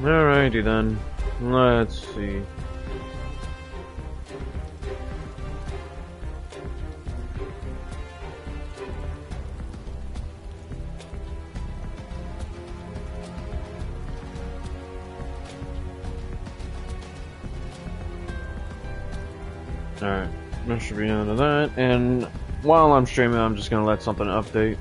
Alrighty then. Let's see. Alright, that should be out of that, and while I'm streaming, I'm just gonna let something update.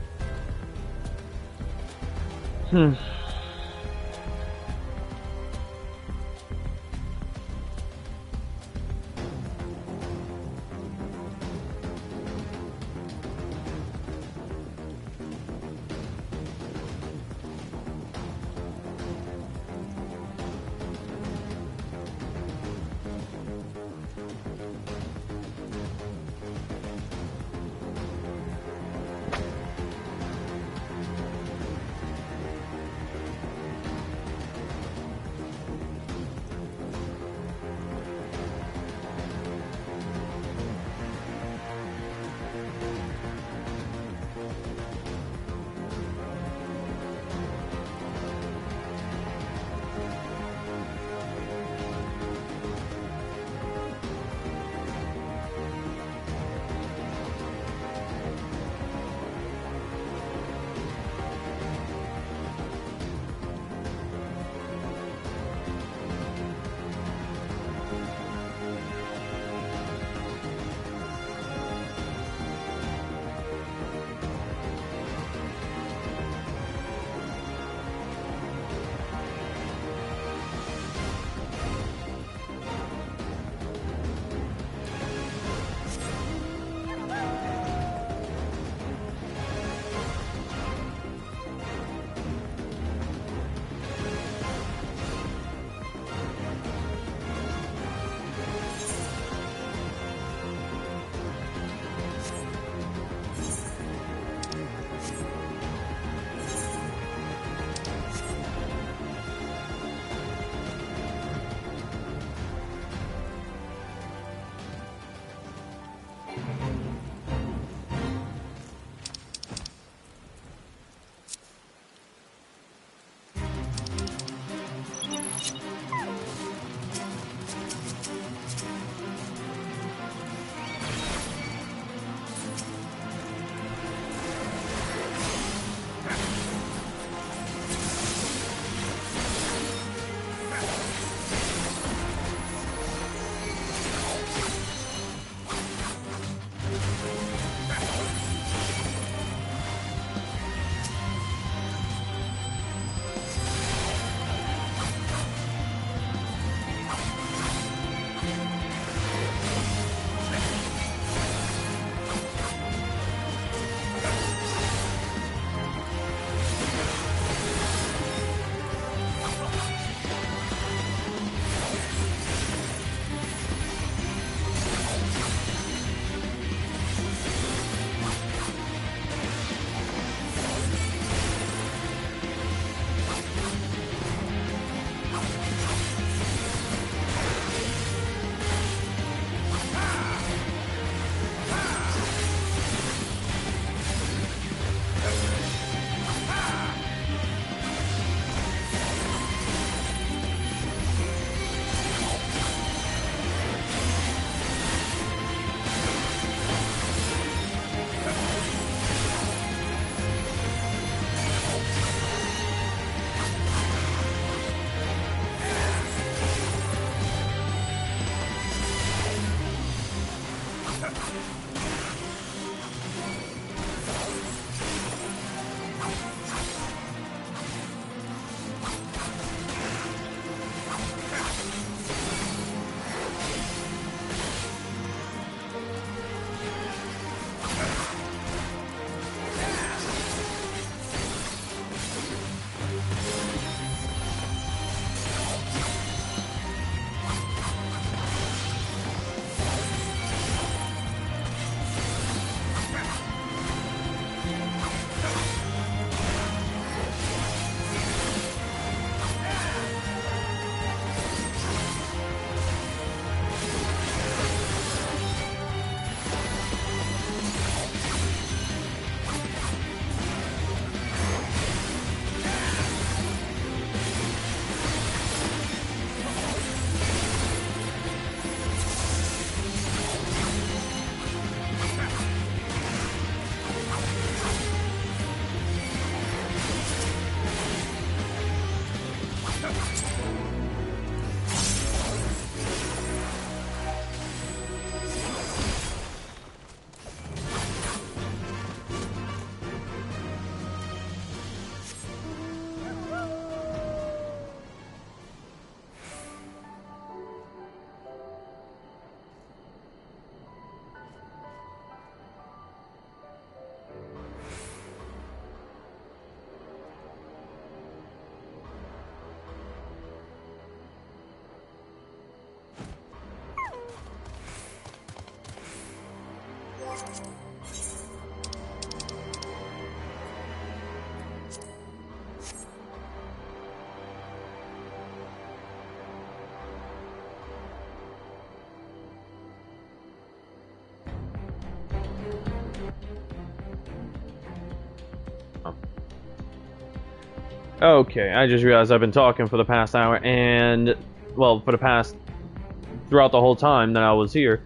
Okay, I just realized I've been talking for the past hour, and, well, throughout the whole time that I was here,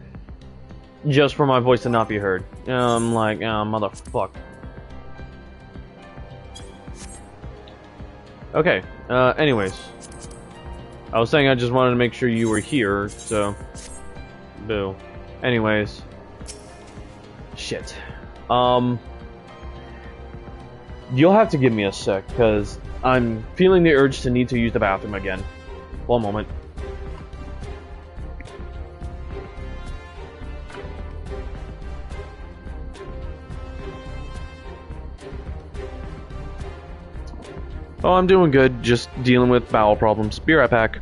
just for my voice to not be heard. I'm like, oh, motherfuck. Okay, anyways. I was saying I just wanted to make sure you were here, so... Boo. Anyways. Shit. You'll have to give me a sec, because I'm feeling the urge to need to use the bathroom again. One moment. Oh, I'm doing good, just dealing with bowel problems. Be right back.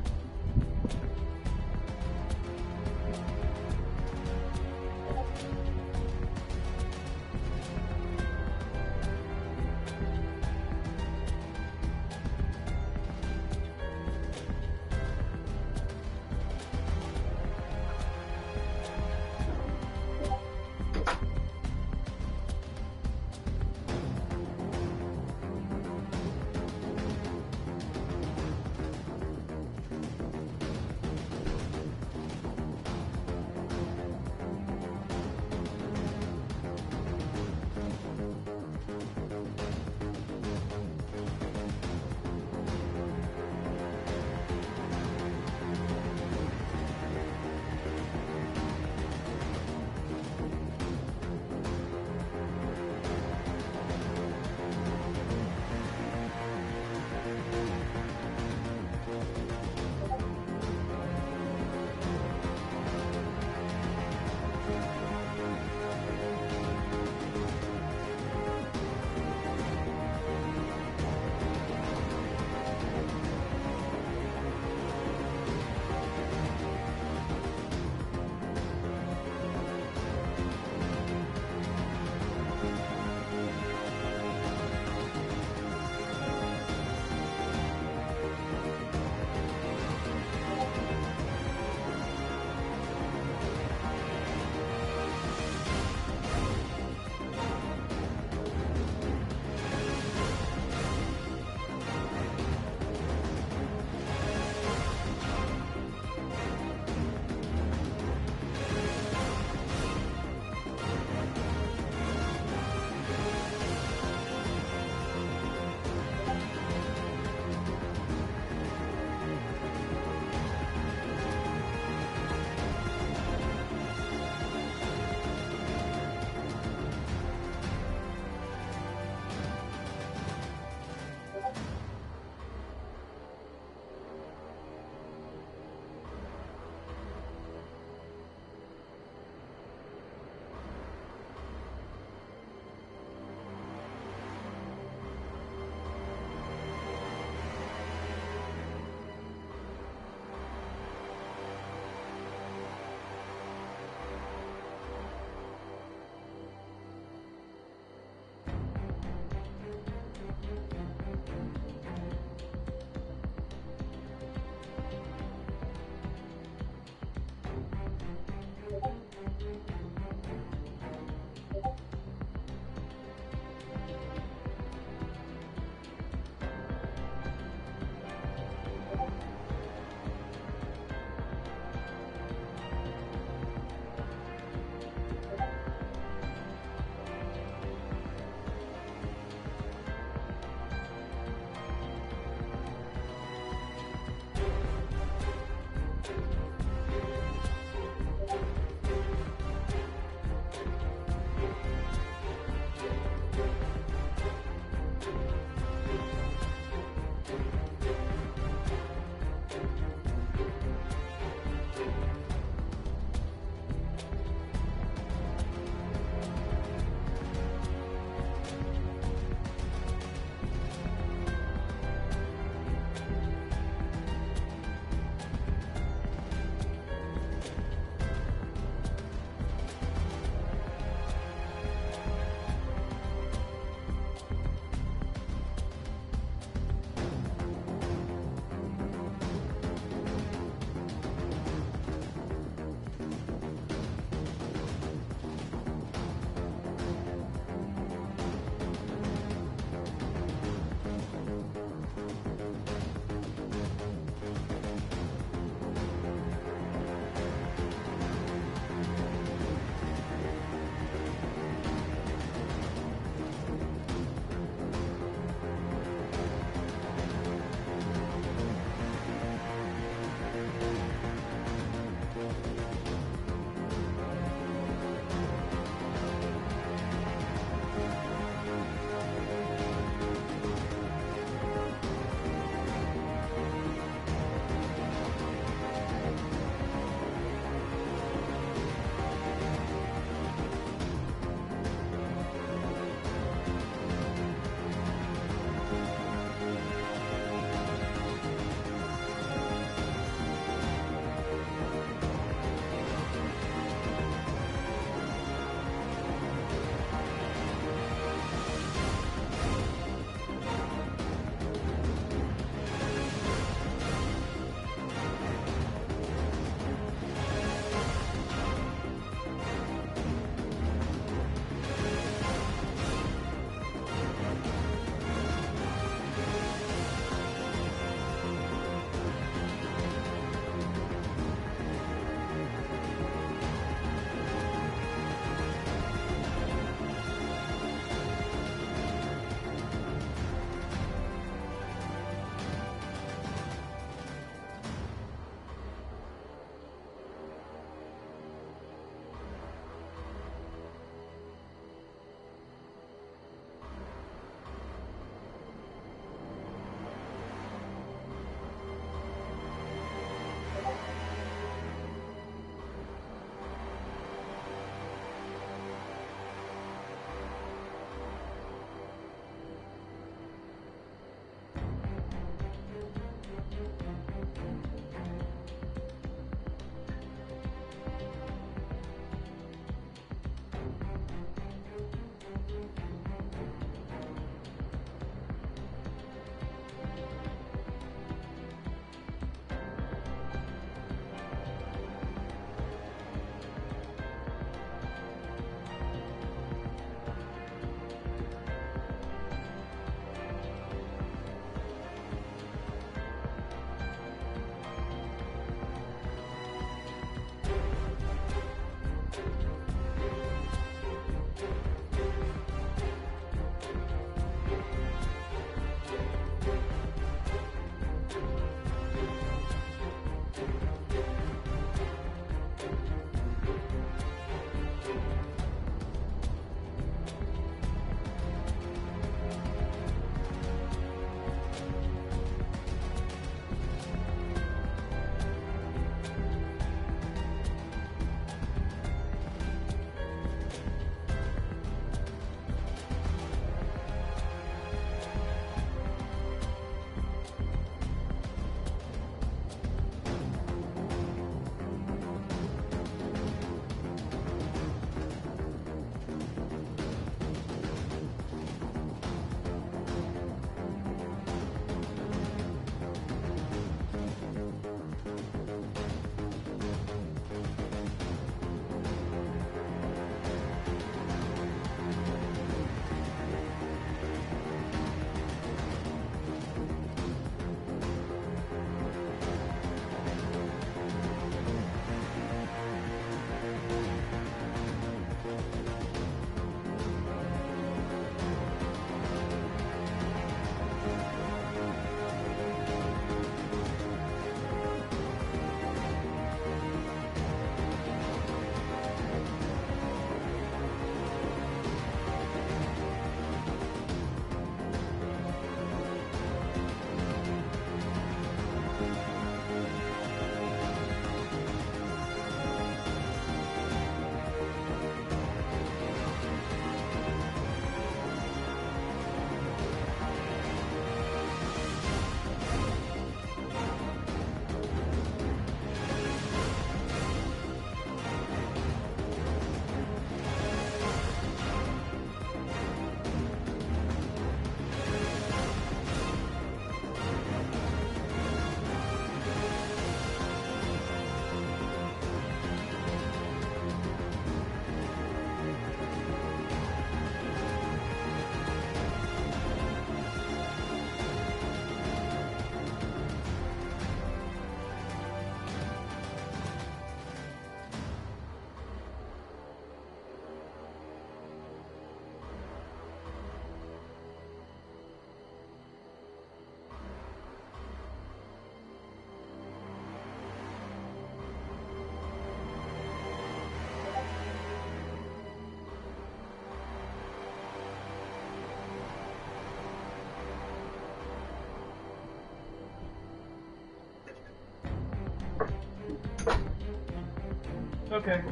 Okay.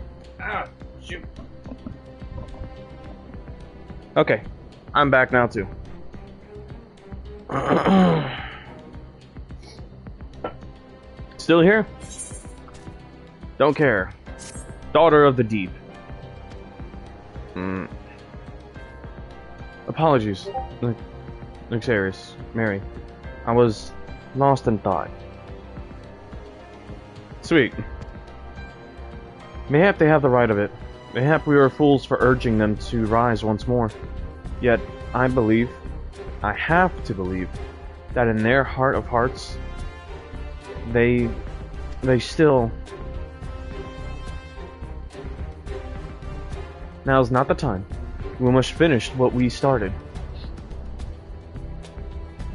Ah, shoot. Okay. I'm back now, too. Still here? Don't care. Daughter of the Deep. Apologies, Luxarius, Mary. I was lost in thought. Sweet. Mayhap they have the right of it. Mayhap we were fools for urging them to rise once more. Yet, I believe, I have to believe, that in their heart of hearts, they still... Now's not the time. We must finish what we started.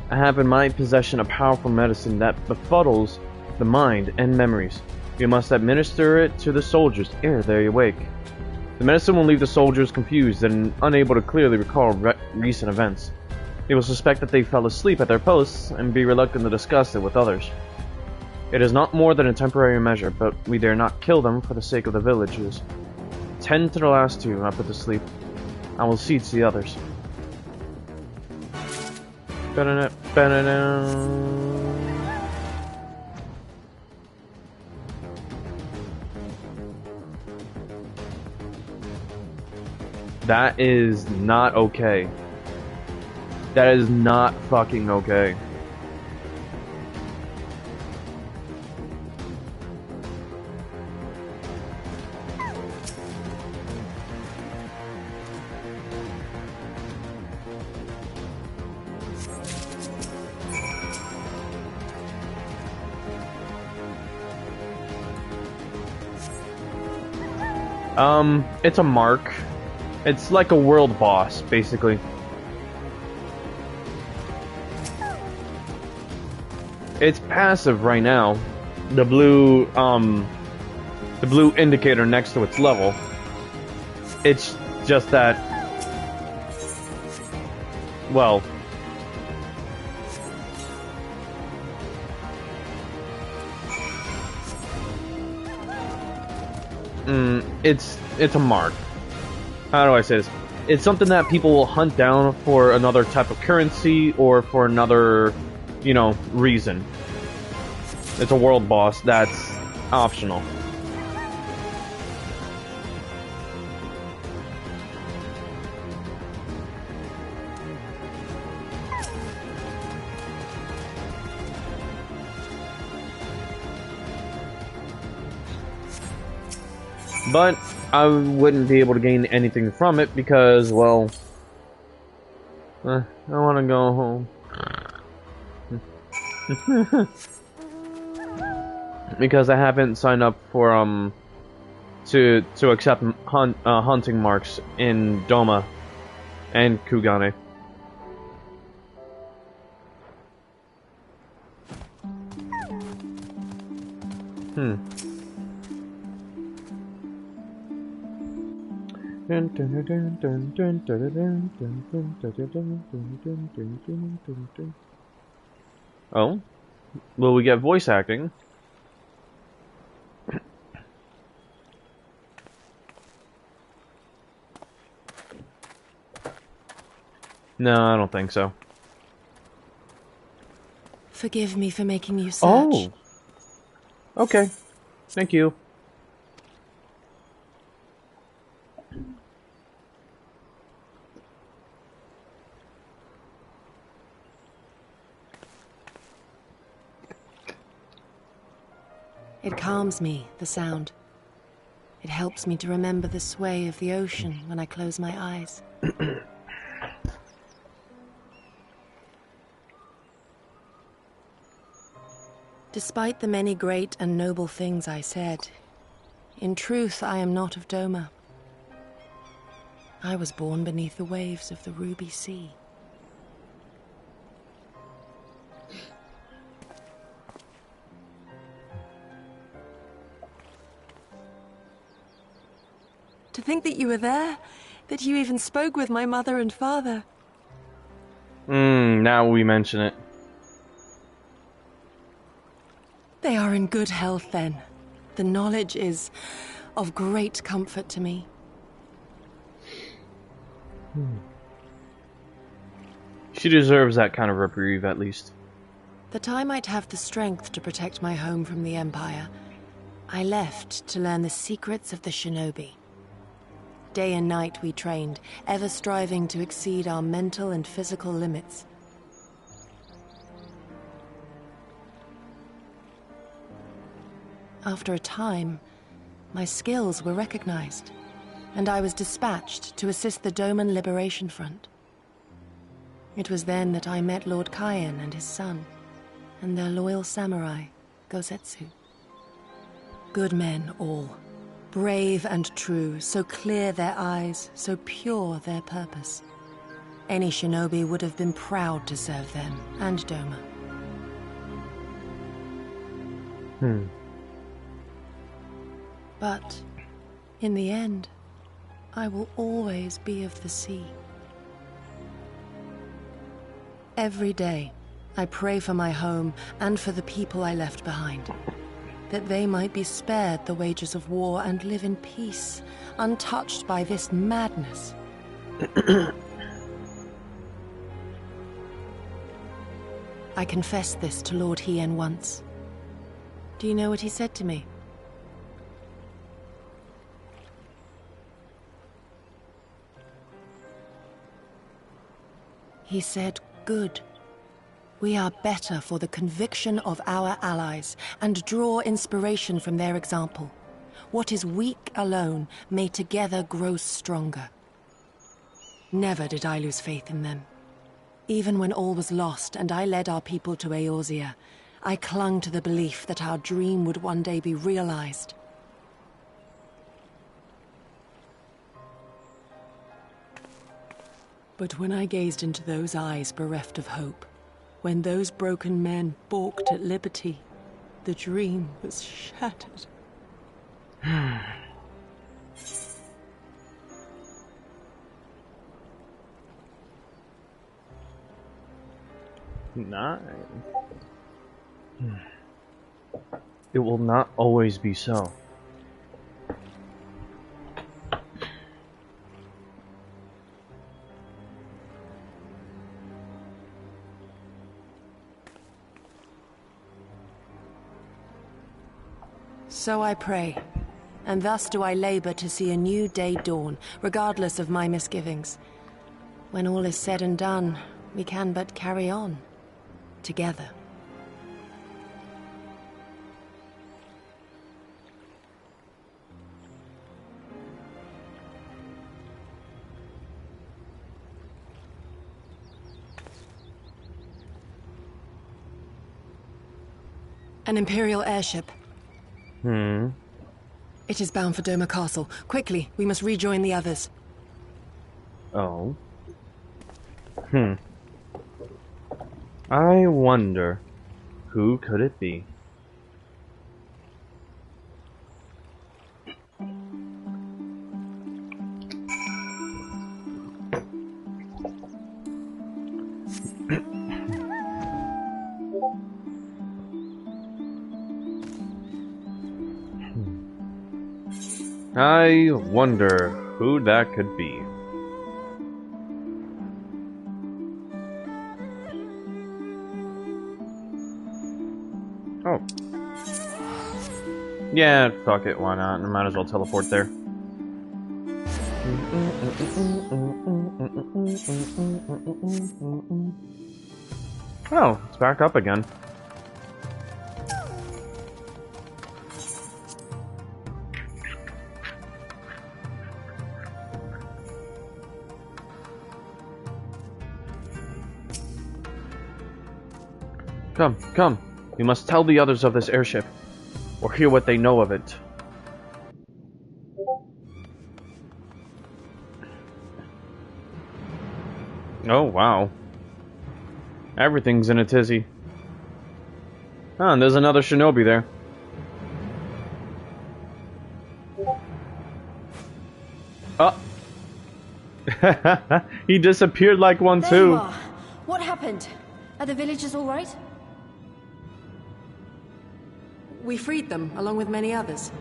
I have in my possession a powerful medicine that befuddles the mind and memories. We must administer it to the soldiers ere they awake. The medicine will leave the soldiers confused and unable to clearly recall recent events. They will suspect that they fell asleep at their posts and be reluctant to discuss it with others. It is not more than a temporary measure, but we dare not kill them for the sake of the villagers. 10 to the last 2 I put to sleep. I will see to the others. That is not okay. That is not fucking okay. It's a mark. It's like a world boss, basically. It's passive right now. The blue indicator next to its level. It's just that, well, it's a mark. How do I say this? It's something that people will hunt down for another type of currency or for another, you know, reason. It's a world boss that's optional. But I wouldn't be able to gain anything from it because, well, I want to go home. Because I haven't signed up for to accept hunting marks in Doma and Kugane. Oh? Will we get voice acting? No, I don't think so. Forgive me for making you search. Oh! Okay. Thank you. It calms me, the sound. It helps me to remember the sway of the ocean when I close my eyes. Despite the many great and noble things I said, in truth I am not of Doma. I was born beneath the waves of the Ruby Sea. To think that you were there, that you even spoke with my mother and father. Now we mention it. They are in good health then. The knowledge is of great comfort to me. She deserves that kind of reprieve, at least. That I might have the strength to protect my home from the Empire, I left to learn the secrets of the shinobi. Day and night we trained, ever striving to exceed our mental and physical limits. After a time, my skills were recognized, and I was dispatched to assist the Doman Liberation Front. It was then that I met Lord Kaien and his son, and their loyal samurai, Gosetsu. Good men all, brave and true, so clear their eyes, so pure their purpose. Any shinobi would have been proud to serve them and Doma. But, in the end, I will always be of the sea. Every day, I pray for my home and for the people I left behind, that they might be spared the wages of war and live in peace, untouched by this madness. I confessed this to Lord Hien once. Do you know what he said to me? He said, "Good. We are better for the conviction of our allies, and draw inspiration from their example. What is weak alone may together grow stronger." Never did I lose faith in them. Even when all was lost and I led our people to Eorzea, I clung to the belief that our dream would one day be realized. But when I gazed into those eyes bereft of hope, when those broken men balked at liberty, the dream was shattered. Nice. It will not always be so. So I pray, and thus do I labor to see a new day dawn, regardless of my misgivings. When all is said and done, we can but carry on, together. An Imperial airship. It is bound for Doma Castle. Quickly, we must rejoin the others. Oh. I wonder, who could it be? I wonder who that could be. Oh. Yeah, fuck it, why not? I might as well teleport there. Oh, it's back up again. Come, come. We must tell the others of this airship, or hear what they know of it. Oh, wow. Everything's in a tizzy. Oh, and there's another shinobi there. Oh! He disappeared like one There too. you are. What happened? Are the villagers all right? We freed them, along with many others.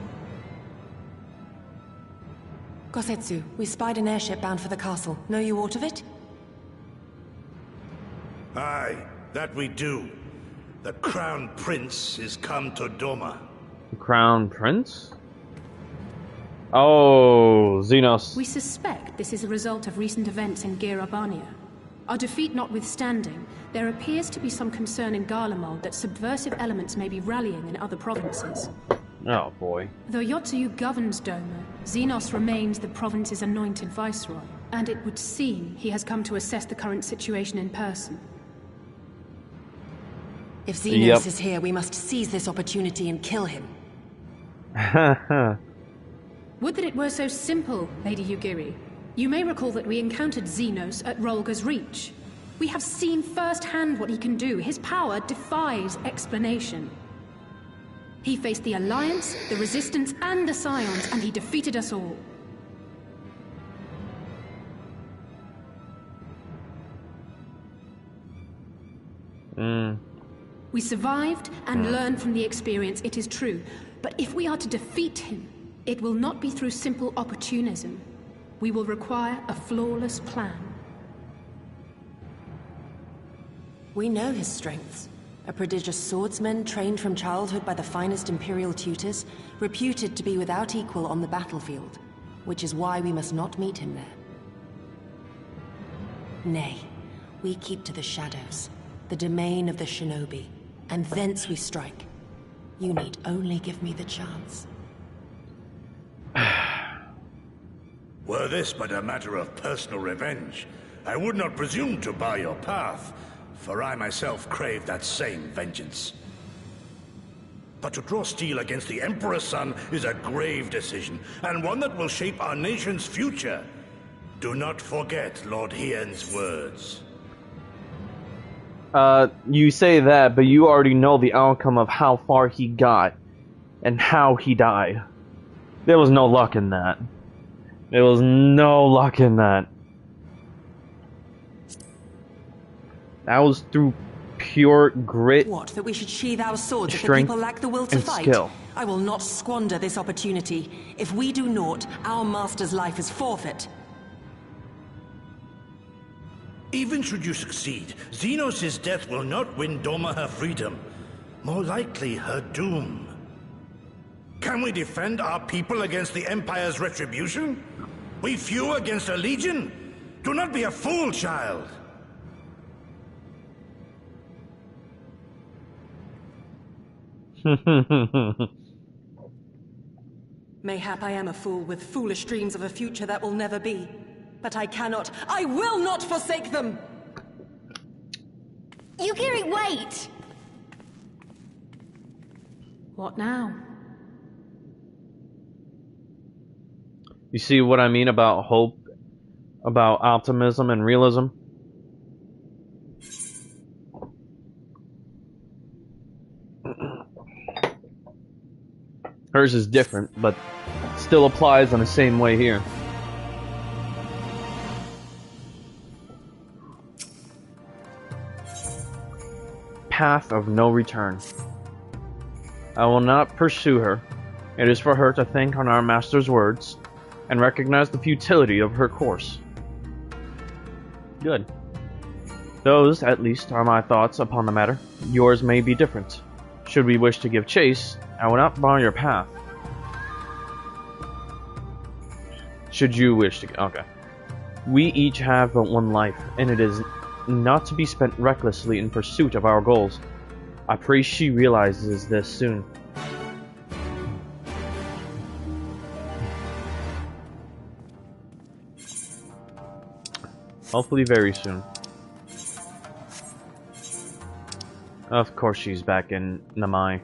Gosetsu, we spied an airship bound for the castle. Know you aught of it? Aye, that we do. The Crown Prince is come to Doma. The Crown Prince? Oh, Xenos. We suspect this is a result of recent events in Girabania. Our defeat notwithstanding, there appears to be some concern in Garlemald that subversive elements may be rallying in other provinces. Oh boy. Though Yotsuyu governs Doma, Xenos remains the province's anointed viceroy, and it would seem he has come to assess the current situation in person. If Xenos is here, we must seize this opportunity and kill him. Would that it were so simple, Lady Yugiri. You may recall that we encountered Xenos at Rolga's Reach. We have seen firsthand what he can do. His power defies explanation. He faced the Alliance, the Resistance, and the Scions, and he defeated us all. We survived and learned from the experience, it is true. But if we are to defeat him, it will not be through simple opportunism. We will require a flawless plan. We know his strengths. A prodigious swordsman trained from childhood by the finest Imperial tutors, reputed to be without equal on the battlefield, which is why we must not meet him there. Nay, we keep to the shadows, the domain of the shinobi, and thence we strike. You need only give me the chance. Were this but a matter of personal revenge, I would not presume to bar your path, for I myself crave that same vengeance. But to draw steel against the Emperor's son is a grave decision, and one that will shape our nation's future. Do not forget Lord Hien's words. You say that, but you already know the outcome of how far he got, and how he died. There was no luck in that. There was no luck in that. That was through pure grit. What, that we should sheathe our swords if the strength, people lack the will to and fight? skill. I will not squander this opportunity. If we do naught, our master's life is forfeit. Even should you succeed, Xenos' death will not win Doma her freedom. More likely, her doom. Can we defend our people against the Empire's retribution? We few against a legion? Do not be a fool, child! Mayhap I am a fool with foolish dreams of a future that will never be. But I cannot, I will not forsake them! Yugiri, wait! What now? You see what I mean about hope, about optimism and realism? Hers is different, but still applies in the same way here. Path of no return. I will not pursue her. It is for her to think on our master's words and recognize the futility of her course. Good. Those, at least, are my thoughts upon the matter. Yours may be different. Should we wish to give chase, I will not bar your path. Should you wish to... Okay. We each have but one life, and it is not to be spent recklessly in pursuit of our goals. I pray she realizes this soon. Hopefully very soon. Of course she's back in Namai.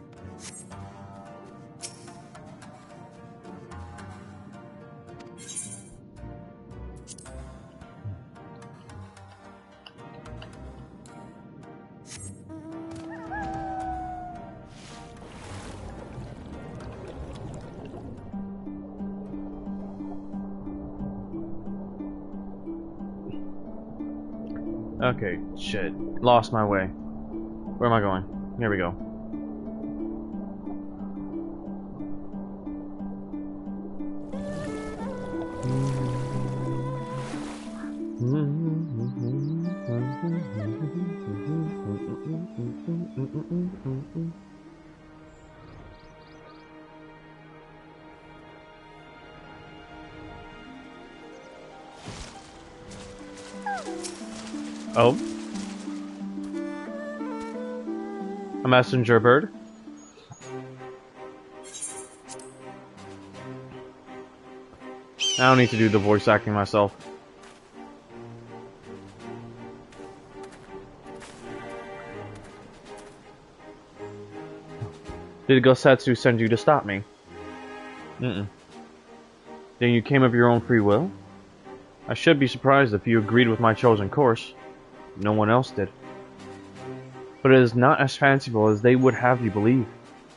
Okay, shit. Lost my way. Where am I going? Here we go. Oh. A messenger bird. I don't need to do the voice acting myself. Did Gosetsu send you to stop me? Mm-mm. Then you came of your own free will? I should be surprised if you agreed with my chosen course. No one else did. But it is not as fanciful as they would have you believe.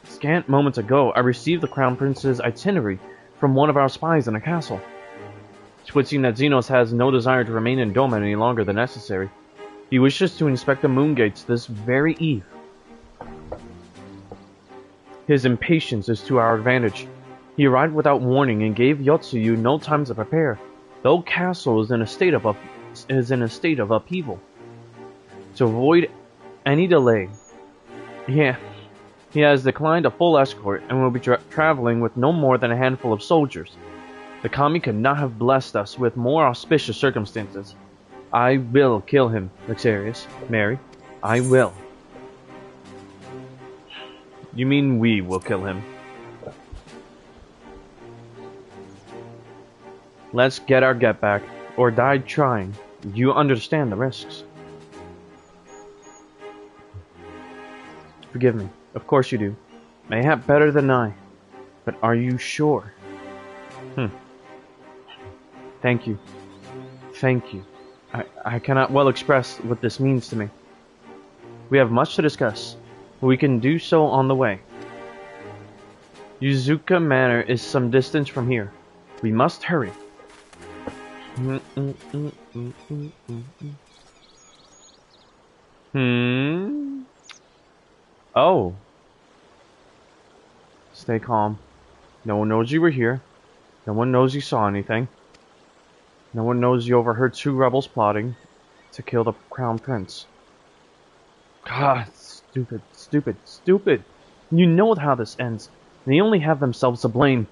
Scant moments ago, I received the Crown Prince's itinerary from one of our spies in the castle. It would seem that Xenos has no desire to remain in Dome any longer than necessary. He wishes to inspect the moon gates this very eve. His impatience is to our advantage. He arrived without warning and gave Yotsuyu no time to prepare. The old castle is in a state of upheaval. To avoid any delay, he has declined a full escort and will be traveling with no more than a handful of soldiers. The kami could not have blessed us with more auspicious circumstances. I will kill him, Luxarius. Mary, I will. You mean we will kill him? Let's get our get back, or die trying. You understand the risks. Forgive me. Of course you do. Mayhap better than I. But are you sure? Thank you. Thank you. I cannot well express what this means to me. We have much to discuss. We can do so on the way. Yuzuka Manor is some distance from here. We must hurry. Oh. Stay calm. No one knows you were here. No one knows you saw anything. No one knows you overheard two rebels plotting to kill the Crown Prince. God, stupid, stupid, stupid. You know how this ends. They only have themselves to blame.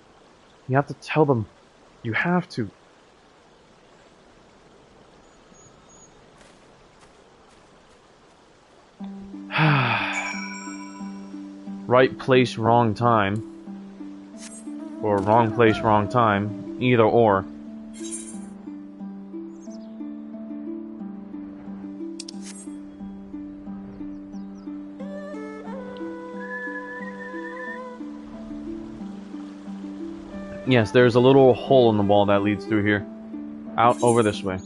You have to tell them. You have to. Right place, wrong time. Or wrong place, wrong time. Either or. Yes, there's a little hole in the wall that leads through here. Out over this way.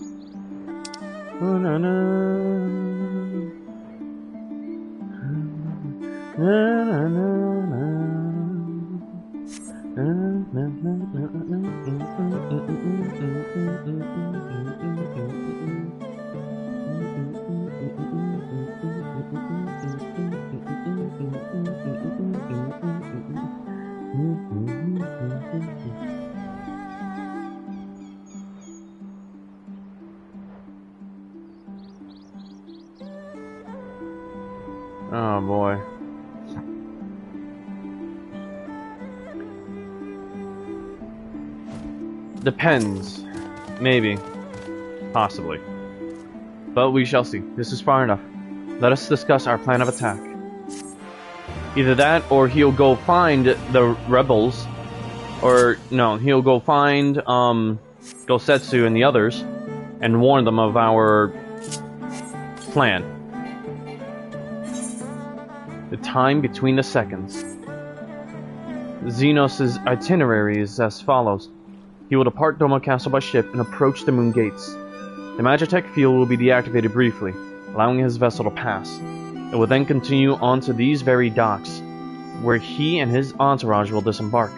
Oh boy. Depends. Maybe. Possibly. But we shall see. This is far enough. Let us discuss our plan of attack. Either that, or he'll go find the rebels. Or, no, he'll go find, Gosetsu and the others, and warn them of our plan. The time between the seconds. Xenos' itinerary is as follows. He will depart Doma Castle by ship and approach the moon gates. The Magitech field will be deactivated briefly, allowing his vessel to pass. It will then continue onto these very docks, where he and his entourage will disembark.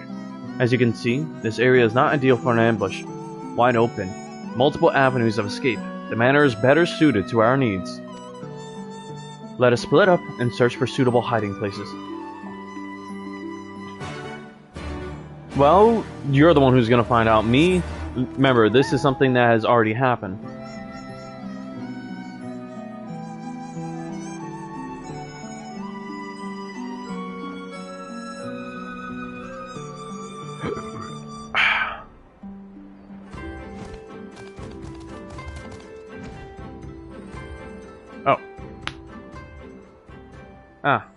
As you can see, this area is not ideal for an ambush. Wide open, multiple avenues of escape. The manor is better suited to our needs. Let us split up and search for suitable hiding places. Well, you're the one who's gonna find out. Me? Remember, this is something that has already happened. Oh. Ah.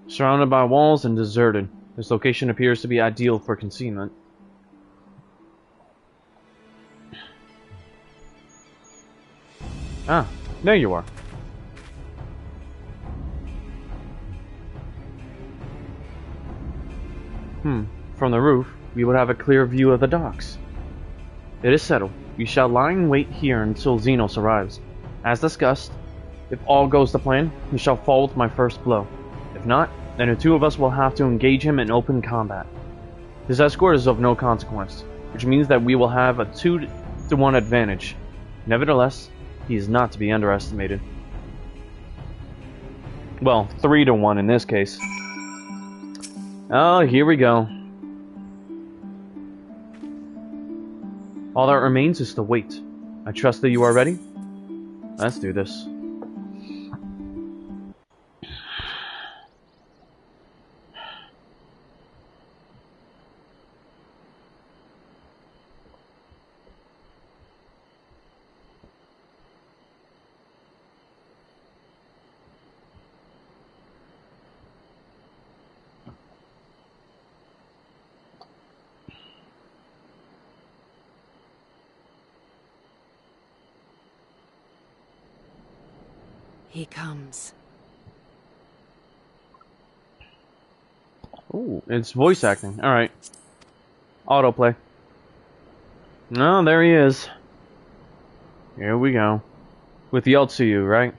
Surrounded by walls and deserted, this location appears to be ideal for concealment. Ah, there you are. From the roof, we would have a clear view of the docks. It is settled. We shall lie in wait here until Xenos arrives. As discussed, if all goes to plan, he shall fall with my first blow. If not, then the two of us will have to engage him in open combat. His escort is of no consequence, which means that we will have a 2-to-1 advantage. Nevertheless, he is not to be underestimated. Well, 3-to-1 in this case. Oh, here we go. All that remains is to wait. I trust that you are ready? Let's do this. He comes. Ooh, it's voice acting. Alright. Autoplay. Oh, there he is. Here we go. With Yeltsin, right?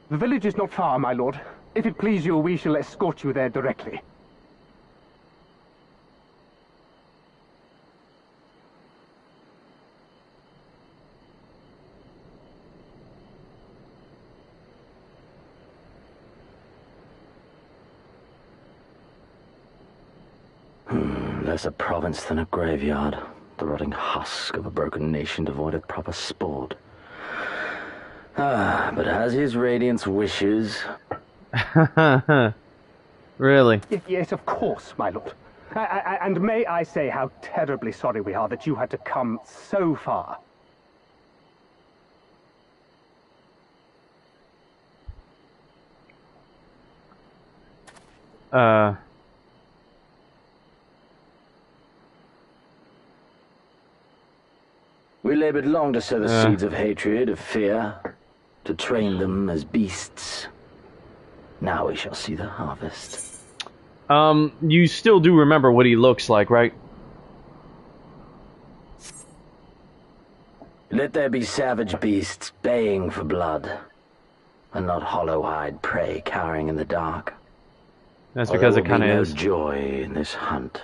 The village is not far, my lord. If it please you, we shall escort you there directly. Less a province than a graveyard. The rotting husk of a broken nation devoid of proper sport. Ah, but as his radiance wishes... Really? Yes, of course, my lord. And may I say how terribly sorry we are that you had to come so far. We labored long to sow the seeds of hatred, of fear, to train them as beasts. Now we shall see the harvest. You still do remember what he looks like, right? Let there be savage beasts baying for blood, and not hollow-eyed prey cowering in the dark. That's because it kind of is. There will be no joy in this hunt.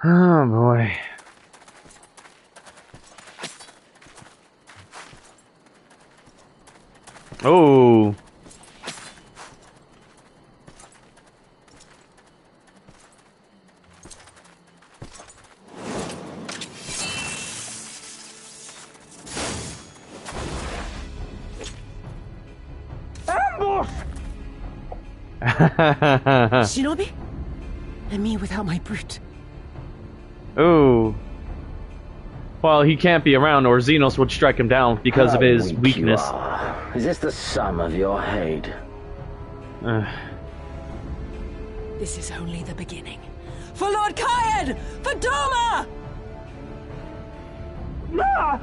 Oh boy. Oh. Ambush! Shinobi? And me without my brute. Ooh. Well, he can't be around or Xenos would strike him down because How of his weak you weakness. are. Is this the sum of your hate? This is only the beginning. For Lord Kyan! For Doma! Ah!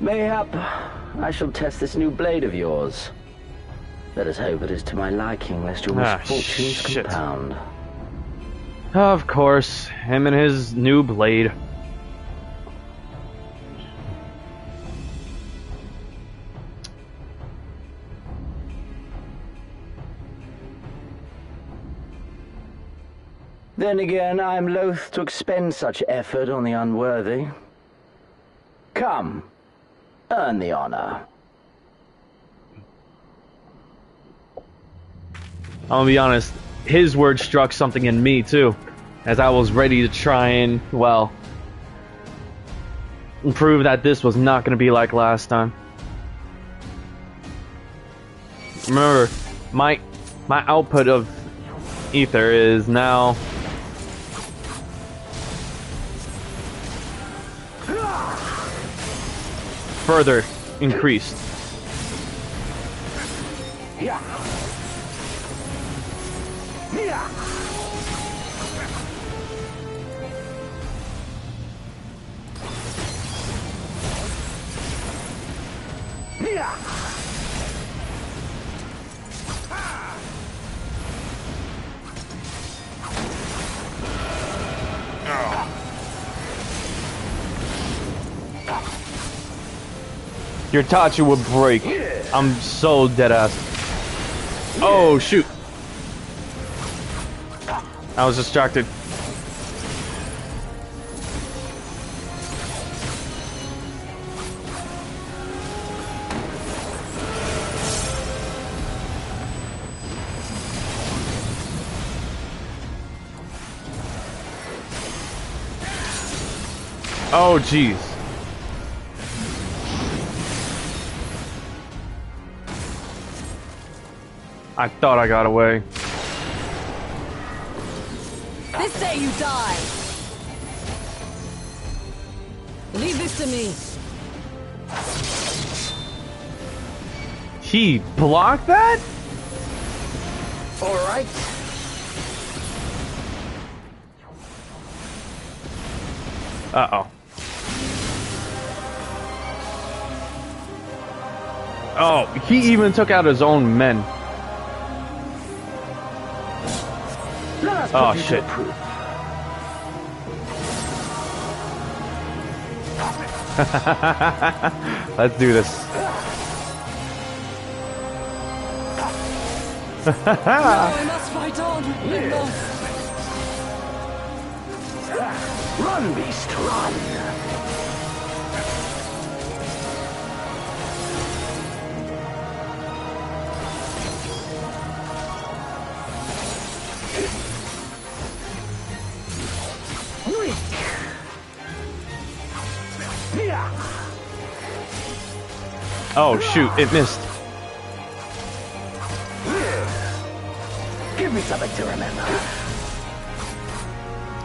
Mayhap I shall test this new blade of yours. Let us hope it is to my liking, lest your misfortunes shit. compound. Of course, him and his new blade. Then again, I am loath to expend such effort on the unworthy. Come, earn the honor. I'm gonna be honest, his words struck something in me too, as I was ready to try and, well, prove that this was not gonna be like last time. Remember, my output of ether is now further increased. Your Tachi would break. I'm so dead ass. Oh shoot. I was distracted. Oh jeez. I thought I got away. This day you die. Leave this to me. He blocked that? All right. Uh-oh. Oh, he even took out his own men. Oh shit. Let's do this. I must fight on. Run, beast, run. Oh shoot, it missed. Give me something to remember.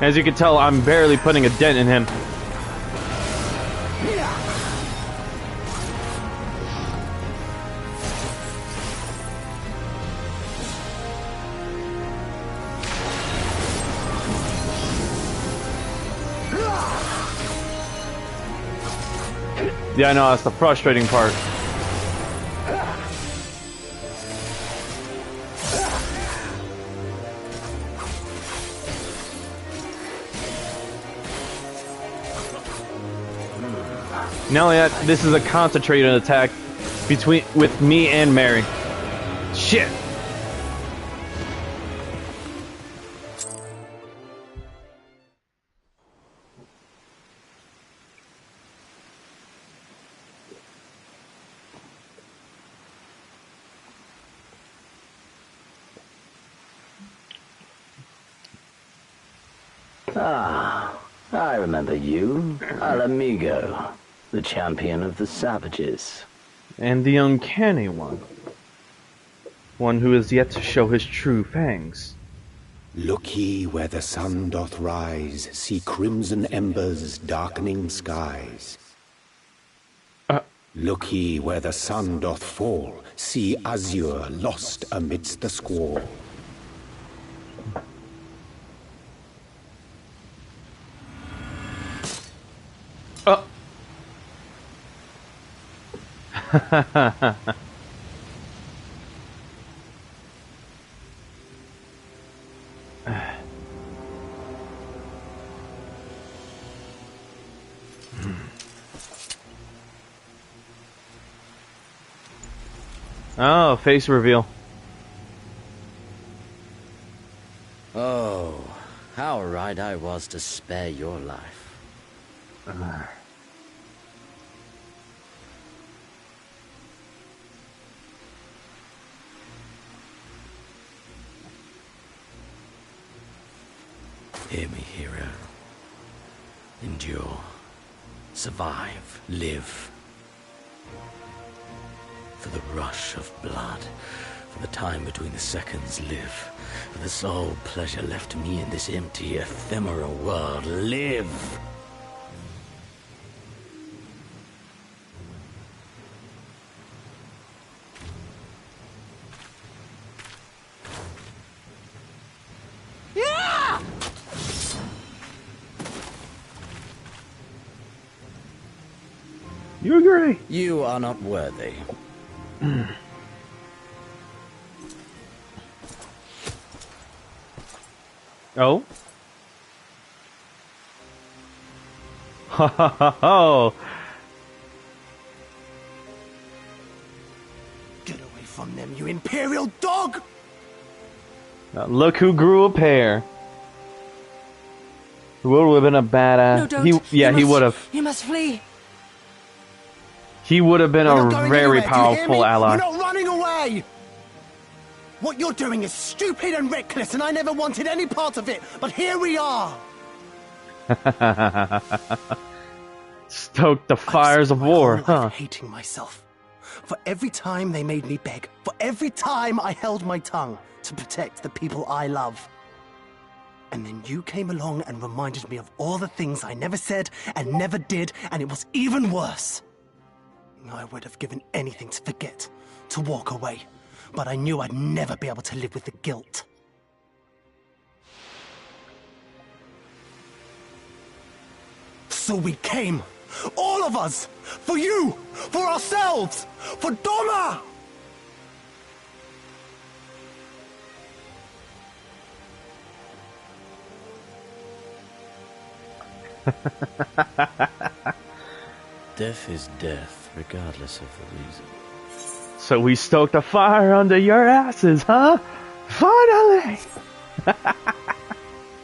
As you can tell, I'm barely putting a dent in him. Yeah, I know, that's the frustrating part. Not only that, this is a concentrated attack with me and Mary. Shit. Ah, I remember you, Al Amigo, the champion of the savages. And the uncanny one. One who is yet to show his true fangs. Look ye where the sun doth rise, see crimson embers darkening skies. Look ye where the sun doth fall, see azure lost amidst the squall. Oh, face reveal. Oh, how right I was to spare your life. Hear me, hero. Endure. Survive. Live. For the rush of blood. For the time between the seconds. Live. For the sole pleasure left to me in this empty, ephemeral world. Live! You agree? You are not worthy. Oh? Ha ha ha ho! Get away from them, you imperial dog! Now look who grew a pair. Who would have been a badass? No, don't. He would have. You must flee. He would have been a very powerful ally. You're not running away! What you're doing is stupid and reckless, and I never wanted any part of it, but here we are! Stoke the fires of war, huh? Hating myself. For every time they made me beg, for every time I held my tongue to protect the people I love. And then you came along and reminded me of all the things I never said and never did, and it was even worse. I would have given anything to forget, to walk away, but I knew I'd never be able to live with the guilt. So we came, all of us, for you, for ourselves, for Doma! Death is death, regardless of the reason. So we stoked a fire under your asses, huh? Finally!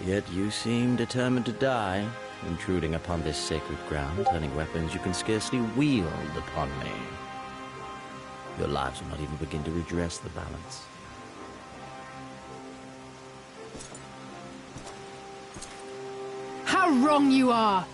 Yet you seem determined to die, intruding upon this sacred ground, turning weapons you can scarcely wield upon me. Your lives will not even begin to redress the balance. How wrong you are!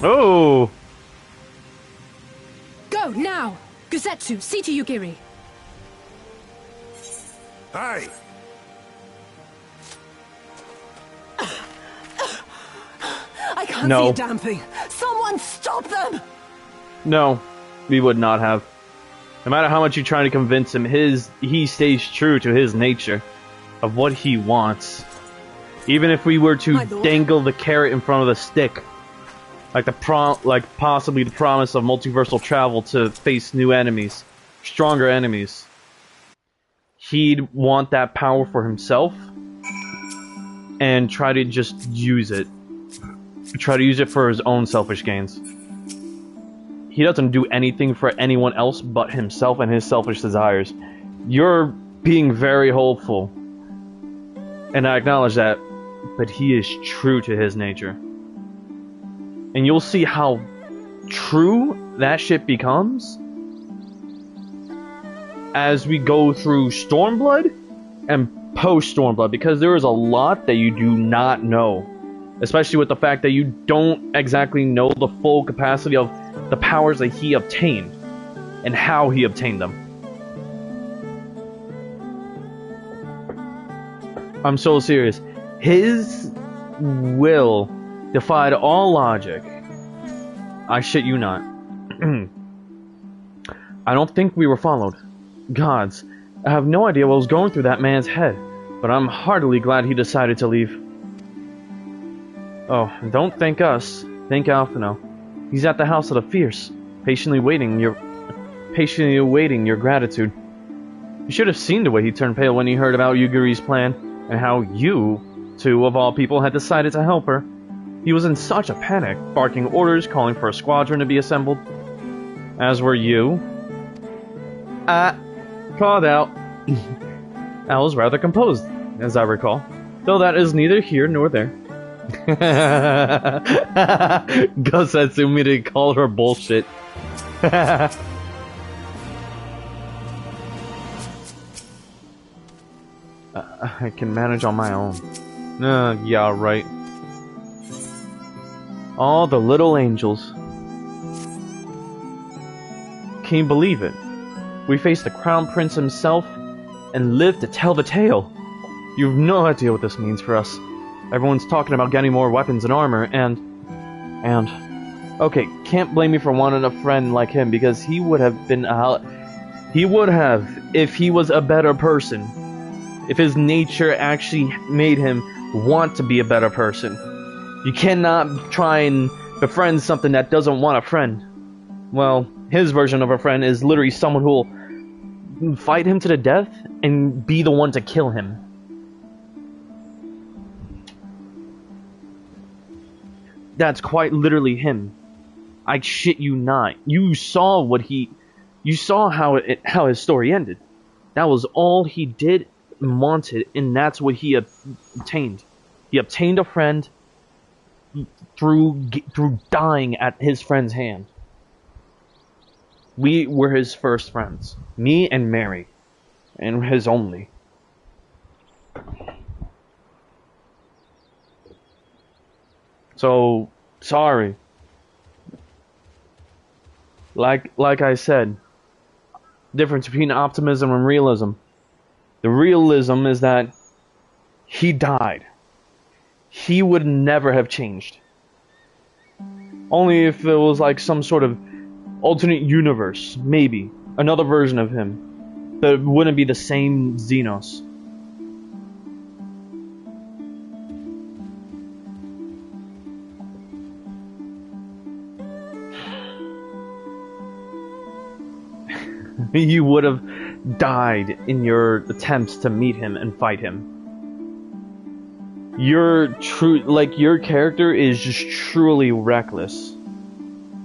Oh! Go, now! Gusetsu, see to Yugiri. Aye! I can't No. see a damn thing. Someone stop them! No, we would not have. No matter how much you try to convince him, he stays true to his nature of what he wants. Even if we were to dangle the carrot in front of the stick, like possibly the promise of multiversal travel to face new enemies, stronger enemies, he'd want that power for himself and try to just use it. Try to use it for his own selfish gains. He doesn't do anything for anyone else but himself and his selfish desires. You're being very hopeful, and I acknowledge that, but he is true to his nature. And you'll see how true that shit becomes as we go through Stormblood and post-Stormblood, because there is a lot that you do not know. Especially with the fact that you don't exactly know the full capacity of the powers that he obtained and how he obtained them. I'm so serious. His will defied all logic. I shit you not. I don't think we were followed. Gods, I have no idea what was going through that man's head, but I'm heartily glad he decided to leave. Oh, don't thank us. Thank Alphino. He's at the House of the Fierce, patiently awaiting your gratitude. You should have seen the way he turned pale when he heard about Yuguri's plan, and how you, two of all people, had decided to help her. He was in such a panic, barking orders, calling for a squadron to be assembled. As were you. Called out. I was rather composed, as I recall, though that is neither here nor there. Gus Satsumi called her bullshit. I can manage on my own. Yeah, right. All the little angels. Can you believe it? We faced the Crown Prince himself and lived to tell the tale. You have no idea what this means for us. Everyone's talking about getting more weapons and armor, and... Okay, can't blame me for wanting a friend like him, because he would have been he would have, if he was a better person. If his nature actually made him want to be a better person. You cannot try and befriend something that doesn't want a friend. Well, his version of a friend is literally someone who will fight him to the death and be the one to kill him. That's quite literally him. I shit you not. You saw how his story ended. That was all he did and wanted, and that's what he obtained. He obtained a friend through dying at his friend's hand. We were his first friends. Me and Mary. And his only. So, sorry. Like I said, difference between optimism and realism. The realism is that he died. He would never have changed. Only if it was like some sort of alternate universe, maybe. Another version of him. That wouldn't be the same Xenos. You would have died in your attempts to meet him and fight him. Your character is just truly reckless.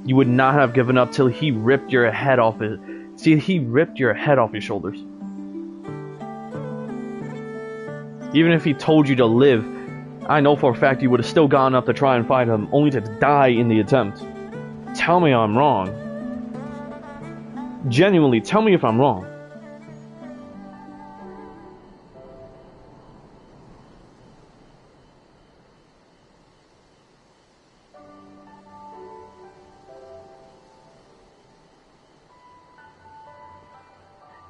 You would not have given up till he ripped your head off he ripped your head off your shoulders. Even if he told you to live, I know for a fact you would have still gone up to try and fight him, only to die in the attempt. Tell me I'm wrong. Genuinely, tell me if I'm wrong.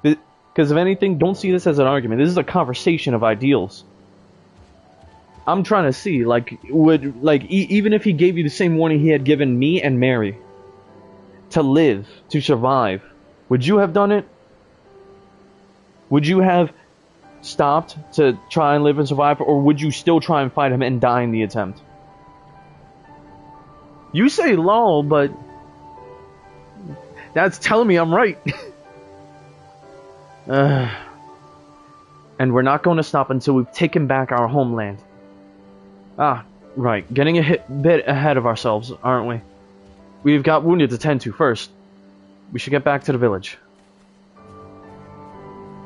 Because if anything, don't see this as an argument. This is a conversation of ideals. I'm trying to see, even if he gave you the same warning he had given me and Mary, to live, to survive, would you have done it? Would you have stopped to try and live and survive, or would you still try and fight him and die in the attempt? You say lol, but that's telling me I'm right. And we're not going to stop until we've taken back our homeland. Ah, right. Getting a bit ahead of ourselves, aren't we? We've got wounded to tend to first. We should get back to the village.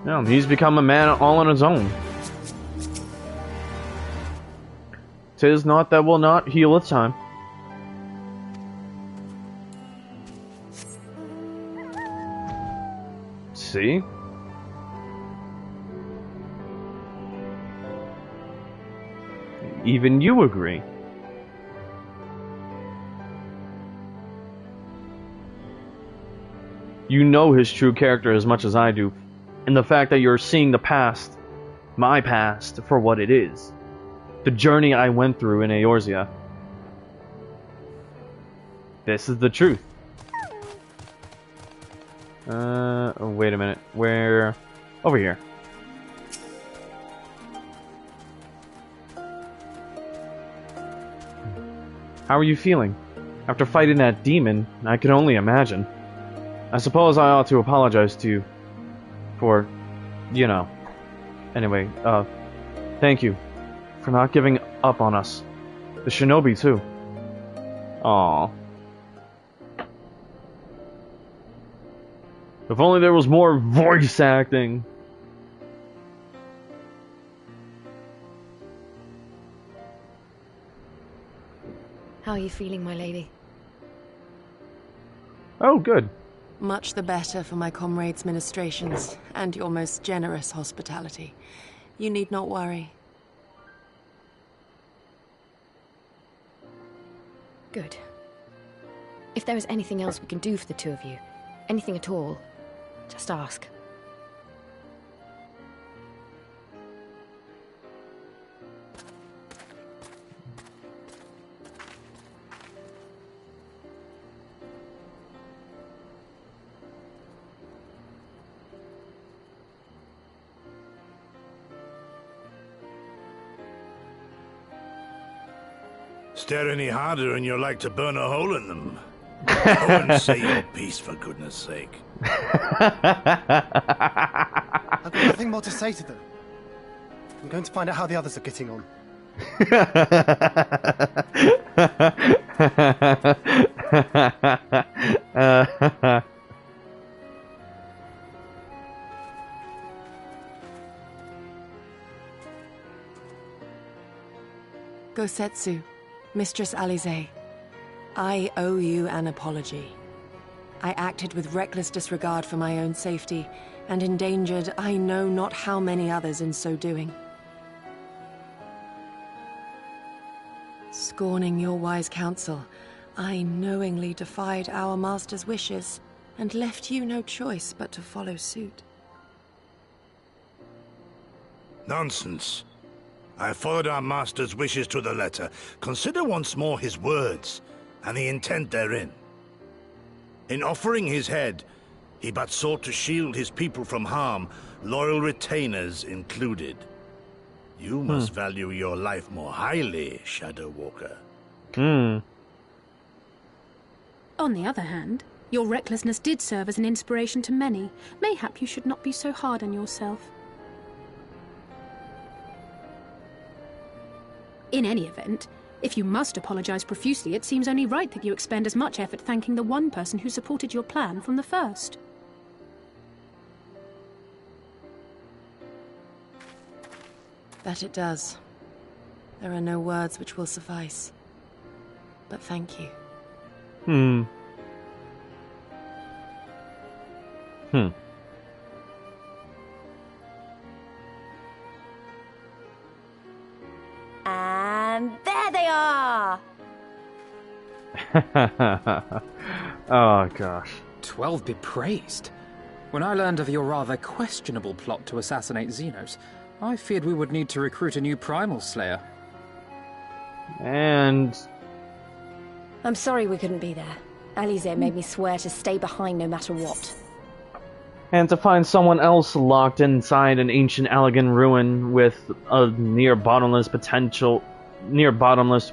No, he's become a man all on his own. 'Tis naught that will not heal with time. See? Even you agree. You know his true character as much as I do, and the fact that you're seeing the past, my past, for what it is. The journey I went through in Eorzea. This is the truth. Wait a minute. Where? Over here. How are you feeling? After fighting that demon, I can only imagine. I suppose I ought to apologize to you for you know. Anyway, thank you for not giving up on us. The shinobi, too. Aww. If only there was more voice acting. How are you feeling, my lady? Oh, good. Much the better for my comrades' ministrations and your most generous hospitality. You need not worry. Good. If there is anything else we can do for the two of you, anything at all, just ask. Stare any harder and you're like to burn a hole in them. Go and say your piece, for goodness sake. I've got nothing more to say to them. I'm going to find out how the others are getting on. Gosetsu, Mistress Alize, I owe you an apology. I acted with reckless disregard for my own safety, and endangered I know not how many others in so doing. Scorning your wise counsel, I knowingly defied our master's wishes, and left you no choice but to follow suit. Nonsense. I followed our master's wishes to the letter. Consider once more his words, and the intent therein. In offering his head, he but sought to shield his people from harm, loyal retainers included. You must value your life more highly, Shadow Walker. On the other hand, your recklessness did serve as an inspiration to many. Mayhap you should not be so hard on yourself. In any event, if you must apologize profusely, it seems only right that you expend as much effort thanking the one person who supported your plan from the first. That it does. There are no words which will suffice. But thank you. And there they are! Oh, gosh. 12 be praised. When I learned of your rather questionable plot to assassinate Xenos, I feared we would need to recruit a new Primal Slayer. And... I'm sorry we couldn't be there. Alize made me swear to stay behind no matter what. And to find someone else locked inside an ancient Allegan ruin with a near bottomless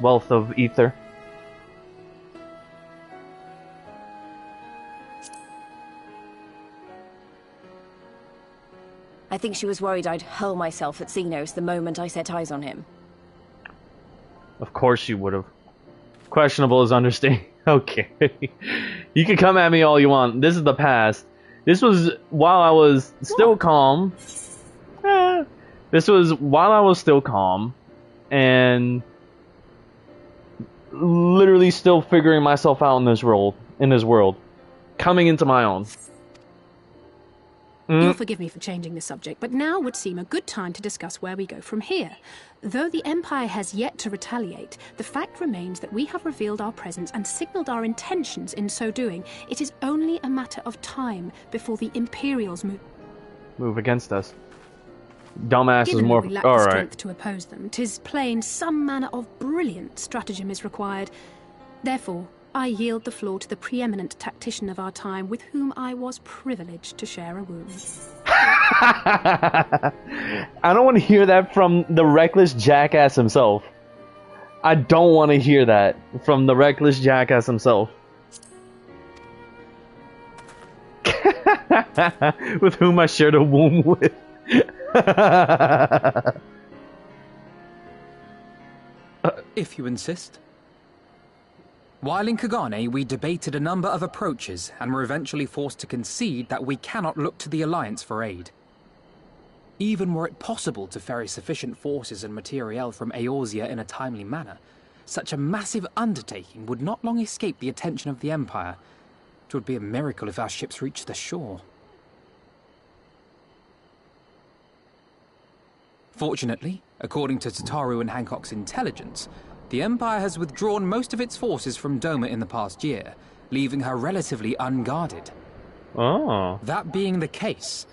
wealth of ether. I think she was worried I'd hurl myself at Xenos the moment I set eyes on him. Of course you would have. Questionable is understanding. Okay. You can come at me all you want. This is the past. This was while I was still calm. This was while I was still calm. And literally still figuring myself out in this world. Coming into my own. You'll forgive me for changing the subject, but now would seem a good time to discuss where we go from here. Though the Empire has yet to retaliate, the fact remains that we have revealed our presence and signaled our intentions in so doing. It is only a matter of time before the Imperials move against us. Dumbass is Given more... that we lack the strength to oppose them, 'tis plain some manner of brilliant stratagem is required. Therefore, I yield the floor to the preeminent tactician of our time, with whom I was privileged to share a room. I don't want to hear that from the reckless jackass himself. I don't want to hear that from the reckless jackass himself. With whom I shared a womb with. If you insist. While in Kagane, we debated a number of approaches and were eventually forced to concede that we cannot look to the Alliance for aid. Even were it possible to ferry sufficient forces and materiel from Eorzea in a timely manner, such a massive undertaking would not long escape the attention of the Empire. It would be a miracle if our ships reached the shore. Fortunately, according to Tataru and Hancock's intelligence, the Empire has withdrawn most of its forces from Doma in the past year, leaving her relatively unguarded. Oh. That being the case,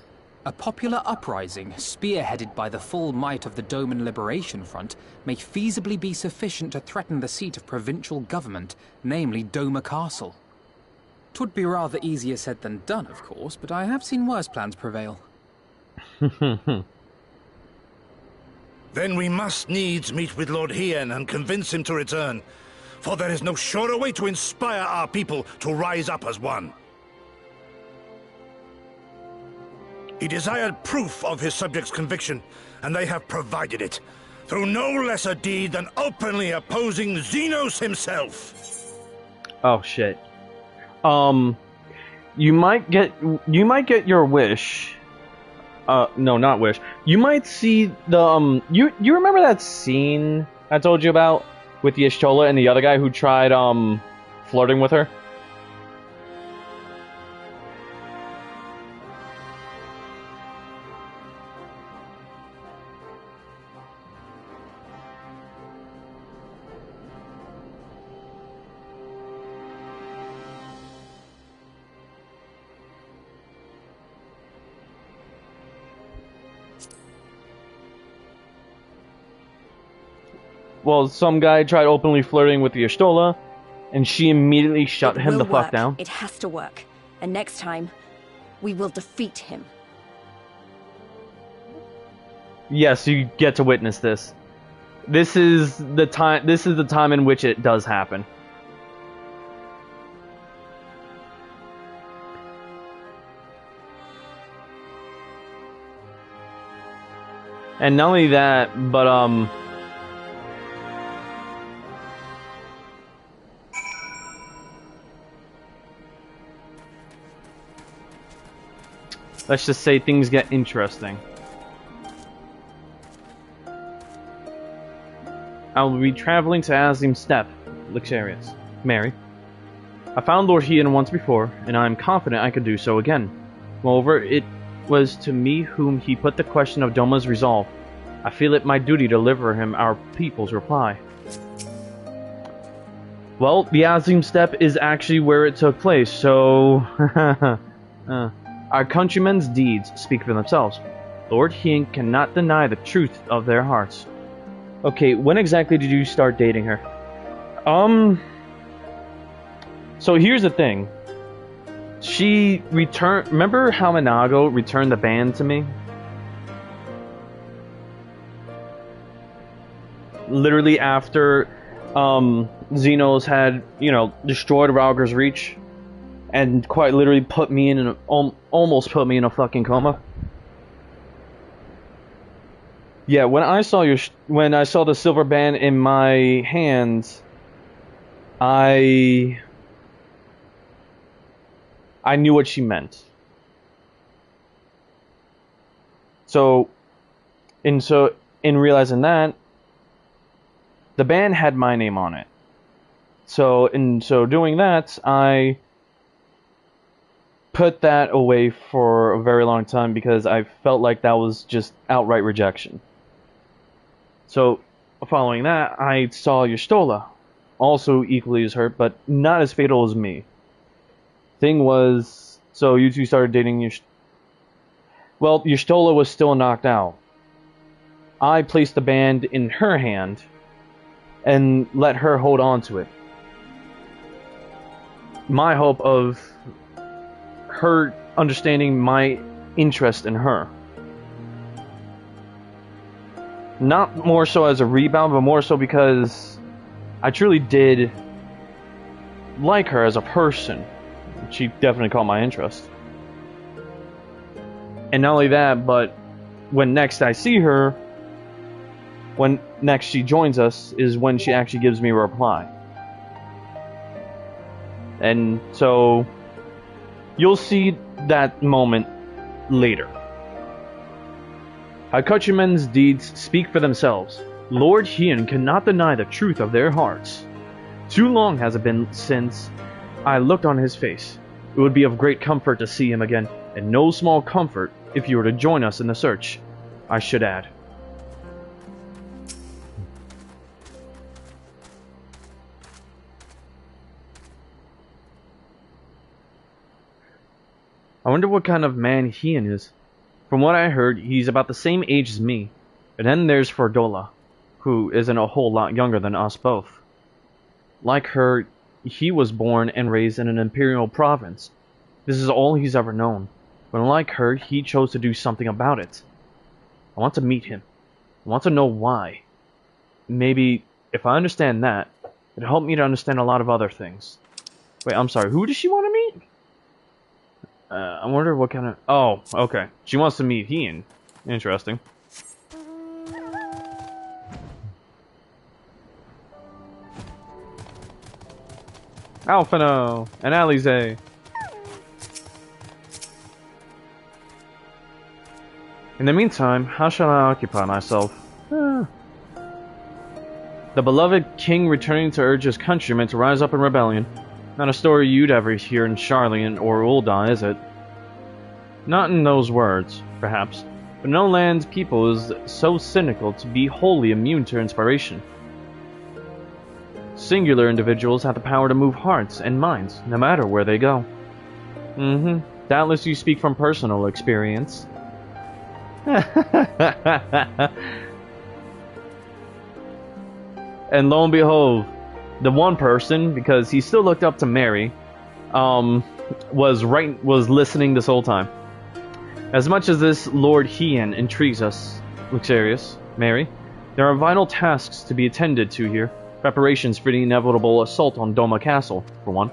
a popular uprising spearheaded by the full might of the Doman Liberation Front may feasibly be sufficient to threaten the seat of provincial government, namely Doma Castle. 'Twould be rather easier said than done, of course, but I have seen worse plans prevail. Then we must needs meet with Lord Hien and convince him to return, for there is no surer way to inspire our people to rise up as one. He desired proof of his subjects' conviction, and they have provided it, through no less a deed than openly opposing Xenos himself. Oh shit. You might get your wish. No, not wish. You might see the you remember that scene I told you about with the Y'shtola and the other guy who tried flirting with her? Well, some guy tried openly flirting with the Y'shtola, and she immediately shut him the fuck down. It has to work. And next time, we will defeat him. Yes, you get to witness this. This is the time in which it does happen. And not only that, but let's just say things get interesting. I will be traveling to Azim Steppe, Luxarius. Mary. I found Lord Hien once before, and I am confident I could do so again. Moreover, it was to me whom he put the question of Doma's resolve. I feel it my duty to deliver him our people's reply. Well, the Azim Steppe is actually where it took place, so... Our countrymen's deeds speak for themselves. Lord Hien cannot deny the truth of their hearts. Okay, when exactly did you start dating her? So here's the thing. She returned... Remember how Minago returned the band to me? Literally after Xenos had, destroyed Rauger's Reach. And quite literally put me in almost put me in a fucking coma. Yeah, when I saw the silver band in my hands, I knew what she meant. So in realizing that, the band had my name on it. So in doing that, I put that away for a very long time because I felt like that was just outright rejection. So, following that, I saw Y'shtola, also equally as hurt, but not as fatal as me. Thing was, so you two started dating Well, Y'shtola was still knocked out. I placed the band in her hand and let her hold on to it. My hope of her understanding my interest in her. Not more so as a rebound, but more so because I truly did like her as a person. She definitely caught my interest. And not only that, but when next I see her, when next she joins us, is when she actually gives me a reply. And so, you'll see that moment later. Our countrymen's deeds speak for themselves. Lord Hien cannot deny the truth of their hearts. Too long has it been since I looked on his face. It would be of great comfort to see him again, and no small comfort if you were to join us in the search, I should add. I wonder what kind of man Hien is. From what I heard, he's about the same age as me. And then there's Fordola, who isn't a whole lot younger than us both. Like her, he was born and raised in an imperial province. This is all he's ever known. But unlike her, he chose to do something about it. I want to meet him. I want to know why. Maybe, if I understand that, it'll help me to understand a lot of other things. Wait, I'm sorry, who does she want to meet? I wonder what kind of... Oh, okay. She wants to meet Hien. Interesting. Alphino and Alize. In the meantime, how shall I occupy myself? The beloved king returning to urge his countrymen to rise up in rebellion. Not a story you'd ever hear in Sharlayan or Ul'dah, is it? Not in those words, perhaps, but no land's people is so cynical to be wholly immune to inspiration. Singular individuals have the power to move hearts and minds, no matter where they go. Doubtless you speak from personal experience. And lo and behold, the one person, because he still looked up to Mary, was listening this whole time. As much as this Lord Hien intrigues us, Luxarius, Mary, there are vital tasks to be attended to here. Preparations for the inevitable assault on Doma Castle, for one.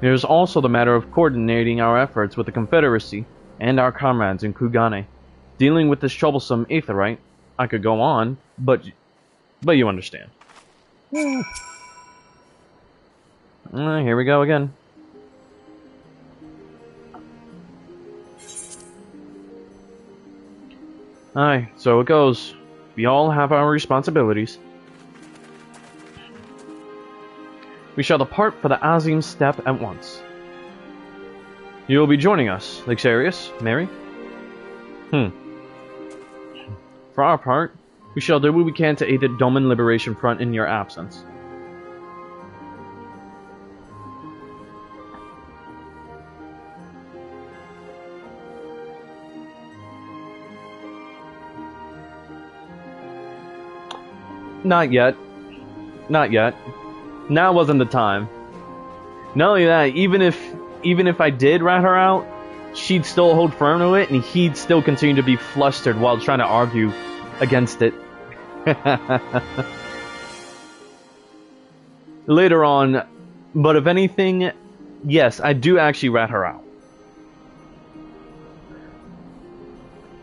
There's also the matter of coordinating our efforts with the Confederacy and our comrades in Kugane. Dealing with this troublesome Aetheryte, I could go on, but you understand. Here we go again. Aye, so it goes. We all have our responsibilities. We shall depart for the Azim Steppe at once. You will be joining us, Luxarius, Mary? For our part, we shall do what we can to aid the Doman Liberation Front in your absence. Not yet. Not yet. Now wasn't the time. Not only that, even if I did rat her out, she'd still hold firm to it, and he'd still continue to be flustered while trying to argue against it. Later on, but if anything, yes, I do actually rat her out.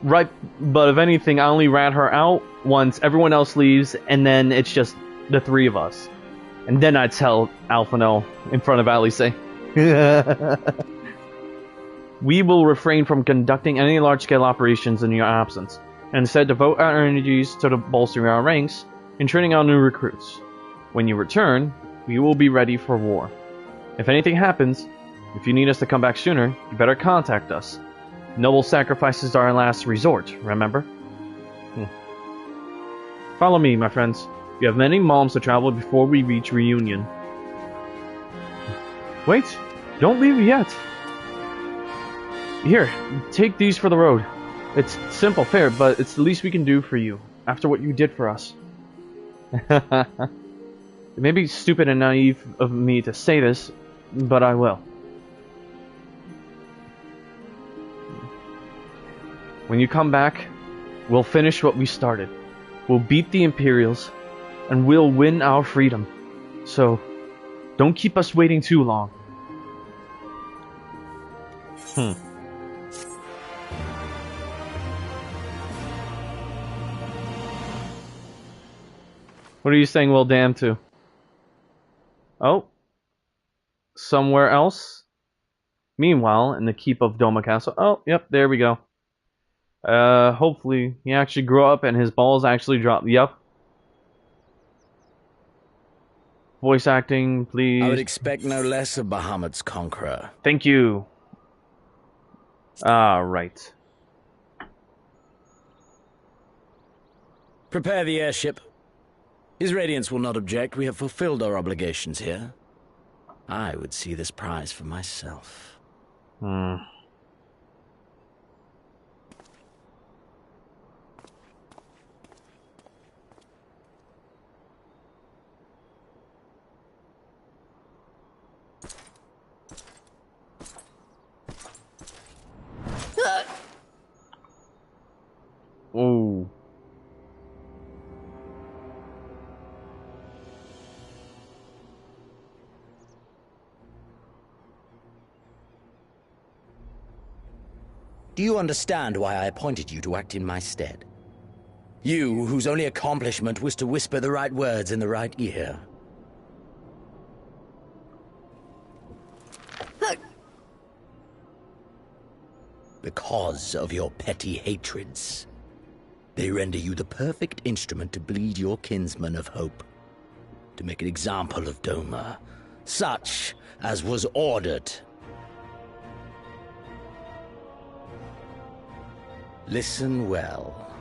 Right, but if anything, I only rat her out once everyone else leaves, and then it's just the three of us. And then I tell Alphino in front of Alice. We will refrain from conducting any large-scale operations in your absence, and instead devote our energies to bolstering our ranks and training our new recruits. When you return, we will be ready for war. If anything happens, if you need us to come back sooner, you better contact us. Noble sacrifices are our last resort, remember? Follow me, my friends. We have many malms to travel before we reach Reunion. Wait! Don't leave yet! Here, take these for the road. It's simple fare, but it's the least we can do for you, after what you did for us. It may be stupid and naive of me to say this, but I will. When you come back, we'll finish what we started. We'll beat the Imperials, and we'll win our freedom. So, don't keep us waiting too long. What are you saying, well, damn to? Oh. Somewhere else? Meanwhile, in the keep of Doma Castle. Oh, yep, there we go. Hopefully he actually grew up and his balls actually dropped. Yep. Voice acting, please. I would expect no less of Bahamut's conqueror. Thank you. Right. Prepare the airship. His Radiance will not object. We have fulfilled our obligations here. I would see this prize for myself. Ooh. Do you understand why I appointed you to act in my stead? You, whose only accomplishment was to whisper the right words in the right ear. Because of your petty hatreds, they render you the perfect instrument to bleed your kinsman of hope, to make an example of Doma, such as was ordered. Listen well.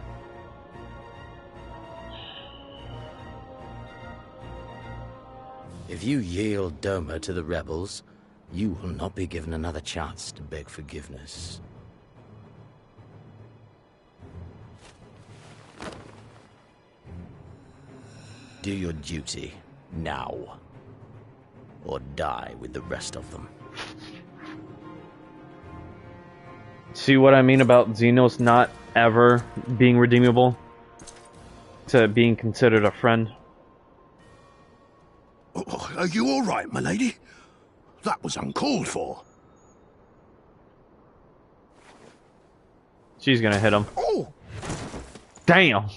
If you yield Doma to the rebels, you will not be given another chance to beg forgiveness. Do your duty, now. Or die with the rest of them. See what I mean about Xenos not ever being redeemable? To being considered a friend? Oh, are you alright, my lady? That was uncalled for. She's gonna hit him. Oh! Damn!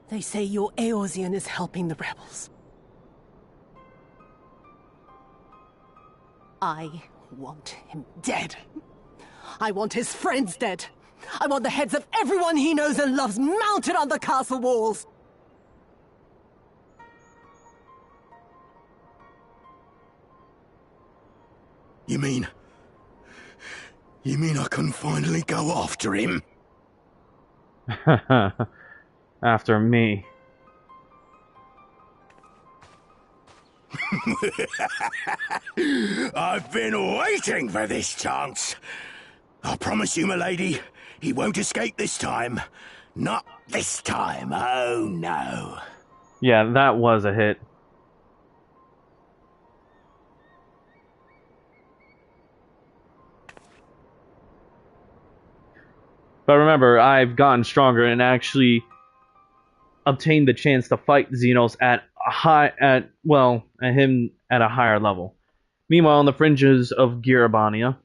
They say your Eorzean is helping the rebels. I want him dead. I want his friends dead. I want the heads of everyone he knows and loves mounted on the castle walls. You mean I can finally go after him? After me. I've been waiting for this chance. I promise you, my lady, he won't escape this time. Not this time, oh no. Yeah, that was a hit. But remember, I've gotten stronger and actually obtained the chance to fight Xenos at him at a higher level. Meanwhile, on the fringes of Girabania.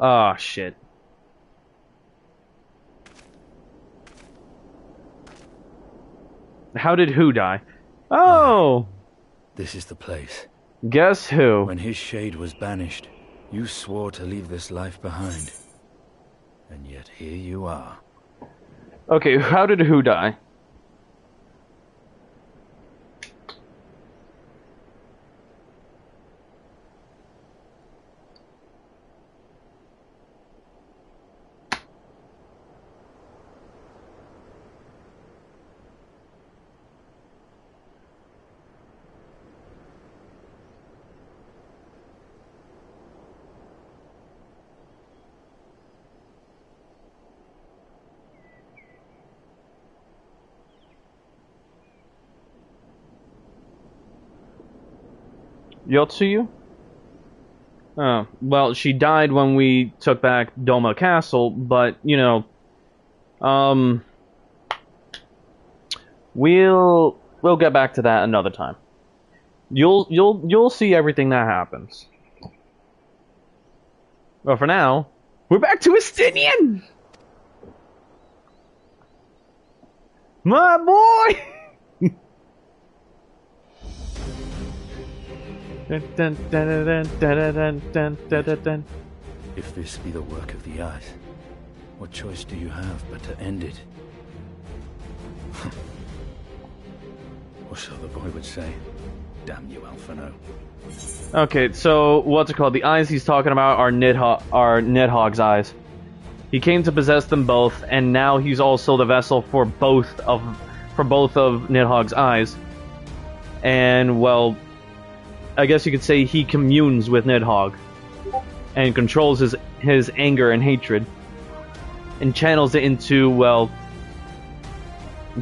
Ah, shit. How did who die? Oh! This is the place. Guess who? When his shade was banished, you swore to leave this life behind. And yet here you are. Okay, how did who die? Yotsuyu? Oh, well, she died when we took back Doma Castle, but, you know, we'll get back to that another time. You'll see everything that happens. But for now, We're back to Estinian! My boy! If this be the work of the eyes, what choice do you have but to end it? Or so the boy would say. Damn you, Alphino. Okay, so what's it called? The eyes he's talking about are Nidhogg's eyes. He came to possess them both, and now he's also the vessel for both of Nidhogg's eyes. And well, I guess you could say he communes with Nidhogg and controls his anger and hatred, and channels it into, well,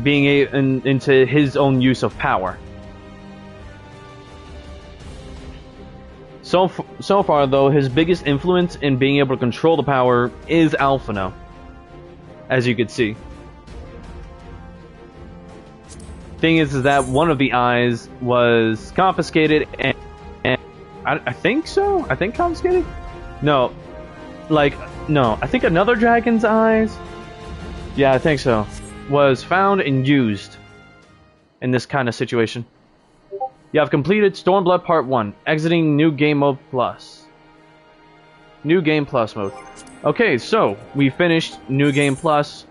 being into his own use of power. So far, though, his biggest influence in being able to control the power is Alphino, as you could see. Thing is that one of the eyes was confiscated, and I think so? I think confiscated? No. No. I think another dragon's eyes? Yeah, I think so. Was found and used in this kind of situation. You have completed Stormblood Part 1, exiting New Game Mode Plus. New Game Plus mode. Okay, so we finished New Game Plus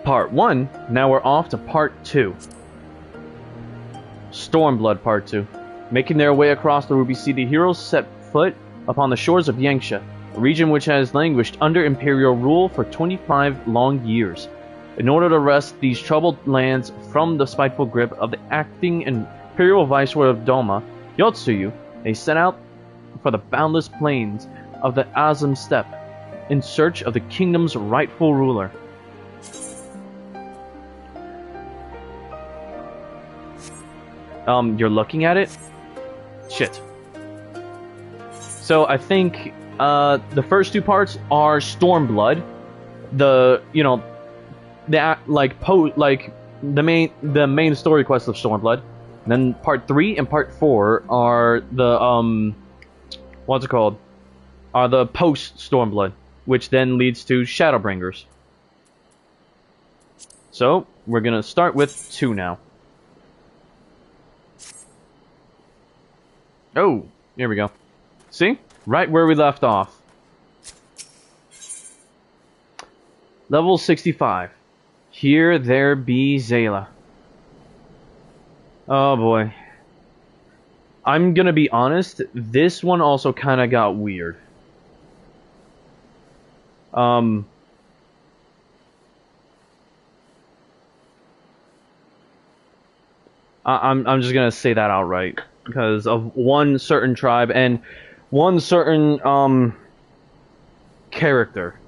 Part 1. Now we're off to Part 2. Stormblood Part 2. Making their way across the Ruby Sea, the heroes set foot upon the shores of Yanxia, a region which has languished under Imperial rule for 25 long years. In order to wrest these troubled lands from the spiteful grip of the acting Imperial Viceroy of Doma, Yotsuyu, they set out for the boundless plains of the Azim Steppe in search of the kingdom's rightful ruler. You're looking at it? Shit. So I think the first two parts are Stormblood, the main story quest of Stormblood. And then part 3 and part 4 are the what's it called? Are the post Stormblood, which then leads to Shadowbringers. So we're gonna start with 2 now. Oh, here we go. See? Right where we left off. Level 65. Here there be Zayla. Oh boy. I'm gonna be honest, this one also kinda got weird. I'm just gonna say that outright. Because of one certain tribe and one certain character.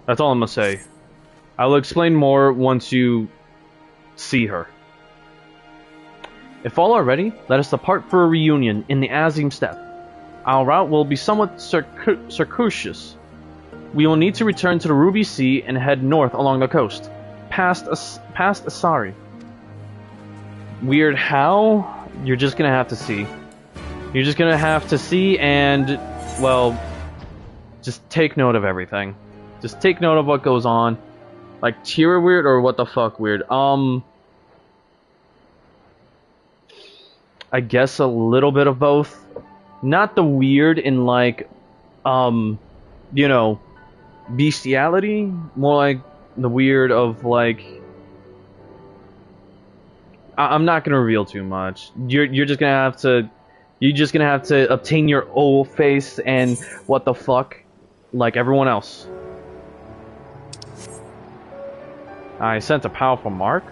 That's all I'm gonna say. I will explain more once you see her. If all are ready, let us depart for a reunion in the Azim Steppe. Our route will be somewhat circuitous. We will need to return to the Ruby Sea and head north along the coast, past Asari. Weird how? You're just gonna have to see. You're just gonna have to see and, well, just take note of everything. Just take note of what goes on. Like, tier weird or what the fuck weird? I guess a little bit of both. Not the weird in like, bestiality. More like the weird of like... I'm not gonna reveal too much. You're just gonna have to... You're just gonna have to obtain your old face and what the fuck, like everyone else. I sense a powerful mark.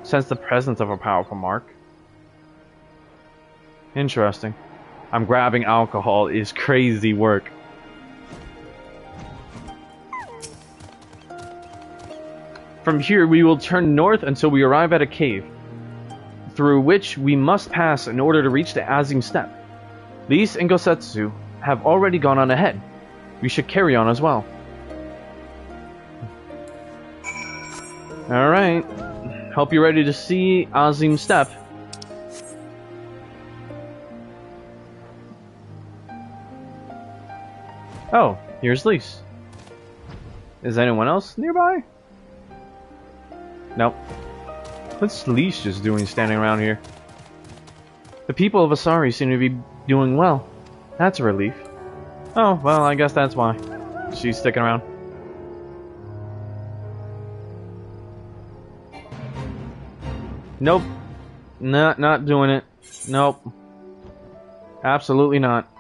Sense the presence of a powerful mark. Interesting. I'm grabbing alcohol is crazy work. From here we will turn north until we arrive at a cave, through which we must pass in order to reach the Azim Steppe. Lise and Gosetsu have already gone on ahead. We should carry on as well. Alright. Hope you're ready to see Azim Steppe. Oh, Here's Lise. Is anyone else nearby? Nope. What's Lise just doing standing around here? The people of Asari seem to be doing well. That's a relief. Oh, well, I guess that's why she's sticking around. Nope. Not doing it. Nope. Absolutely not.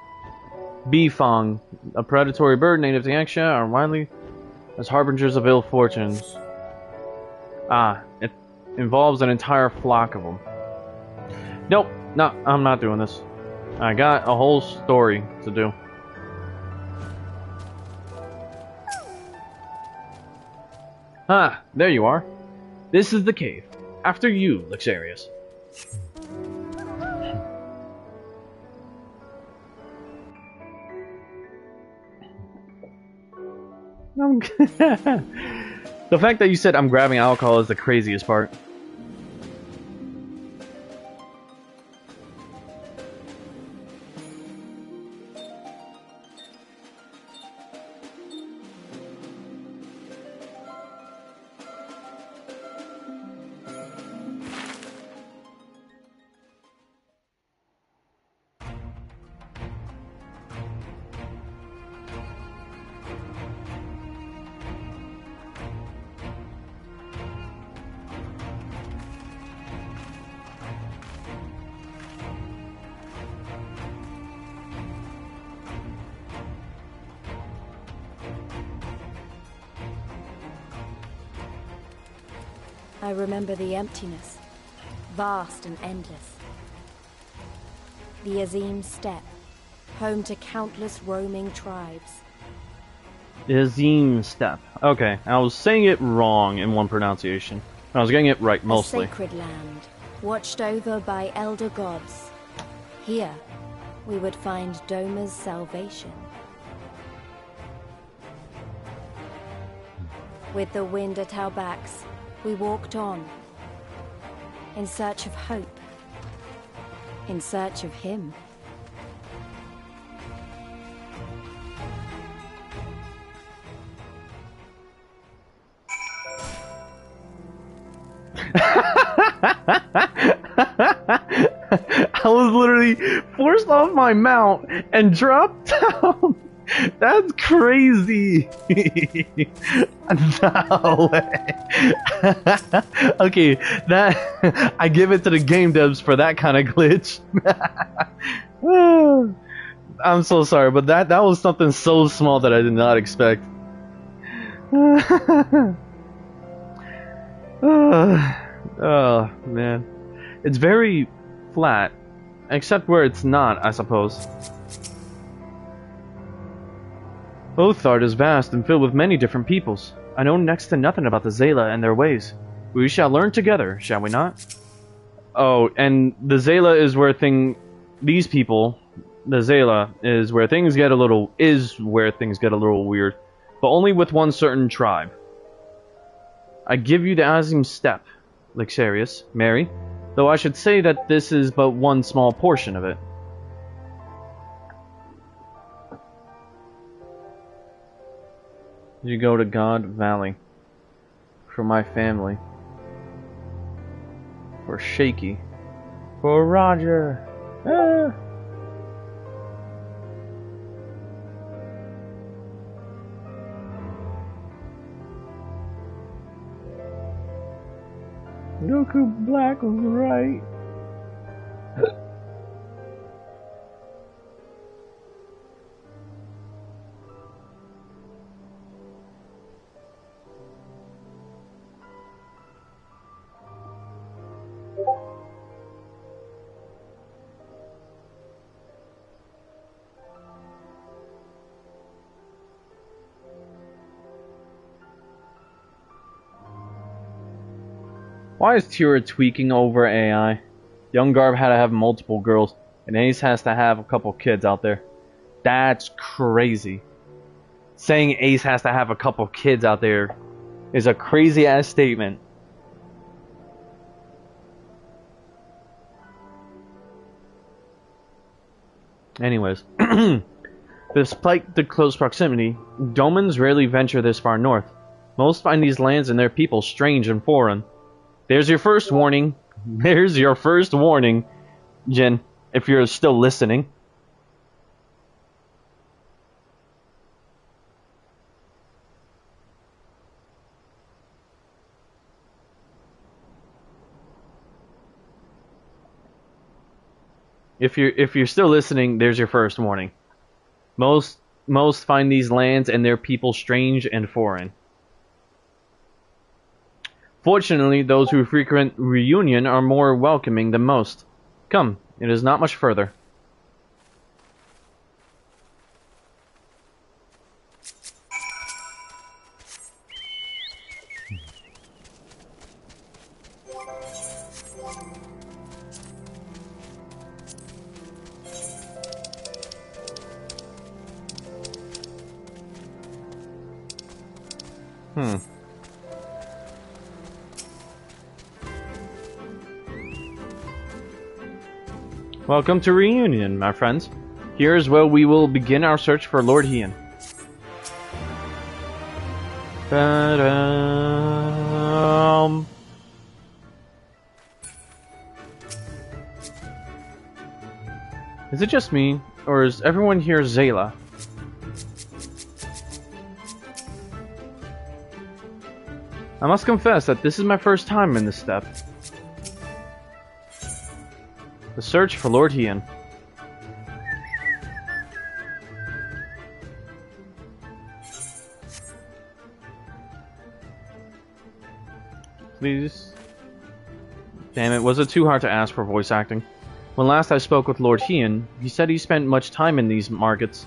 Bifong, a predatory bird native to Yaksha, are widely as harbingers of ill fortunes. Ah, it involves an entire flock of them. Nope. No, I'm not doing this. I got a whole story to do. Ah, there you are. This is the cave. After you, Luxarius. The fact that you said I'm grabbing alcohol is the craziest part. I remember the emptiness, vast and endless. The Azim Steppe, home to countless roaming tribes. Azim Steppe. Okay, I was saying it wrong in one pronunciation. I was getting it right mostly. A sacred land, watched over by elder gods. Here, we would find Doma's salvation. With the wind at our backs, we walked on, in search of hope, in search of him. I was literally forced off my mount and dropped down. That's crazy. No way. Okay, that I give it to the game devs for that kind of glitch. I'm so sorry, but that was something so small that I did not expect. Oh man, it's very flat, except where it's not, I suppose. Oathard is vast and filled with many different peoples. I know next to nothing about the Zayla and their ways. We shall learn together, shall we not? Oh, and the Zayla is where these people, the Zayla, is where things get a little weird. But only with one certain tribe. I give you the Azim Steppe, Luxarius, Mary, though I should say that this is but one small portion of it. You go to God Valley. For my family. For Shaky. For Roger. Ah. Goku Black was right. Why is Tira tweaking over AI? Young Garb had to have multiple girls, and Ace has to have a couple kids out there. That's crazy. Saying Ace has to have a couple kids out there is a crazy ass statement. Anyways, the Despite the close proximity, Domans rarely venture this far north. Most find these lands and their people strange and foreign. There's your first warning. There's your first warning, Jin, if you're still listening. If you're still listening, there's your first warning. Most find these lands and their people strange and foreign. Fortunately, those who frequent Reunion are more welcoming than most. Come, it is not much further. Welcome to Reunion, my friends. Here is where we will begin our search for Lord Hien. Is it just me, or is everyone here Zayla? I must confess that this is my first time in this step. The search for Lord Hien. Please. Damn it, was it too hard to ask for voice acting? When last I spoke with Lord Hien, he said he spent much time in these markets.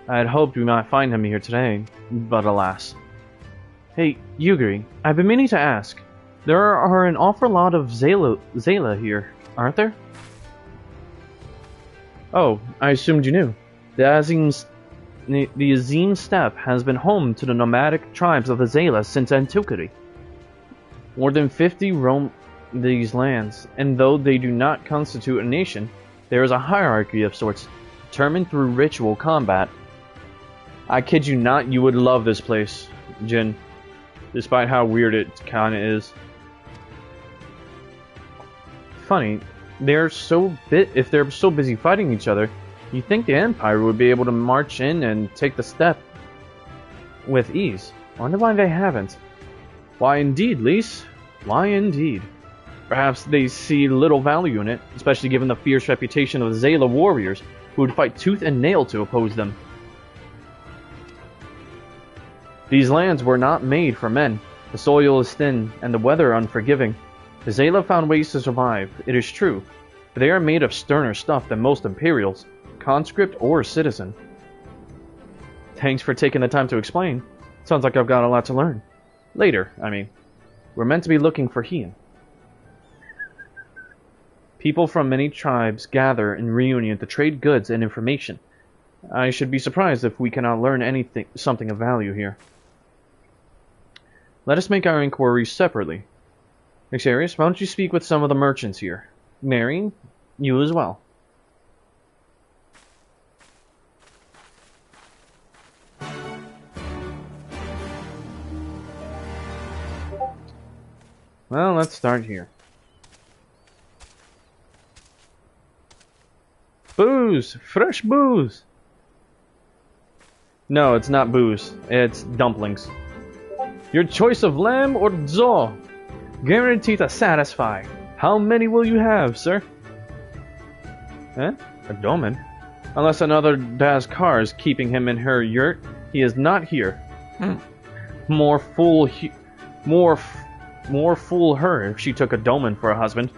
I had hoped we might find him here today, but alas. Hey, Yugiri, I've been meaning to ask. There are an awful lot of Zayla here, aren't there? Oh, I assumed you knew. The Azim Steppe has been home to the nomadic tribes of the Zayla since antiquity. More than 50 roam these lands, and though they do not constitute a nation, there is a hierarchy of sorts, determined through ritual combat. I kid you not, you would love this place, Jin, despite how weird it kinda is. Funny. If they're so busy fighting each other, you'd think the Empire would be able to march in and take the step with ease. I wonder why they haven't. Why indeed, Lise? Why indeed? Perhaps they see little value in it, especially given the fierce reputation of the Zayla warriors, who would fight tooth and nail to oppose them. These lands were not made for men. The soil is thin, and the weather unforgiving. The Zayla found ways to survive, it is true, but they are made of sterner stuff than most Imperials, conscript or citizen. Thanks for taking the time to explain. Sounds like I've got a lot to learn. Later, I mean. We're meant to be looking for Hien. People from many tribes gather in Reunion to trade goods and information. I should be surprised if we cannot learn something of value here. Let us make our inquiries separately. Xarius, why don't you speak with some of the merchants here? Mary, you as well. Well, let's start here. Booze! Fresh booze! No, it's not booze. It's dumplings. Your choice of lamb or zo? Guaranteed to satisfy. How many will you have, sir? Eh? A doman? Unless another Dazkar is keeping him in her yurt, he is not here. More fool her if she took a doman for a husband.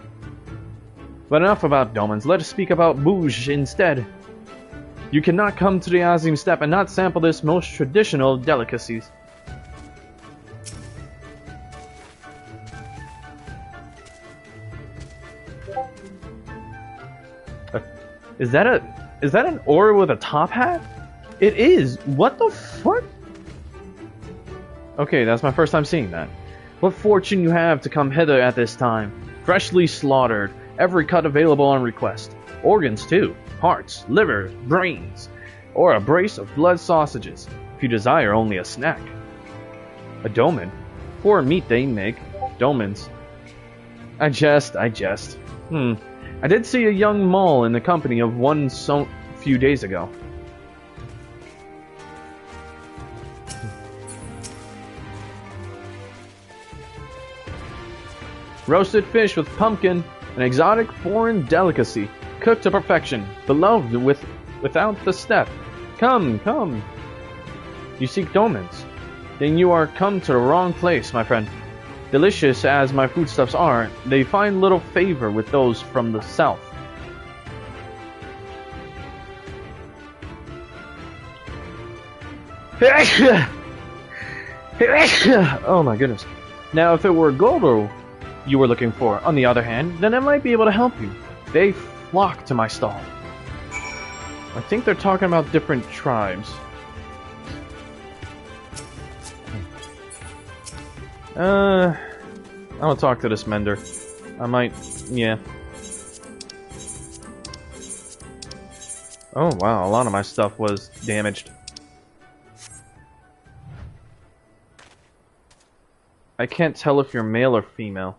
But enough about domans. Let us speak about booze instead. You cannot come to the Azim Steppe and not sample this most traditional of delicacies. Is that an aura with a top hat? It is. What the fuck? Okay, that's my first time seeing that. What fortune you have to come hither at this time. Freshly slaughtered, every cut available on request. Organs too. Hearts, liver, brains. or a brace of blood sausages, if you desire only a snack. A doman? Poor meat they make. Domans. I jest. I did see a young mall in the company of one so few days ago. Roasted fish with pumpkin, an exotic foreign delicacy, cooked to perfection, beloved without the step. Come, come. You seek domans? Then you are come to the wrong place, my friend. Delicious as my foodstuffs are, they find little favor with those from the south. Oh my goodness. Now if it were Goldo you were looking for, on the other hand, then I might be able to help you. They flock to my stall. I think they're talking about different tribes. I'll talk to this mender. I might, yeah. Oh wow, a lot of my stuff was damaged. I can't tell if you're male or female.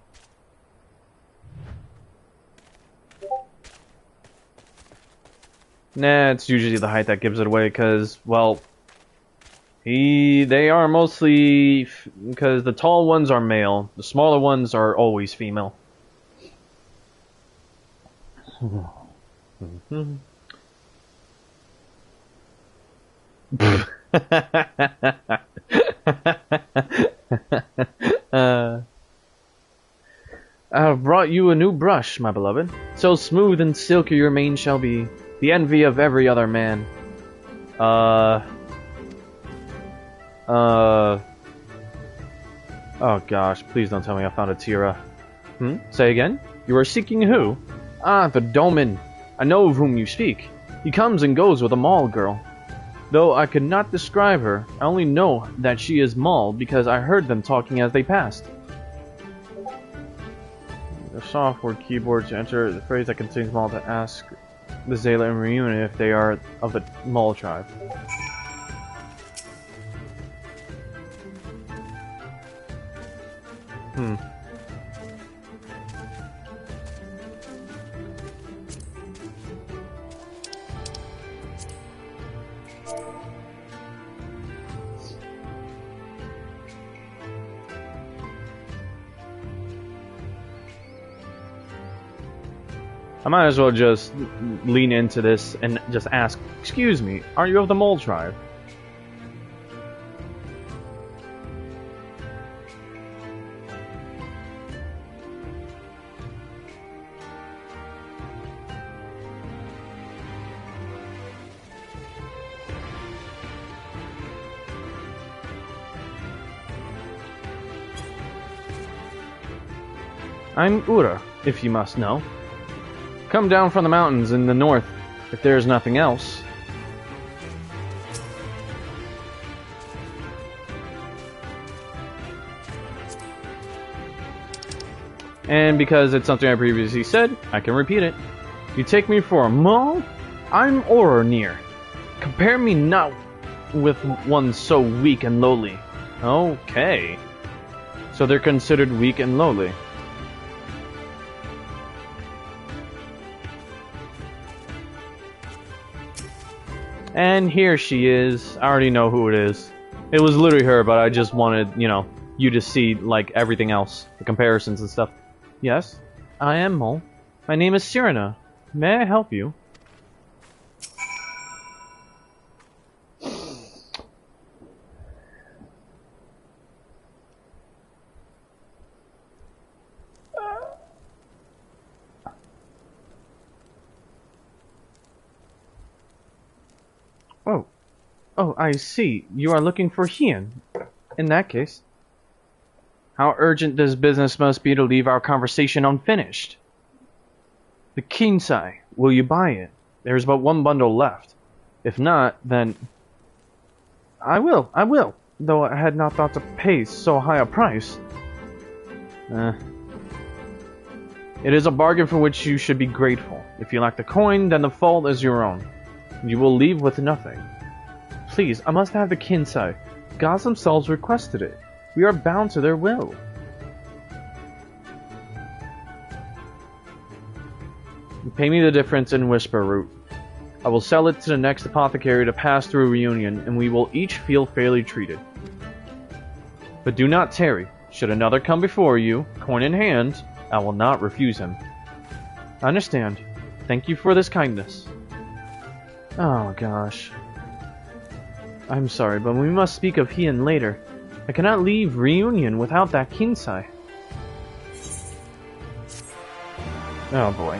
Nah, it's usually the height that gives it away, because, well, they are mostly, because the tall ones are male, the smaller ones are always female. I have brought you a new brush, my beloved. So smooth and silky your mane shall be, the envy of every other man. Oh gosh, please don't tell me I found a Tira. Say again? You are seeking who? Ah, the Doman. I know of whom you speak. He comes and goes with a Maul girl. Though I could not describe her, I only know that she is Maul because I heard them talking as they passed. The software keyboard to enter the phrase that contains Maul to ask the Zayla and Reunion if they are of the Maul tribe. I might as well just lean into this and just ask, excuse me, are you of the Mole tribe? I'm Ura, if you must know. Come down from the mountains in the north, if there is nothing else. And because it's something I previously said, I can repeat it. You take me for a Maul? I'm Oronir. Compare me not with one so weak and lowly. Okay. So they're considered weak and lowly. And here she is. I already know who it is. It was literally her, but I just wanted, you know, you to see, like, everything else. The comparisons and stuff. Yes, I am Mole. My name is Cyrena. May I help you? Oh, I see. You are looking for Hien. In that case. How urgent this business must be to leave our conversation unfinished. The Kinsai. Will you buy it? There is but one bundle left. If not, then... I will. Though I had not thought to pay so high a price. It is a bargain for which you should be grateful. If you lack the coin, then the fault is your own. You will leave with nothing. Please, I must have the Kinsai. Gods themselves requested it. We are bound to their will. Pay me the difference in Whisper Root. I will sell it to the next apothecary to pass through Reunion, and we will each feel fairly treated. But do not tarry. Should another come before you, coin in hand, I will not refuse him. I understand. Thank you for this kindness. Oh gosh. I'm sorry, but we must speak of Heian later. I cannot leave Reunion without that Kinsai. Oh boy.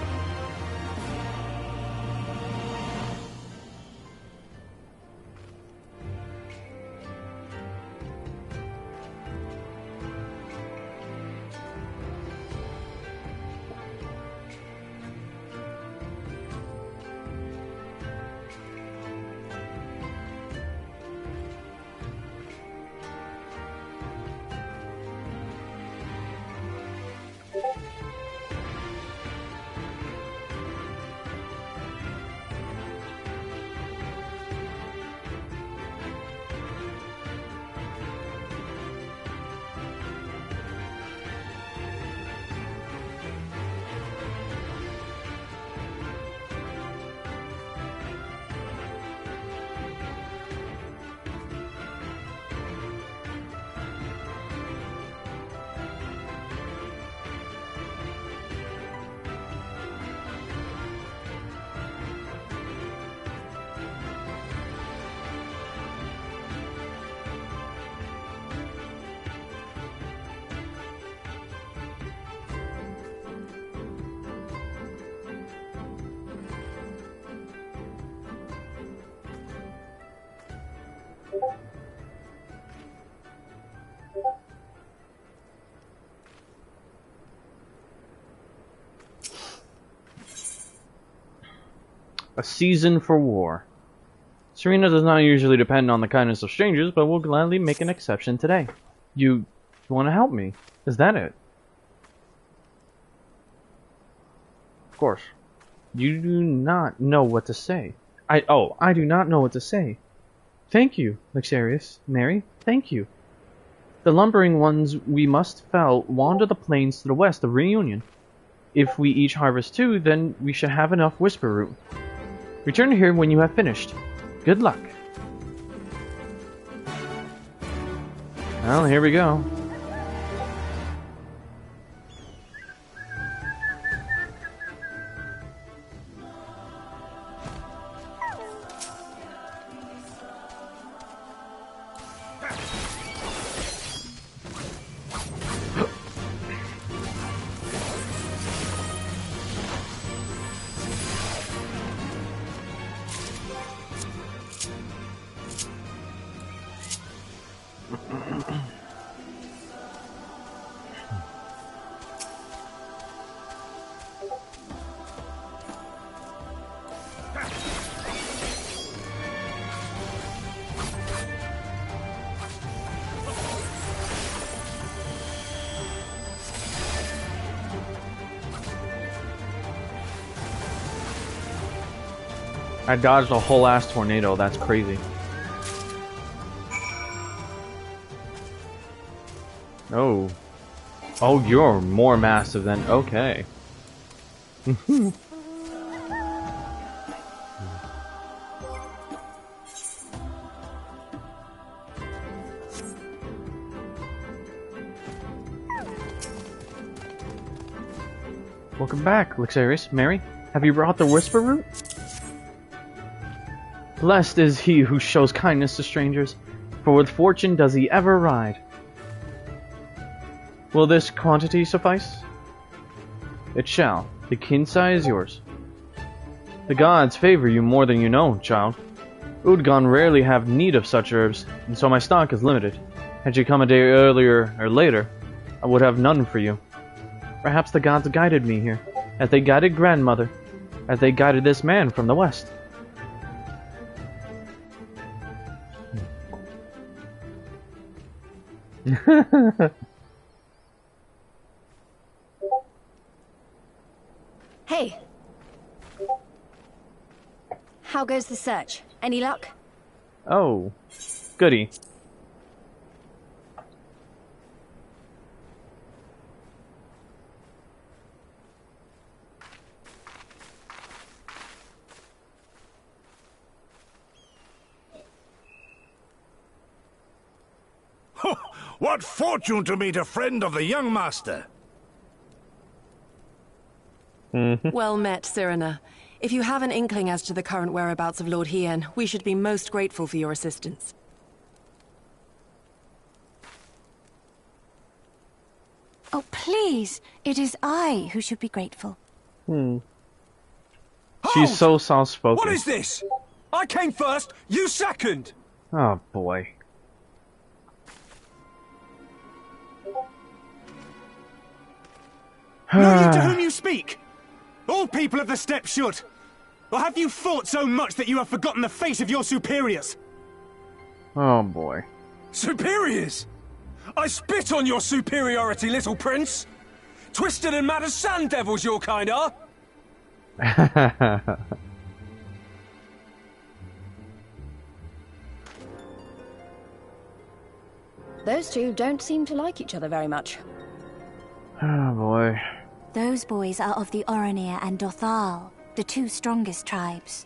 A season for war. Serena does not usually depend on the kindness of strangers, but will gladly make an exception today. You want to help me? Is that it? Of course. You do not know what to say. I do not know what to say. Thank you, Luxarius. Mary, thank you. The lumbering ones we must fell wander the plains to the west of Reunion. If we each harvest 2, then we should have enough Whisper Root. Return here when you have finished. Good luck. Well, here we go. I dodged a whole ass tornado, that's crazy. Oh. Oh, you're more massive than... Okay. Welcome back, Luxarius. Mary, have you brought the Whisper Root? Blessed is he who shows kindness to strangers, for with fortune does he ever ride. Will this quantity suffice? It shall. The Kinsai is yours. The gods favor you more than you know, child. Udgon rarely have need of such herbs, and so my stock is limited. Had you come a day earlier or later, I would have none for you. Perhaps the gods guided me here, as they guided grandmother, as they guided this man from the west. Hey! How goes the search? Any luck? Oh, goody. What fortune to meet a friend of the young master! Well met, Cyrena. If you have an inkling as to the current whereabouts of Lord Hien, we should be most grateful for your assistance. Oh, please! It is I who should be grateful. She's so soft-spoken. What is this? I came first, you second! Oh, boy. Know you to whom you speak? All people of the steppe should. Or have you fought so much that you have forgotten the face of your superiors? Oh, boy. Superiors? I spit on your superiority, little prince! Twisted and mad as sand devils your kind are! Those two don't seem to like each other very much. Oh, boy. Those boys are of the Oronir and Dothal, the two strongest tribes.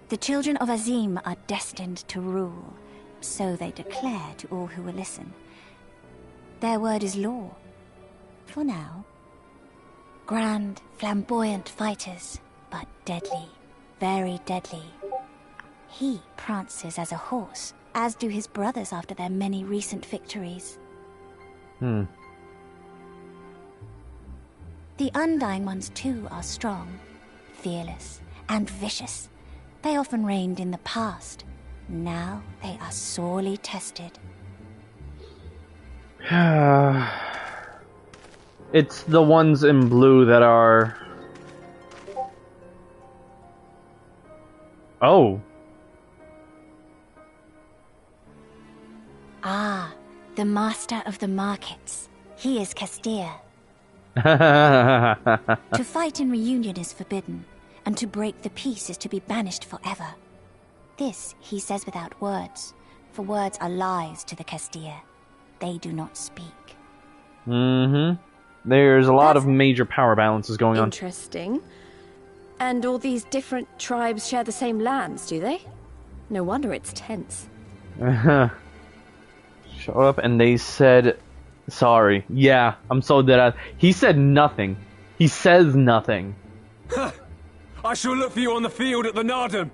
The children of Azim are destined to rule, so they declare to all who will listen. Their word is law. For now. Grand, flamboyant fighters, but deadly. Very deadly. He prances as a horse, as do his brothers after their many recent victories. The Undying ones too are strong, fearless, and vicious. They often reigned in the past. Now they are sorely tested. It's the ones in blue that are... Oh. Ah, the master of the markets. He is Castilla. To fight in reunion is forbidden, and to break the peace is to be banished forever. This he says without words, for words are lies to the Castilla. They do not speak. There's a lot of major power balances going on. Interesting. And all these different tribes share the same lands, do they? No wonder it's tense. Shut up, and they said... Sorry. Yeah, I'm so dead. He said nothing. He says nothing. I shall look for you on the field at the Nardum.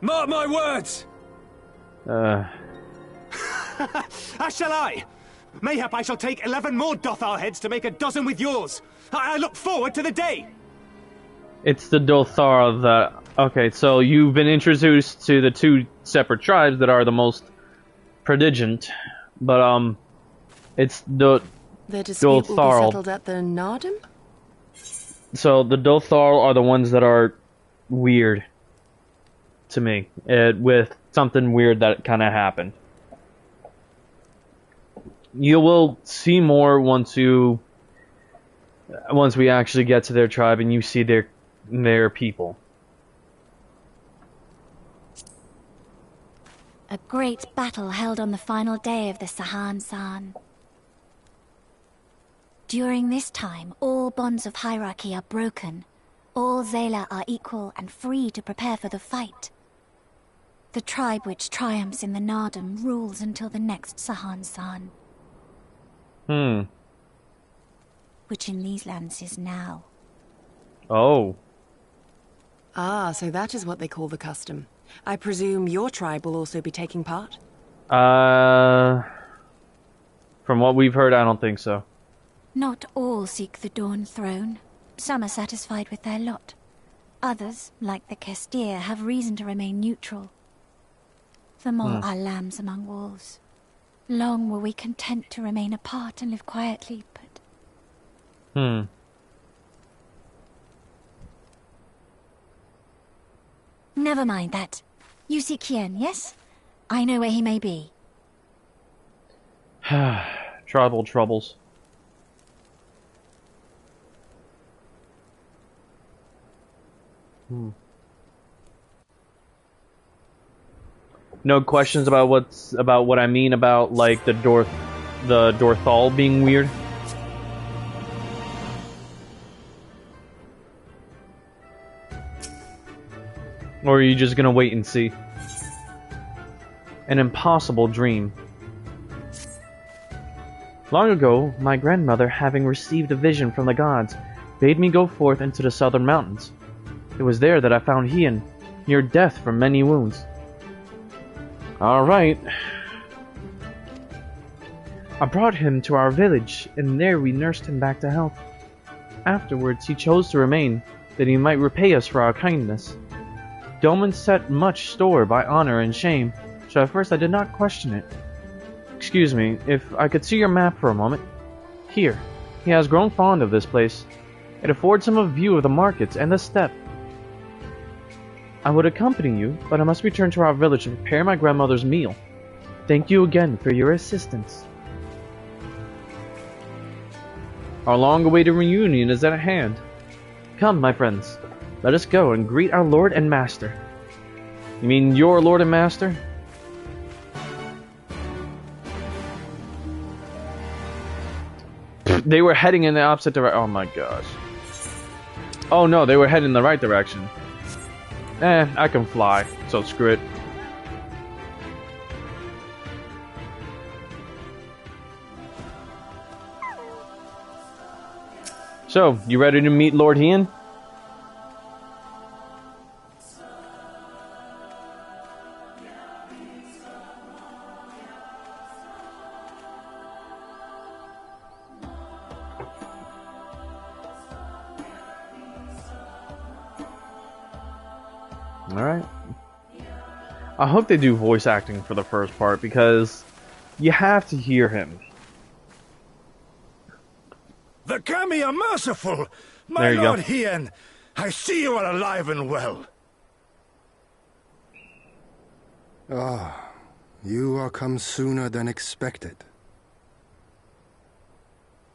Mark my words! As shall I. Mayhap I shall take 11 more Dothal heads to make a dozen with yours. I look forward to the day. It's the Dothar that... Okay, so you've been introduced to the two separate tribes that are the most prodigent, but, it's the dispute will be Dotharl. settled at the Nardum? So the Dotharl are the ones that are weird to me, with something weird that kind of happened. You will see more once we actually get to their tribe and you see their people. A great battle held on the final day of the Sahan San. During this time, all bonds of hierarchy are broken. All Zayla are equal and free to prepare for the fight. The tribe which triumphs in the Nardum rules until the next Sahan San. Which in these lands is now. Oh. Ah, so that is what they call the custom. I presume your tribe will also be taking part? From what we've heard, I don't think so. Not all seek the Dawn Throne. Some are satisfied with their lot. Others, like the Castilla, have reason to remain neutral. Them all are lambs among wolves. Long were we content to remain apart and live quietly, but... Never mind that. You see Kien, yes? I know where he may be. Tribal troubles. No questions about what I mean about like the Dorthal being weird. Or are you just gonna wait and see? An impossible dream. Long ago, my grandmother, having received a vision from the gods, bade me go forth into the southern mountains. It was there that I found Hien, near death from many wounds. Alright. I brought him to our village, and there we nursed him back to health. Afterwards, he chose to remain, that he might repay us for our kindness. Doman set much store by honor and shame, so at first I did not question it. Excuse me, if I could see your map for a moment. Here, he has grown fond of this place. It affords him a view of the markets and the steppe. I would accompany you, but I must return to our village to prepare my grandmother's meal. Thank you again for your assistance. Our long-awaited reunion is at hand. Come, my friends, let us go and greet our lord and master. You mean your lord and master? They were heading in the opposite direction. Oh my gosh. Oh no, they were heading in the right direction. I can fly, so screw it. So, you ready to meet Lord Hien? Alright. I hope they do voice acting for the first part, because you have to hear him. The Kami are merciful! My Lord Hien, I see you are alive and well. Ah, you are come sooner than expected.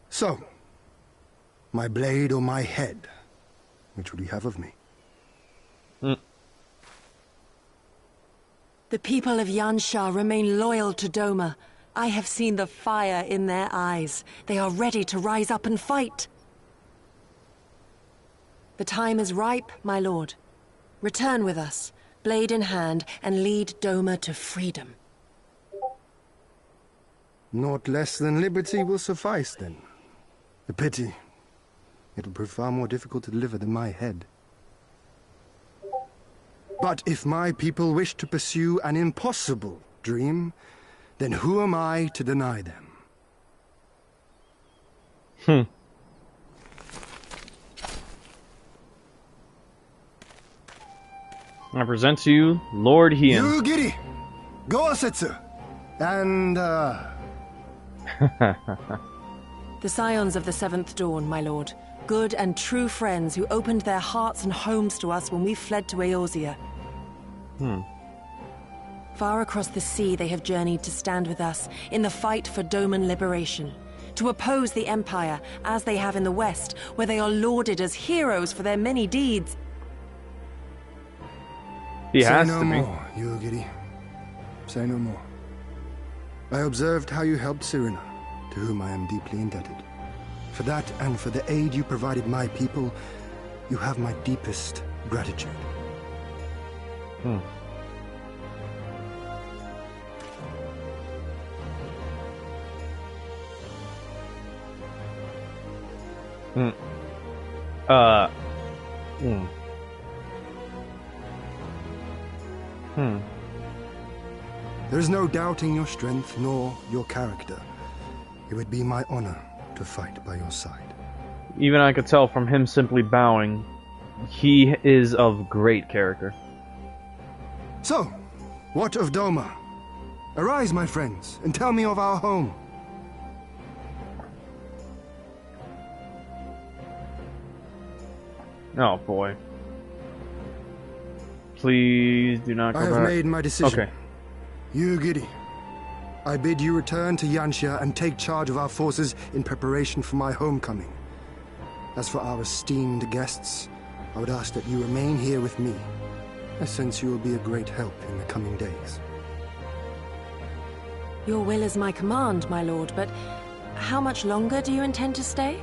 So, my blade or my head? Which would you have of me? The people of Yansha remain loyal to Doma. I have seen the fire in their eyes. They are ready to rise up and fight. The time is ripe, my lord. Return with us, blade in hand, and lead Doma to freedom. Naught less than liberty will suffice, then. A pity. It will prove far more difficult to deliver than my head. But if my people wish to pursue an impossible dream, then who am I to deny them? I present to you Lord Hien. Yugiri! Gosetsu! And, The scions of the Seventh Dawn, my lord. Good and true friends who opened their hearts and homes to us when we fled to Eorzea. Far across the sea they have journeyed to stand with us in the fight for Doman liberation. To oppose the Empire, as they have in the West, where they are lauded as heroes for their many deeds. He has to be. Say no more, Yugiri. Say no more. I observed how you helped Cyrena, to whom I am deeply indebted. For that and for the aid you provided my people, you have my deepest gratitude. There's no doubting your strength nor your character. It would be my honor to fight by your side. Even I could tell from him simply bowing, he is of great character. So, what of Doma? Arise, my friends, and tell me of our home. Oh boy. Please do not go back. I have made my decision. Okay. Yugiri, I bid you return to Yansha and take charge of our forces in preparation for my homecoming. As for our esteemed guests, I would ask that you remain here with me. I sense you will be a great help in the coming days. Your will is my command, my lord, but how much longer do you intend to stay?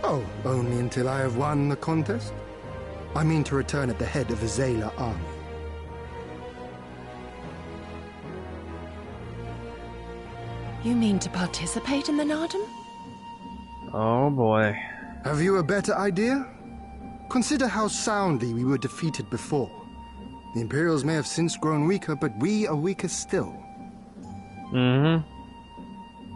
Oh, only until I have won the contest? I mean to return at the head of the Zayla army. You mean to participate in the Nardom? Oh boy. Have you a better idea? Consider how soundly we were defeated before. The Imperials may have since grown weaker, but we are weaker still. Mm-hmm.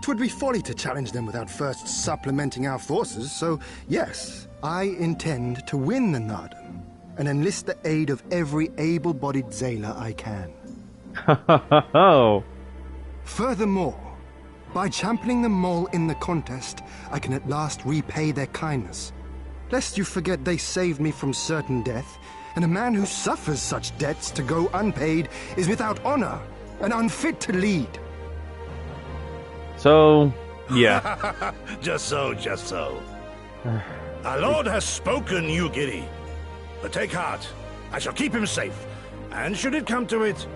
'Twould be folly to challenge them without first supplementing our forces, so yes, I intend to win the Nardom and enlist the aid of every able-bodied Zayla I can. Oh. Furthermore, by championing them all in the contest, I can at last repay their kindness. Lest you forget they saved me from certain death, and a man who suffers such debts to go unpaid is without honor and unfit to lead. So, yeah. Just so. Our lord has spoken, Yugiri. But take heart. I shall keep him safe. And should it come to it,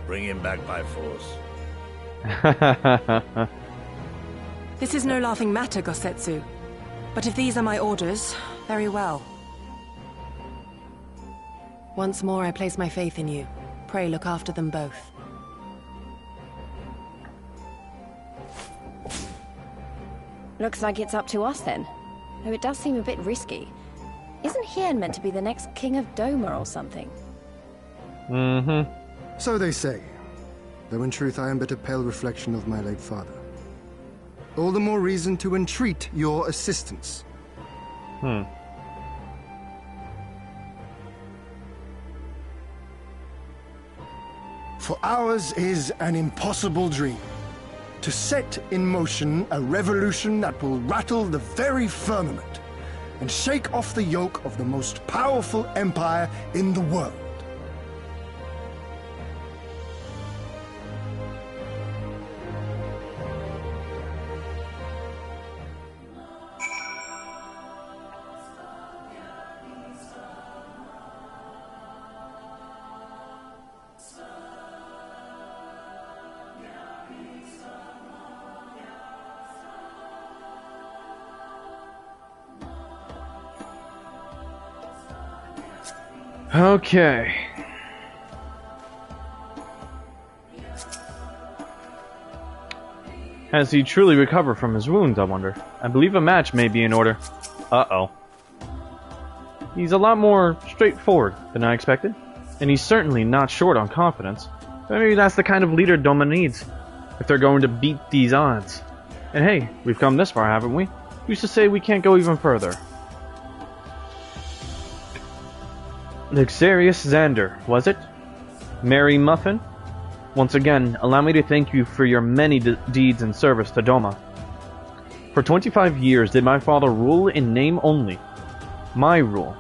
bring him back by force. This is no laughing matter, Gosetsu. But if these are my orders, very well. Once more I place my faith in you. Pray look after them both. Looks like it's up to us then. Though it does seem a bit risky. Isn't Hien meant to be the next king of Doma or something? Mm-hmm. So they say. Though in truth I am but a pale reflection of my late father. All the more reason to entreat your assistance. For ours is an impossible dream. To set in motion a revolution that will rattle the very firmament and shake off the yoke of the most powerful empire in the world. Okay. Has he truly recovered from his wounds, I wonder? I believe a match may be in order. Uh-oh. He's a lot more straightforward than I expected, and he's certainly not short on confidence. But maybe that's the kind of leader Doma needs, if they're going to beat these odds. And hey, we've come this far, haven't we? Who's to say we can't go even further? Luxurious Xander, was it? Mary Muffin? Once again, allow me to thank you for your many deeds and service to Doma. For 25 years did my father rule in name only. My rule,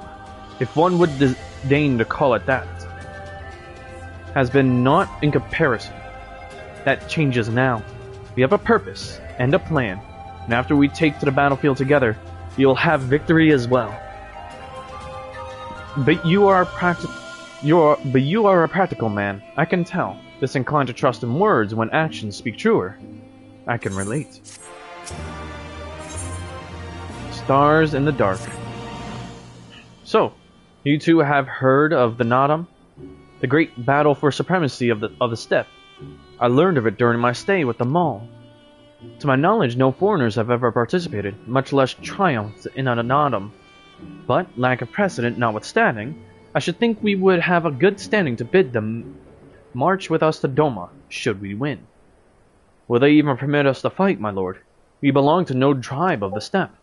if one would deign to call it that, has been naught in comparison. That changes now. We have a purpose and a plan, and after we take to the battlefield together, you'll have victory as well. But you are a practical man, I can tell. Disinclined to trust in words when actions speak truer. I can relate. Stars in the dark. So, you two have heard of the Nardom? The great battle for supremacy of the steppe. I learned of it during my stay with the Maul. To my knowledge, no foreigners have ever participated, much less triumphed in a Nardom. But, lack of precedent notwithstanding, I should think we would have a good standing to bid them march with us to Doma, should we win. Will they even permit us to fight, my lord? We belong to no tribe of the steppe.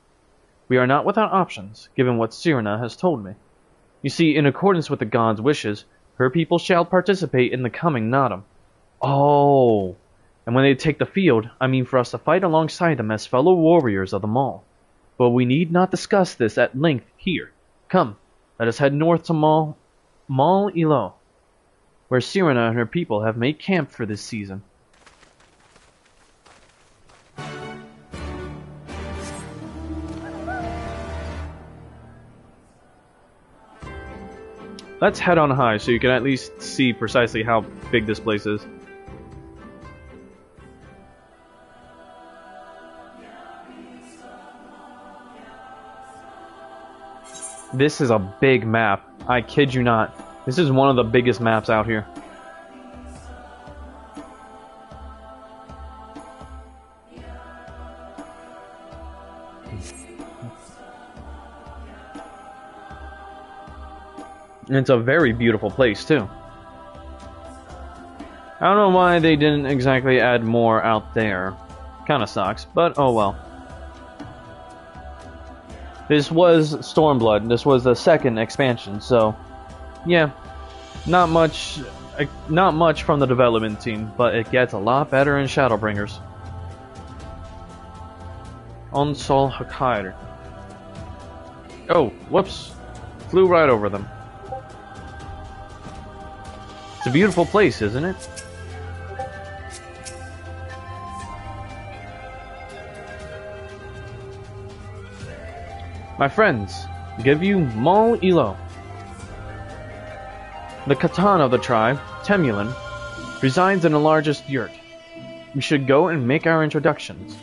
We are not without options, given what Sirena has told me. You see, in accordance with the god's wishes, her people shall participate in the coming Nardom. Oh, and when they take the field, I mean for us to fight alongside them as fellow warriors of the Maul. But we need not discuss this at length here. Come, let us head north to Maul Ilo, where Sirena and her people have made camp for this season. Let's head on high so you can at least see precisely how big this place is. This is a big map. I kid you not. This is one of the biggest maps out here. And it's a very beautiful place, too. I don't know why they didn't exactly add more out there. Kinda sucks, but oh well. This was Stormblood. This was the second expansion, so yeah, not much from the development team, but it gets a lot better in Shadowbringers. Onsol Hakair. Oh, whoops. Flew right over them. It's a beautiful place, isn't it? My friends, give you Mal Ilo. The Khatan of the tribe, Temulin, resides in the largest yurt. We should go and make our introductions.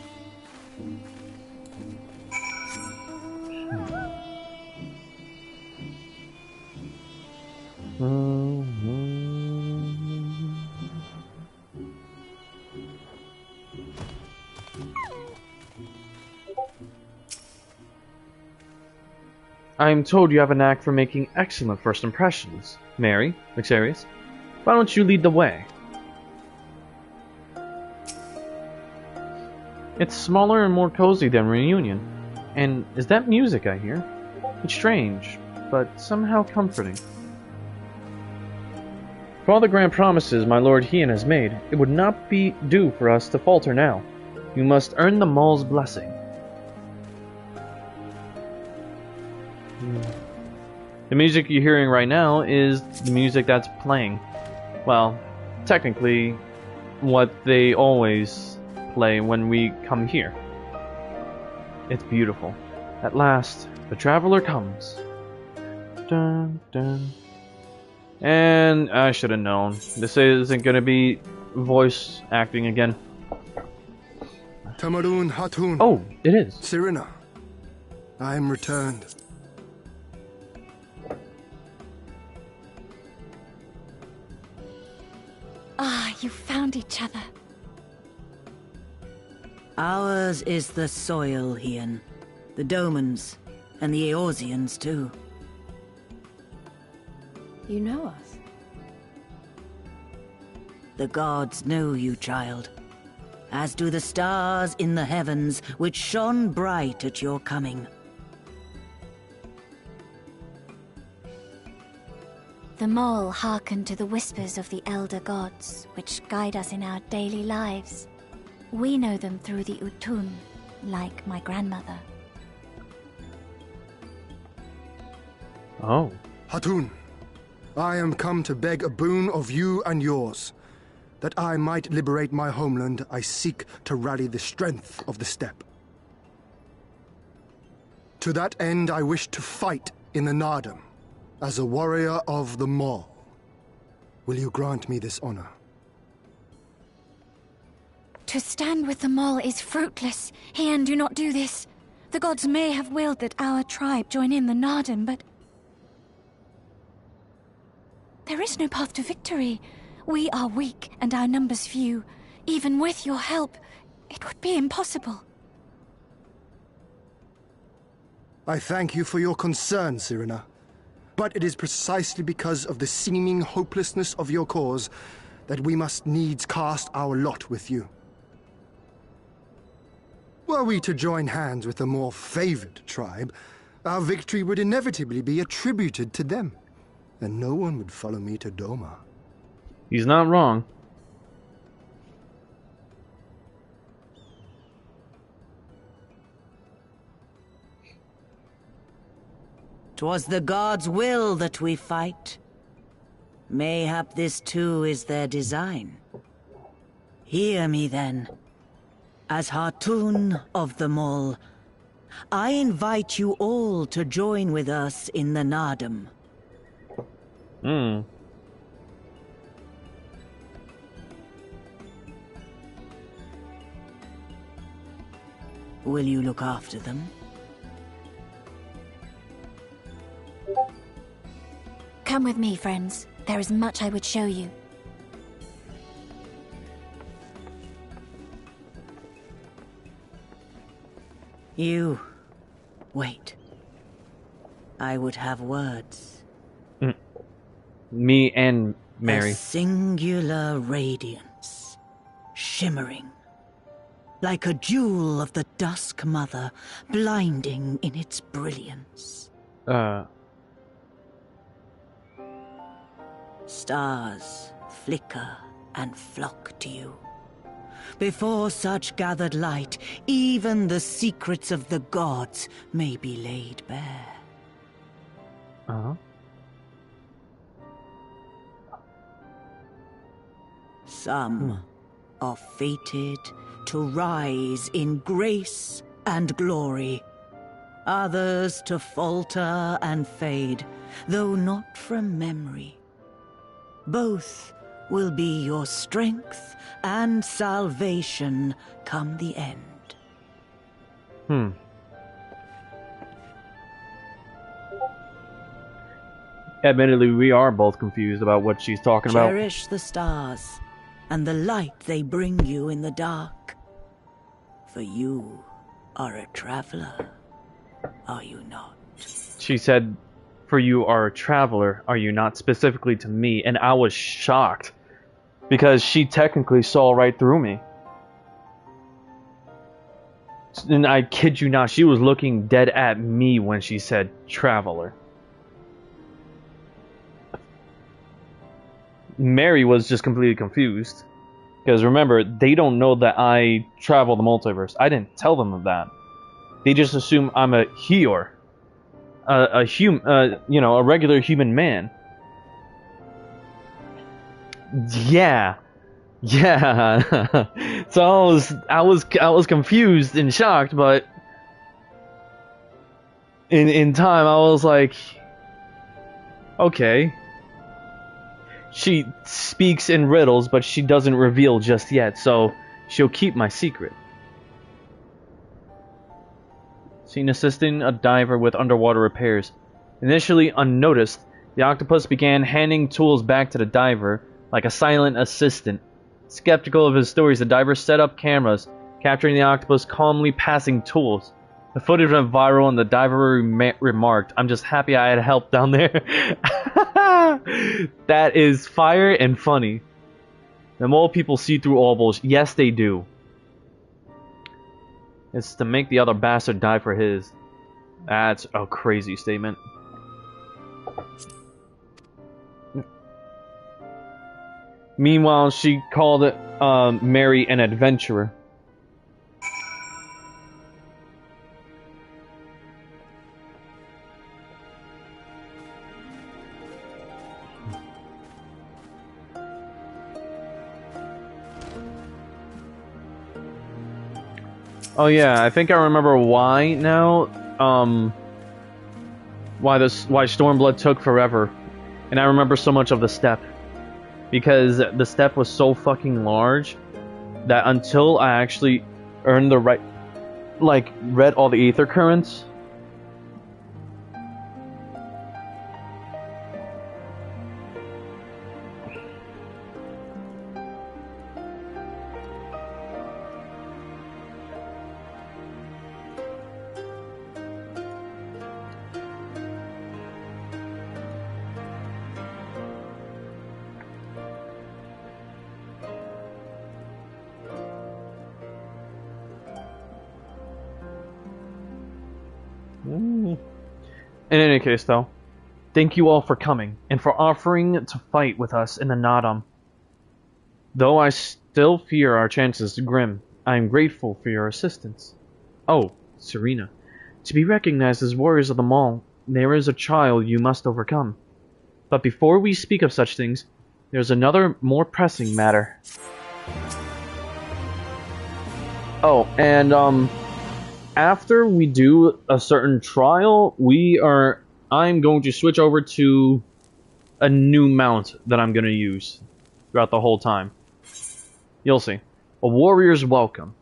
I am told you have a knack for making excellent first impressions. Mary, Vixarius, why don't you lead the way? It's smaller and more cozy than Reunion. And is that music I hear? It's strange, but somehow comforting. For all the grand promises my Lord Hien has made, it would not be due for us to falter now. You must earn the Maul's blessing. The music you're hearing right now is the music that's playing. Well, technically, what they always play when we come here. It's beautiful. At last, the traveler comes. Dun, dun. And I should have known. This isn't going to be voice acting again. Tamarun Hatun. Oh, it is. Serena, I am returned. Ah, you found each other. Ours is the soil, Hien. The Domans, and the Eorzeans, too. You know us? The gods know you, child. As do the stars in the heavens, which shone bright at your coming. The Mole hearken to the whispers of the elder gods, which guide us in our daily lives. We know them through the Utun, like my grandmother. Oh. Hatun, I am come to beg a boon of you and yours. That I might liberate my homeland, I seek to rally the strength of the steppe. To that end, I wish to fight in the Nardam, as a warrior of the Maul. Will you grant me this honor? To stand with the Mole is fruitless. Hien, do not do this. The gods may have willed that our tribe join in the Nardam, but there is no path to victory. We are weak, and our numbers few. Even with your help, it would be impossible. I thank you for your concern, Serena. But it is precisely because of the seeming hopelessness of your cause that we must needs cast our lot with you. Were we to join hands with a more favored tribe, our victory would inevitably be attributed to them, and no one would follow me to Doma. He's not wrong. 'Twas the gods' will that we fight. Mayhap this too is their design. Hear me then. As Hatun of the Mole, I invite you all to join with us in the Nardam. Hmm. Will you look after them? Come with me, friends. There is much I would show you. You... wait. I would have words. Me and Mary. A singular radiance, shimmering. Like a jewel of the Dusk Mother, blinding in its brilliance. Stars flicker and flock to you. Before such gathered light, even the secrets of the gods may be laid bare. Uh-huh. Some are fated to rise in grace and glory. Others to falter and fade, though not from memory. Both will be your strength and salvation come the end. Admittedly, we are both confused about what she's talking about. Cherish the stars and the light they bring you in the dark. For you are a traveler, are you not? She said, for you are a traveler, are you not, specifically to me, and I was shocked. Because she technically saw right through me. And I kid you not, she was looking dead at me when she said traveler. Mary was just completely confused. Because remember, they don't know that I travel the multiverse. I didn't tell them of that. They just assume I'm a Heor. A regular human man. Yeah. So I was confused and shocked, but in time I was like, okay. She speaks in riddles, but she doesn't reveal just yet, so she'll keep my secret. Seen assisting a diver with underwater repairs. Initially unnoticed, the octopus began handing tools back to the diver like a silent assistant. Skeptical of his stories, the diver set up cameras, capturing the octopus calmly passing tools. The footage went viral and the diver remarked, "I'm just happy I had help down there." That is fire and funny. The mole people see through all bullshit. Yes, they do. It's to make the other bastard die for his. That's a crazy statement. Meanwhile, she called Mary an adventurer. Oh yeah, I think I remember why now. Why Stormblood took forever, and I remember so much of the step, because the step was so fucking large that until I actually earned the right, read all the ether currents. In any case, though, thank you all for coming, and for offering to fight with us in the Nadam. Though I still fear our chances grim, I am grateful for your assistance. Oh, Serena, to be recognized as warriors of the Mall, there is a trial you must overcome. But before we speak of such things, there's another more pressing matter. Oh, and after we do a certain trial, I'm going to switch over to a new mount that I'm gonna use throughout the whole time. You'll see. A warrior's welcome.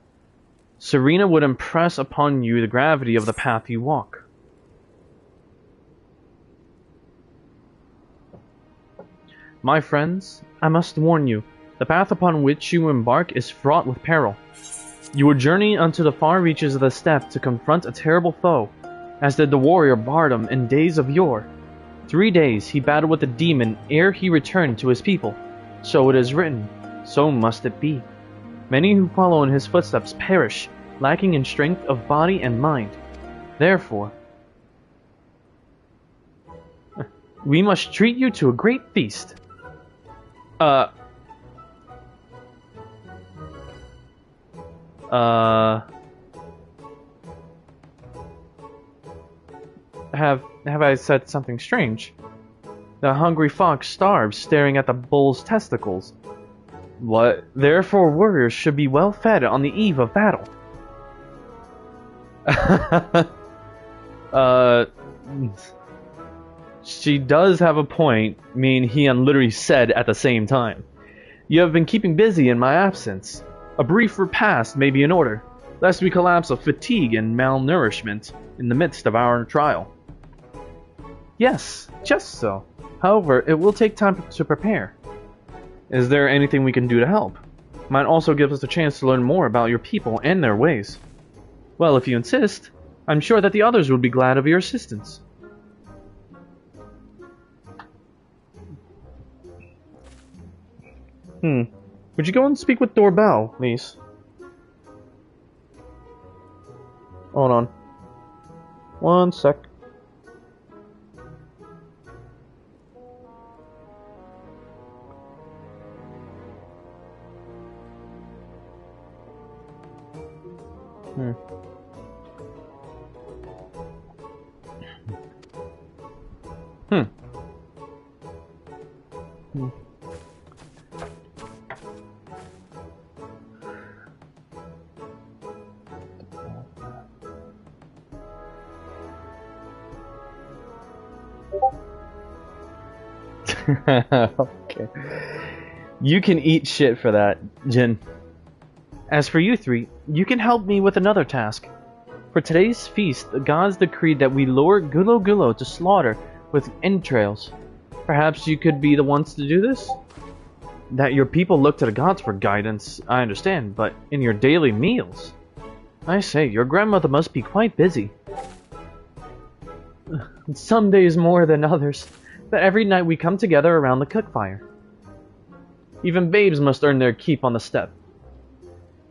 Serena would impress upon you the gravity of the path you walk. My friends, I must warn you, the path upon which you embark is fraught with peril. You will journey unto the far reaches of the steppe to confront a terrible foe, as did the warrior Bardam in days of yore. 3 days he battled with the demon ere he returned to his people. So it is written, so must it be. Many who follow in his footsteps perish, lacking in strength of body and mind. Therefore, we must treat you to a great feast. Have I said something strange? The hungry fox starves, staring at the bull's testicles. What? Therefore warriors should be well fed on the eve of battle. She does have a point, meaning he and literally said at the same time. You have been keeping busy in my absence. A brief repast may be in order, lest we collapse of fatigue and malnourishment in the midst of our trial. Yes, just so. However, it will take time to prepare. Is there anything we can do to help? Might also give us a chance to learn more about your people and their ways. Well, if you insist, I'm sure that the others would be glad of your assistance. Would you go and speak with Doorbell, please? Hold on. 1 sec. Okay. You can eat shit for that, Jin. As for you three, you can help me with another task. For today's feast, the gods decreed that we lure Gulo Gulo to slaughter with entrails. Perhaps you could be the ones to do this? That your people look to the gods for guidance, I understand, but in your daily meals? I say, your grandmother must be quite busy. Some days more than others, but every night we come together around the cookfire. Even babes must earn their keep on the steppe.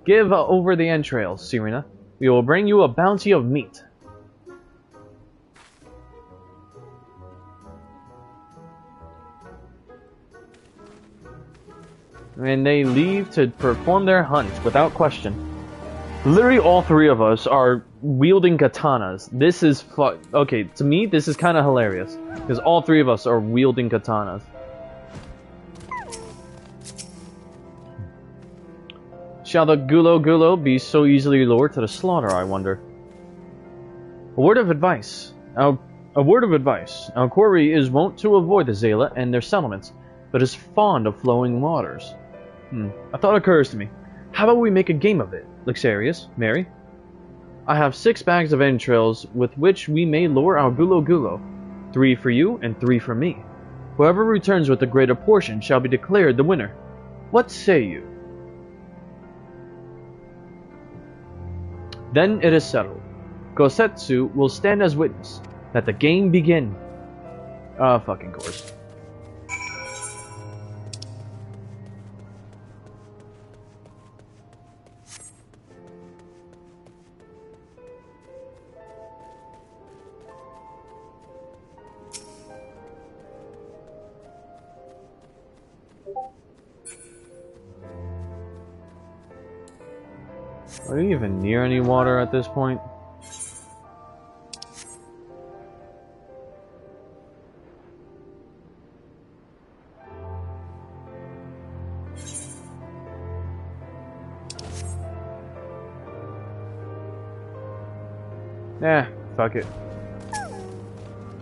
Give over the entrails, Serena. We will bring you a bounty of meat. And they leave to perform their hunt without question. Literally all three of us are wielding katanas. This is okay, to me this is kind of hilarious. Because all three of us are wielding katanas. Shall the Gulo Gulo be so easily lured to the slaughter, I wonder? A word of advice. Our quarry is wont to avoid the Zayla and their settlements, but is fond of flowing waters. A thought occurs to me. How about we make a game of it, Lixarius, Mary? I have 6 bags of entrails with which we may lure our Gulo Gulo. 3 for you and 3 for me. Whoever returns with the greater portion shall be declared the winner. What say you? Then it is settled. Gosetsu will stand as witness. Let the game begin. Fucking course. Are you even near any water at this point? Fuck it.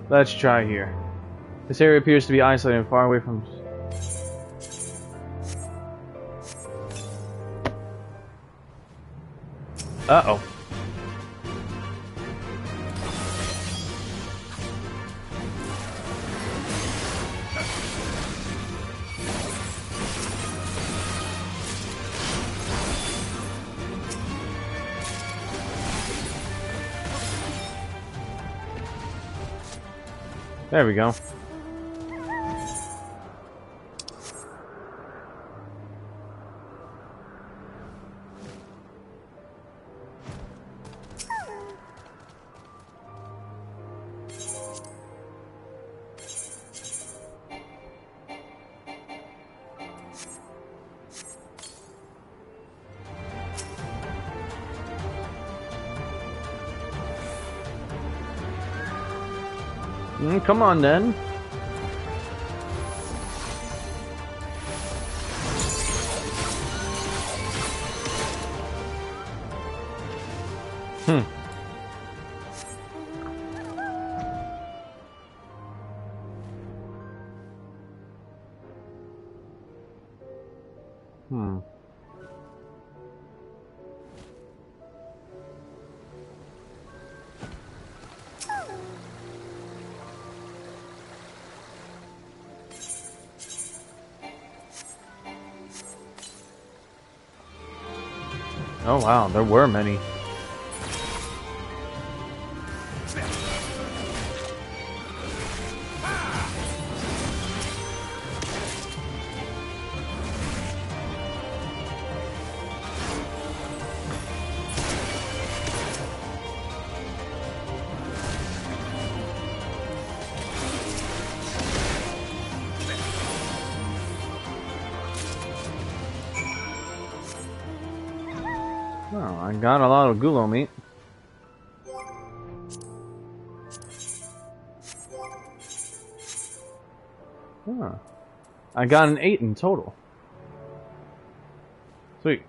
Let's try here. This area appears to be isolated and far away from... Uh-oh. There we go. Come on then. Hmm. Oh wow, there were many. Oh, I got a lot of gulo meat. Huh. I got an 8 in total. Sweet.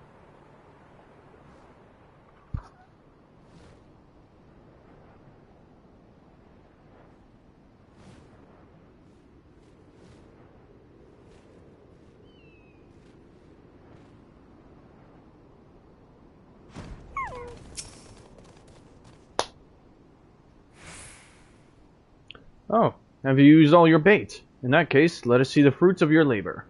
Oh, have you used all your bait? In that case, let us see the fruits of your labor.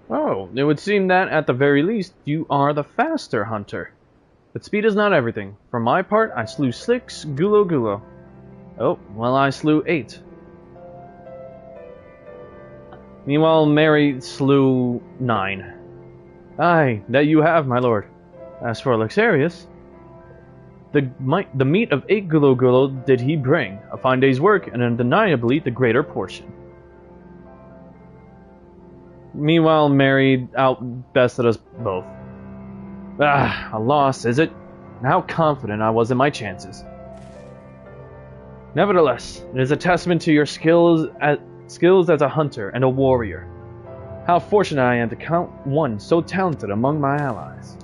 Oh, it would seem that, at the very least, you are the faster hunter. But speed is not everything. For my part, I slew 6 gulo. Oh, well, I slew 8. Meanwhile, Mary slew 9. Aye, that you have, my lord. As for Lexarius, the meat of 8 gulo did he bring, a fine day's work, and undeniably the greater portion. Meanwhile, Mary outbested us both. Ah, a loss, is it? And how confident I was in my chances. Nevertheless, it is a testament to your skills as a hunter and a warrior. How fortunate I am to count one so talented among my allies.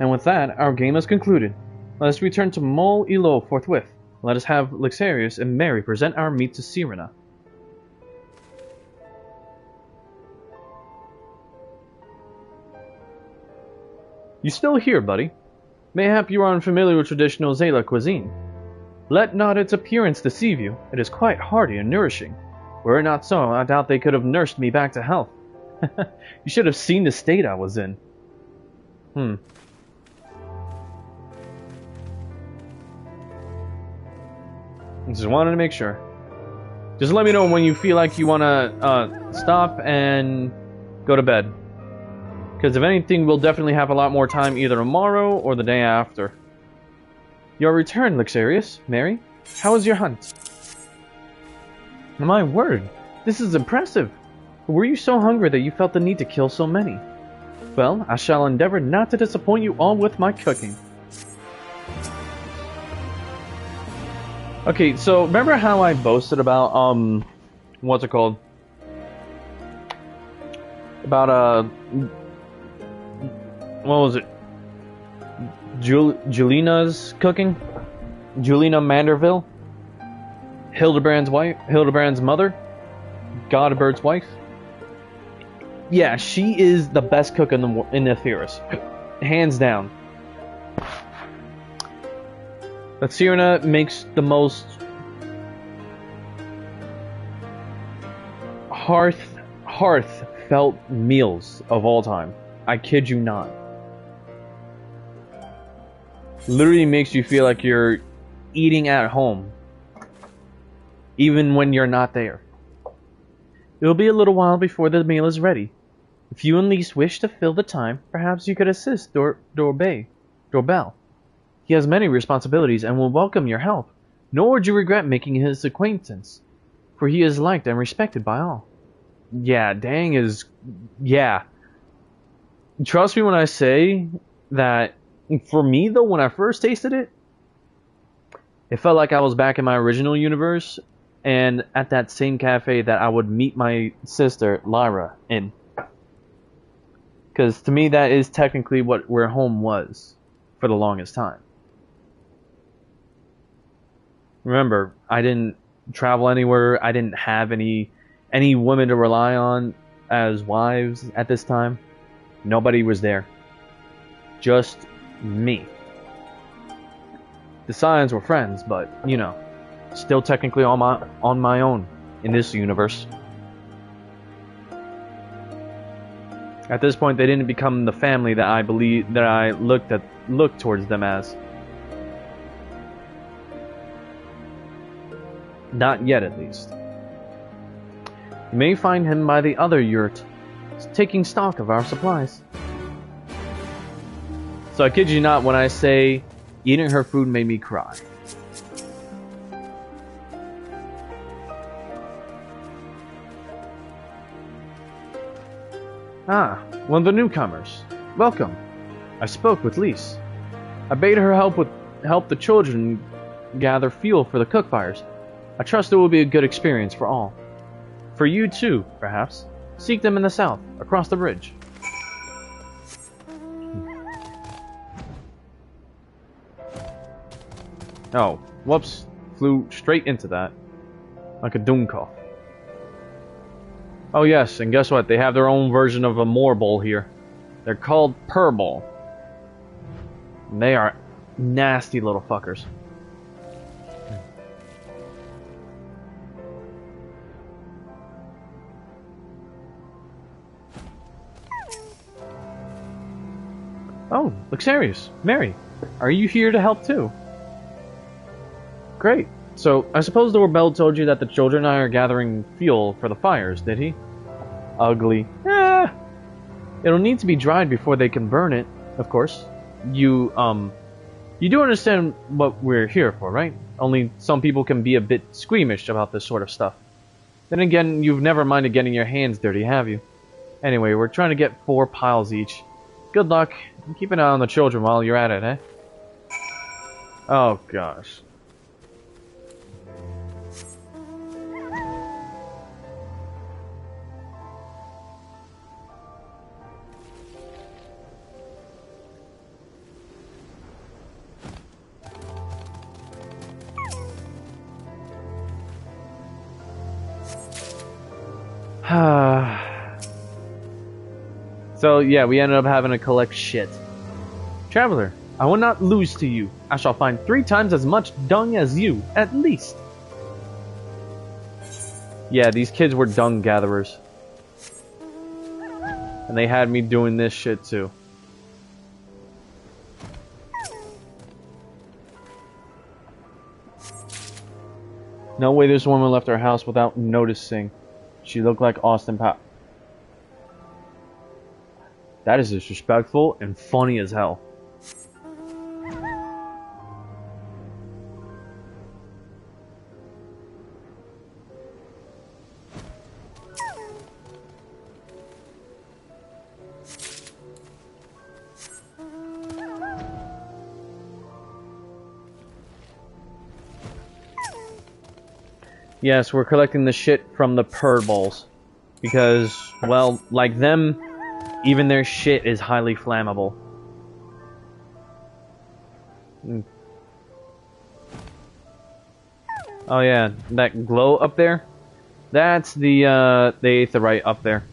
And with that, our game is concluded. Let us return to Mol Ilo forthwith. Let us have Lexarius and Mary present our meat to Sirena. You still here, buddy? Mayhap you are unfamiliar with traditional Zala cuisine. Let not its appearance deceive you. It is quite hearty and nourishing. Were it not so, I doubt they could have nursed me back to health. You should have seen the state I was in. Just wanted to make sure. Just let me know when you feel like you want to stop and go to bed. Because if anything, we'll definitely have a lot more time either tomorrow or the day after. Your return, Lexarius. Mary, how was your hunt? My word, this is impressive. Were you so hungry that you felt the need to kill so many? Well, I shall endeavor not to disappoint you all with my cooking. Okay, so remember how I boasted about, what's it called? About, what was it? Julina's cooking? Julina Manderville? Hildebrand's wife? Hildebrand's mother? Godbert's wife? Yeah, she is the best cook in the Theris. Hands down. But Cyrena makes the most heartfelt meals of all time. I kid you not. Literally makes you feel like you're eating at home, even when you're not there. It'll be a little while before the meal is ready. If you and Lise wish to fill the time, perhaps you could assist Doorbell. He has many responsibilities and will welcome your help, nor would you regret making his acquaintance, for he is liked and respected by all. Yeah, Dang is... yeah. Trust me when I say that, for me though, when I first tasted it, it felt like I was back in my original universe, and at that same cafe that I would meet my sister, Lyra, in. Because to me, that is technically where home was for the longest time. Remember, I didn't travel anywhere. I didn't have any women to rely on as wives at this time. Nobody was there. Just me. The Scions were friends, but, you know, still technically on my own in this universe. At this point, they didn't become the family that I looked towards them as. Not yet, at least. You may find him by the other yurt, taking stock of our supplies. So I kid you not when I say eating her food made me cry. Ah, one of the newcomers. Welcome. I spoke with Lise. I bade her help the children gather fuel for the cook fires. I trust it will be a good experience for all. For you too, perhaps. Seek them in the south, across the bridge. Oh, whoops. Flew straight into that. Like a Doomcough. Oh yes, and guess what? They have their own version of a Moorbowl here. They're called Purbowl. And they are nasty little fuckers. Oh, Luxarius, Mary, are you here to help too? Great. So, I suppose Doorbell told you that the children and I are gathering fuel for the fires, did he? Ugly. It'll need to be dried before they can burn it, of course. You do understand what we're here for, right? Only some people can be a bit squeamish about this sort of stuff. Then again, you've never minded getting your hands dirty, have you? Anyway, we're trying to get 4 piles each. Good luck, and keep an eye on the children while you're at it, eh? Oh, gosh. So, yeah, we ended up having to collect shit. Traveler, I will not lose to you. I shall find 3 times as much dung as you, at least. Yeah, these kids were dung gatherers. And they had me doing this shit, too. No way this woman left her house without noticing. She looked like Austin Powers. That is disrespectful and funny as hell. Yes, we're collecting the shit from the Purballs. Because, well, like them, even their shit is highly flammable. Oh yeah, that glow up there? That's the aetheryte up there.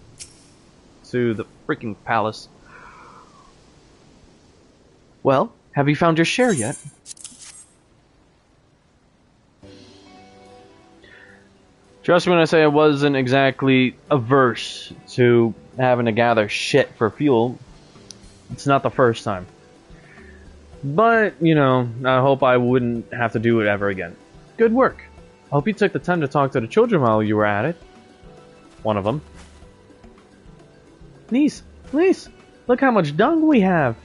To the freaking palace. Well, have you found your share yet? Trust me when I say I wasn't exactly averse to having to gather shit for fuel. It's not the first time. But, you know, I hope I wouldn't have to do it ever again. Good work. I hope you took the time to talk to the children while you were at it. One of them. Niece, look how much dung we have.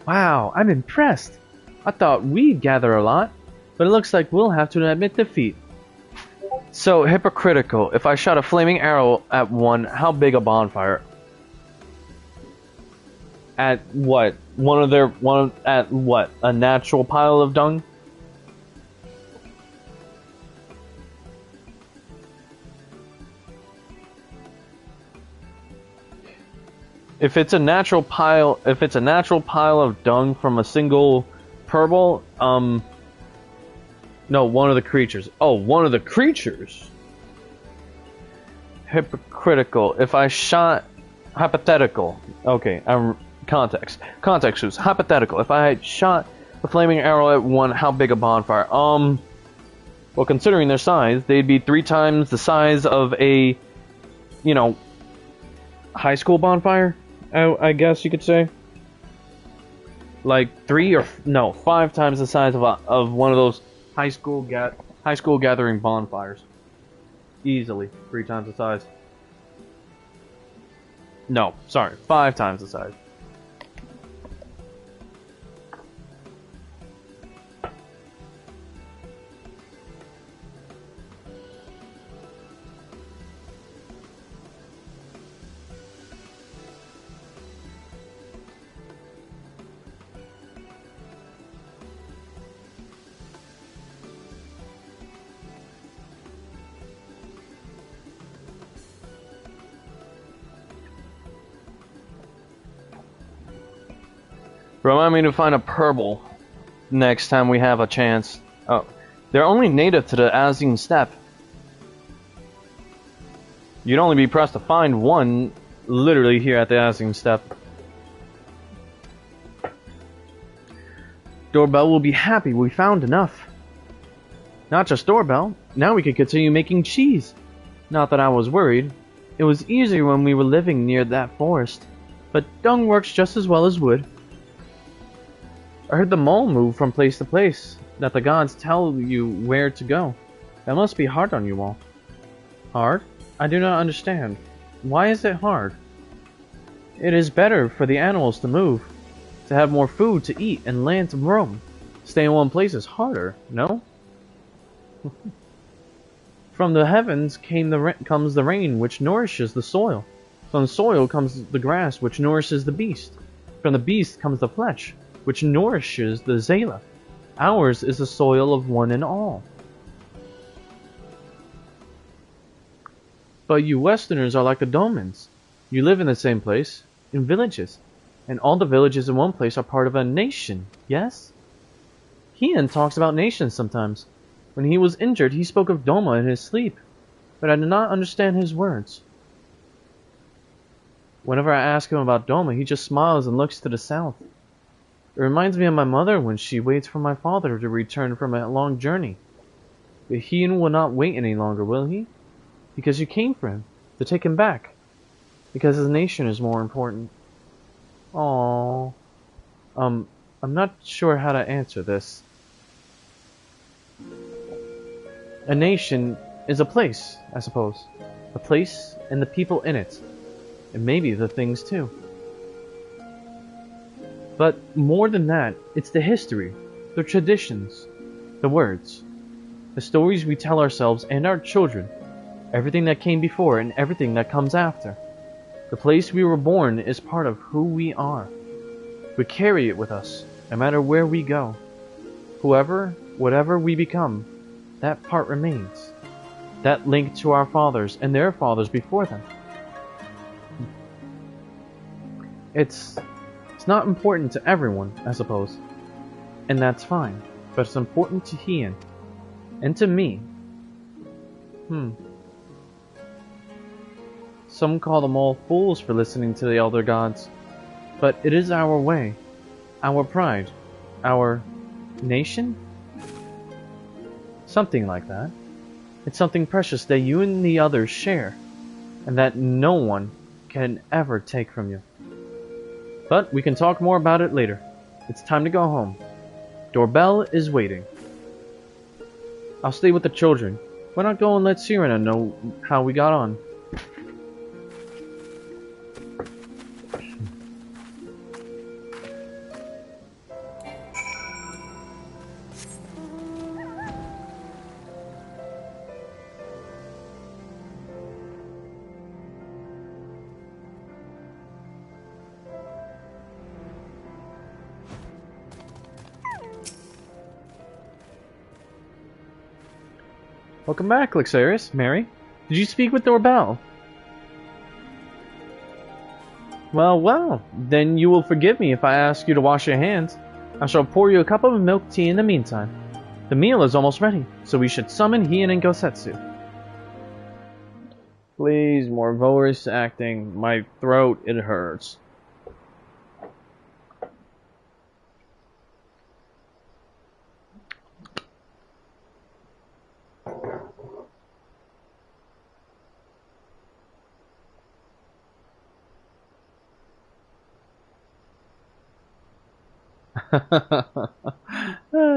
Wow, I'm impressed. I thought we'd gather a lot, but it looks like we'll have to admit defeat. So hypocritical. If I shot a flaming arrow at one, how big a bonfire? At what? At what? A natural pile of dung? If it's a natural pile of dung from a single purple, no, one of the creatures. Oh, one of the creatures. Hypocritical. If I shot, hypothetical. Okay, context clues. Hypothetical. If I had shot a flaming arrow at one, how big a bonfire? Well, considering their size, they'd be 3 times the size of a, you know, high school bonfire. I guess you could say. Like 5 times the size of one of those high school gathering bonfires. Easily 3 times the size. No, sorry, 5 times the size. Remind me to find a purple next time we have a chance. Oh, they're only native to the Azine steppe. You'd only be pressed to find one literally here at the Azine steppe. Doorbell will be happy we found enough. Not just Doorbell, now we can continue making cheese. Not that I was worried. It was easier when we were living near that forest. But dung works just as well as wood. I heard the mole move from place to place, that the gods tell you where to go. That must be hard on you all. Hard? I do not understand. Why is it hard? It is better for the animals to move, to have more food to eat and land to roam. Stay in one place is harder, no? From the heavens comes the rain, which nourishes the soil. From the soil comes the grass, which nourishes the beast. From the beast comes the flesh, which nourishes the Zala. Ours is the soil of one and all. But you Westerners are like the Domans. You live in the same place, in villages. And all the villages in one place are part of a nation, yes? Hien talks about nations sometimes. When he was injured, he spoke of Doma in his sleep. But I did not understand his words. Whenever I ask him about Doma, he just smiles and looks to the south. It reminds me of my mother when she waits for my father to return from a long journey. But Hien will not wait any longer, will he? Because you came for him, to take him back. Because his nation is more important. Aww. I'm not sure how to answer this. A nation is a place, I suppose. A place and the people in it. And maybe the things too. But more than that, it's the history, the traditions, the words, the stories we tell ourselves and our children, everything that came before and everything that comes after. The place we were born is part of who we are. We carry it with us, no matter where we go. Whatever we become, that part remains. That link to our fathers and their fathers before them. It's not important to everyone, I suppose. and that's fine. But it's important to Hien, and to me. Some call them all fools for listening to the Elder Gods, but it is our way, our pride, our nation? Something like that. It's something precious that you and the others share, and that no one can ever take from you. But we can talk more about it later. It's time to go home. Doorbell is waiting. I'll stay with the children. Why not go and let Serena know how we got on? Welcome back, Lixaris. Mary, did you speak with Doorbell? Well, then you will forgive me if I ask you to wash your hands. I shall pour you a cup of milk tea in the meantime. The meal is almost ready, so we should summon Hien and Gosetsu. Please, more voice acting. My throat, it hurts.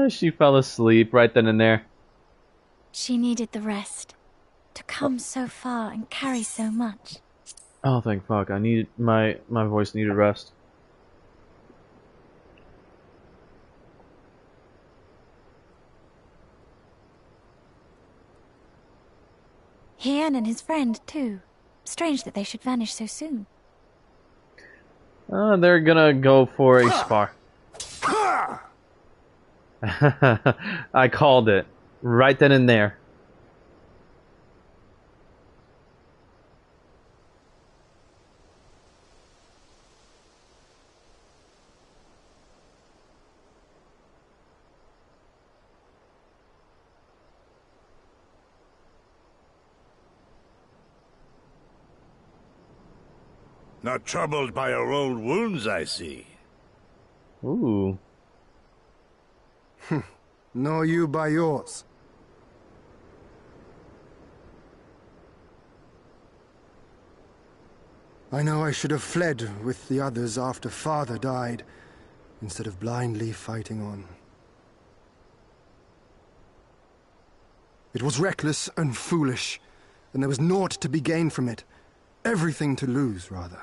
She fell asleep right then and there. She needed the rest. To come so far and carry so much. Oh, thank fuck. I needed my voice needed rest. Hien and his friend, too. Strange that they should vanish so soon. They're gonna go for a spar. I called it. Right then and there. Not troubled by your old wounds, I see. Ooh. Nor you by yours. I know I should have fled with the others after Father died, instead of blindly fighting on. It was reckless and foolish, and there was naught to be gained from it. Everything to lose, rather.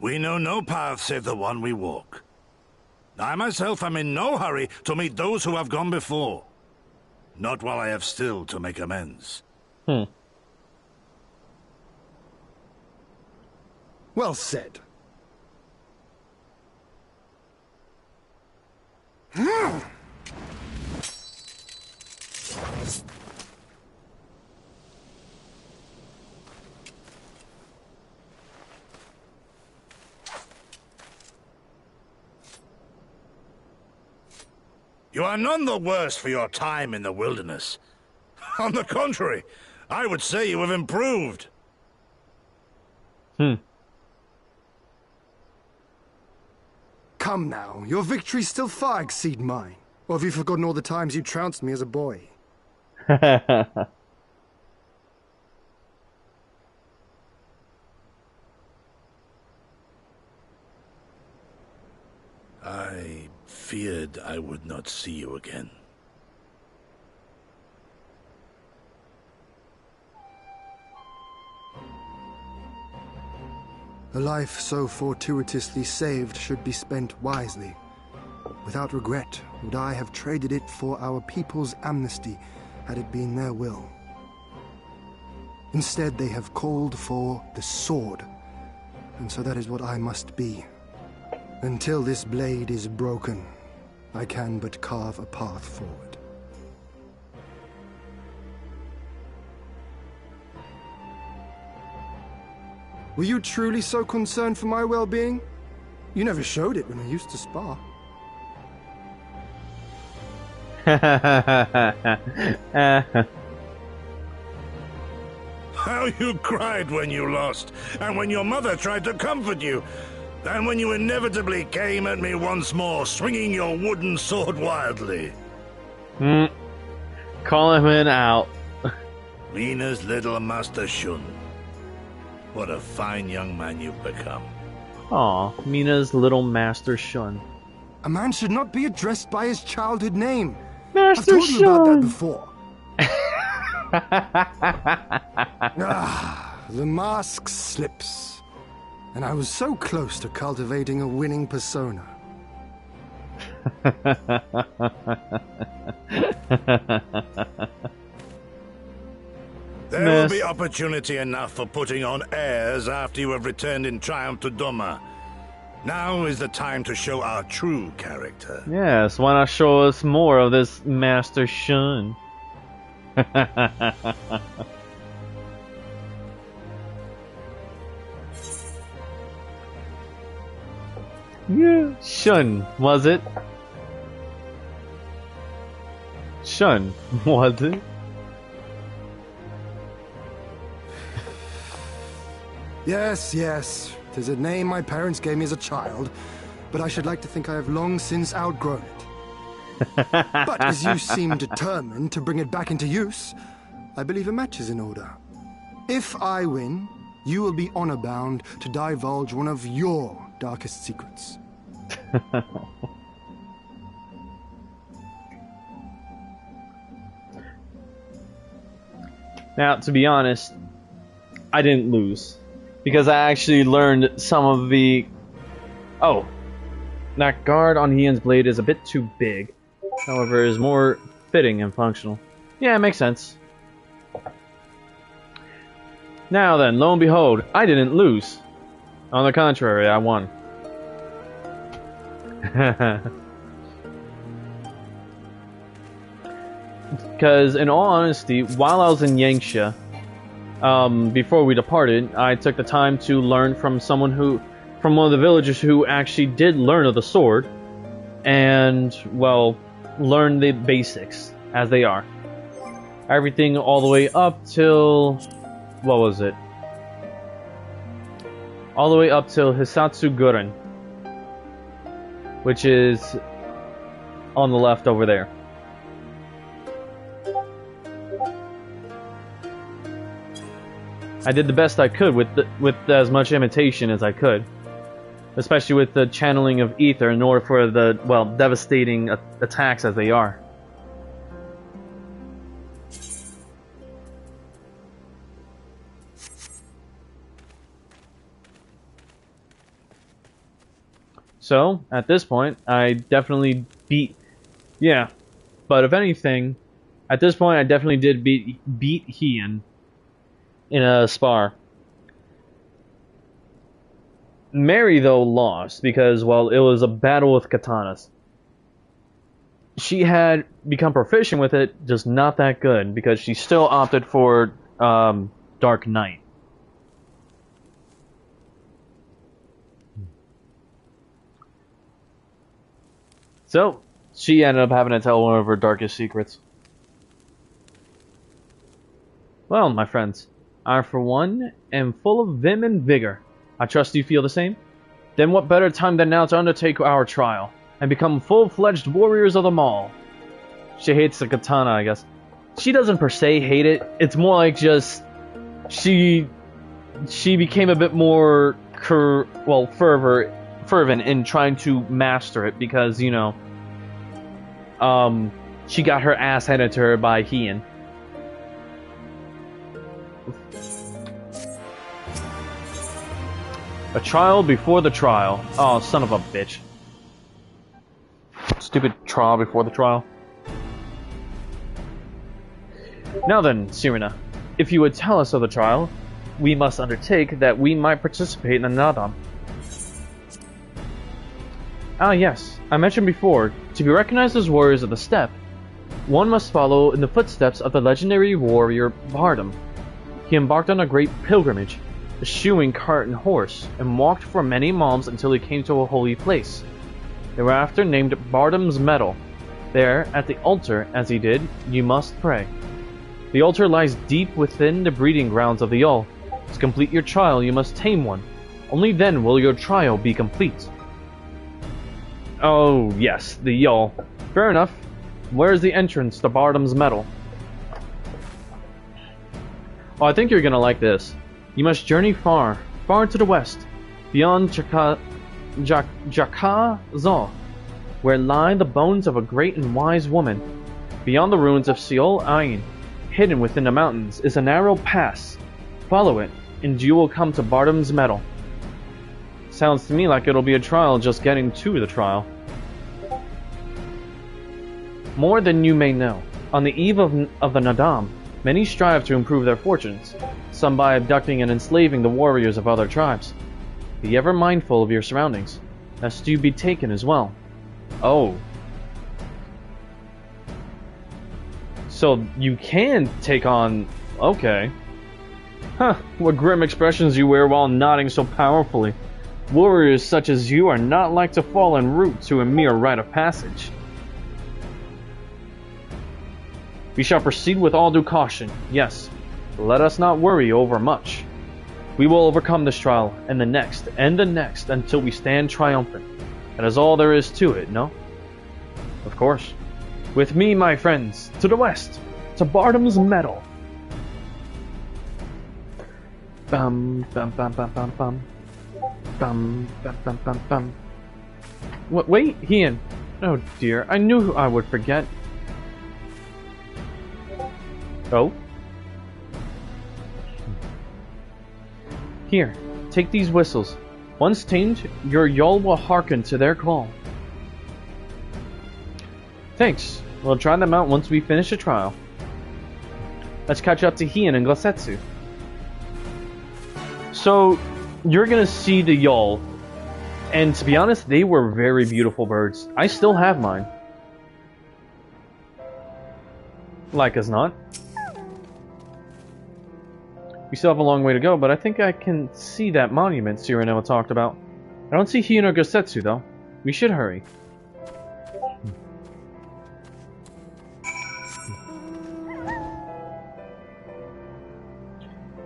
We know no path save the one we walk. I myself am in no hurry to meet those who have gone before. Not while I have still to make amends. Well said. You are none the worse for your time in the wilderness. On the contrary, I would say you have improved. Come now, your victories still far exceed mine. Or have you forgotten all the times you trounced me as a boy? I feared I would not see you again. A life so fortuitously saved should be spent wisely. Without regret would I have traded it for our people's amnesty, had it been their will. Instead, they have called for the sword, and so that is what I must be. Until this blade is broken, I can but carve a path forward. Were you truly so concerned for my well-being? You never showed it when we used to spar. How you cried when you lost, and when your mother tried to comfort you, and when you inevitably came at me once more, swinging your wooden sword wildly. Call him in out. Mina's little Master Shun. What a fine young man you've become. Aw, Mina's little Master Shun. A man should not be addressed by his childhood name. Master I've told you about that before. The mask slips. And I was so close to cultivating a winning persona. There will be opportunity enough for putting on airs after you have returned in triumph to Doma. Now is the time to show our true character. Yes, why not show us more of this Master Shun? Yeah, Shun, was it? Shun, was it? Yes. 'Tis a name my parents gave me as a child, but I should like to think I have long since outgrown it. But as you seem determined to bring it back into use, I believe a match is in order. If I win, you will be honor-bound to divulge one of your darkest secrets. Now, to be honest, I didn't lose. Because I actually learned some of the... Oh. That guard on Hien's blade is a bit too big. However, is more fitting and functional. Yeah, it makes sense. Now then, lo and behold, I didn't lose. On the contrary, I won. Because, in all honesty, while I was in Yanxia, before we departed, I took the time to learn from from one of the villagers who actually did learn of the sword, and, well, learn the basics, as they are. Everything all the way up till... what was it? All the way up till Hisatsu Guren, which is on the left over there. I did the best I could with as much imitation as I could, especially with the channeling of ether in order for the, well, devastating attacks as they are. So, at this point, I definitely beat... Yeah, but if anything, at this point I definitely did beat Hien in a spar. Mary, though, lost because, well, it was a battle with katanas. She had become proficient with it, just not that good, because she still opted for Dark Knight. So, she ended up having to tell one of her darkest secrets. Well, my friends, I, for one, am full of vim and vigor. I trust you feel the same? Then what better time than now to undertake our trial, and become full-fledged warriors of them all? She hates the katana, I guess. She doesn't per se hate it, it's more like just... She became a bit more, fervent in trying to master it, because, you know... she got her ass handed to her by Hien. A trial before the trial. Oh, son of a bitch. Stupid trial before the trial. Now then, Serena, if you would tell us of the trial we must undertake, that we might participate in another. Ah yes, I mentioned before, to be recognized as warriors of the steppe, one must follow in the footsteps of the legendary warrior Bardam. He embarked on a great pilgrimage, eschewing cart and horse, and walked for many miles until he came to a holy place. They were after named Bardam's Meadow. There, at the altar, as he did, you must pray. The altar lies deep within the breeding grounds of the Yall. To complete your trial, you must tame one. Only then will your trial be complete. Oh, yes, the Yall. Fair enough. Where's the entrance to Bardam's Meadow? Oh, I think you're gonna like this. You must journey far, far to the west, beyond Jakazal, where lie the bones of a great and wise woman. Beyond the ruins of Seol Ain, hidden within the mountains, is a narrow pass. Follow it, and you will come to Bardam's Meadow. Sounds to me like it'll be a trial just getting to the trial. More than you may know, on the eve of the Nadam, many strive to improve their fortunes, some by abducting and enslaving the warriors of other tribes. Be ever mindful of your surroundings, lest you be taken as well. Oh. So you can take on... Okay. Huh, what grim expressions you wear while nodding so powerfully. Warriors such as you are not like to fall en route to a mere rite of passage. We shall proceed with all due caution, yes. Let us not worry over much. We will overcome this trial, and the next, until we stand triumphant. That is all there is to it, no? Of course. With me, my friends, to the west, to Bardam's Meadow. Bum, bum, bum, bum, bum, bum. Bum, bum, bum, bum, bum. What, wait, Ian. Oh dear, I knew I would forget. Oh? Here, take these whistles. Once tamed, your Yall will hearken to their call. Thanks. We'll try them out once we finish the trial. Let's catch up to Hien and Gosetsu. So, you're gonna see the Yall. And to be honest, they were very beautiful birds. I still have mine. Like as not. We still have a long way to go, but I think I can see that monument Cyrano talked about. I don't see Hien or Gosetsu, though. We should hurry.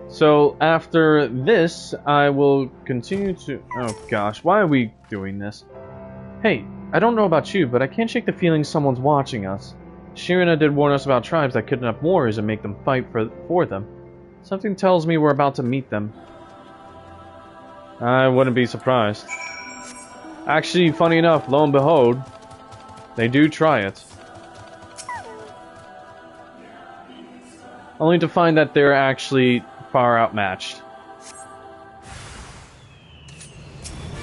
So, after this, I will continue to... Oh gosh, why are we doing this? Hey, I don't know about you, but I can't shake the feeling someone's watching us. Shirina did warn us about tribes that kidnap warriors and make them fight for them. Something tells me we're about to meet them. I wouldn't be surprised. Actually, funny enough, lo and behold, they do try it. Only to find that they're actually far outmatched.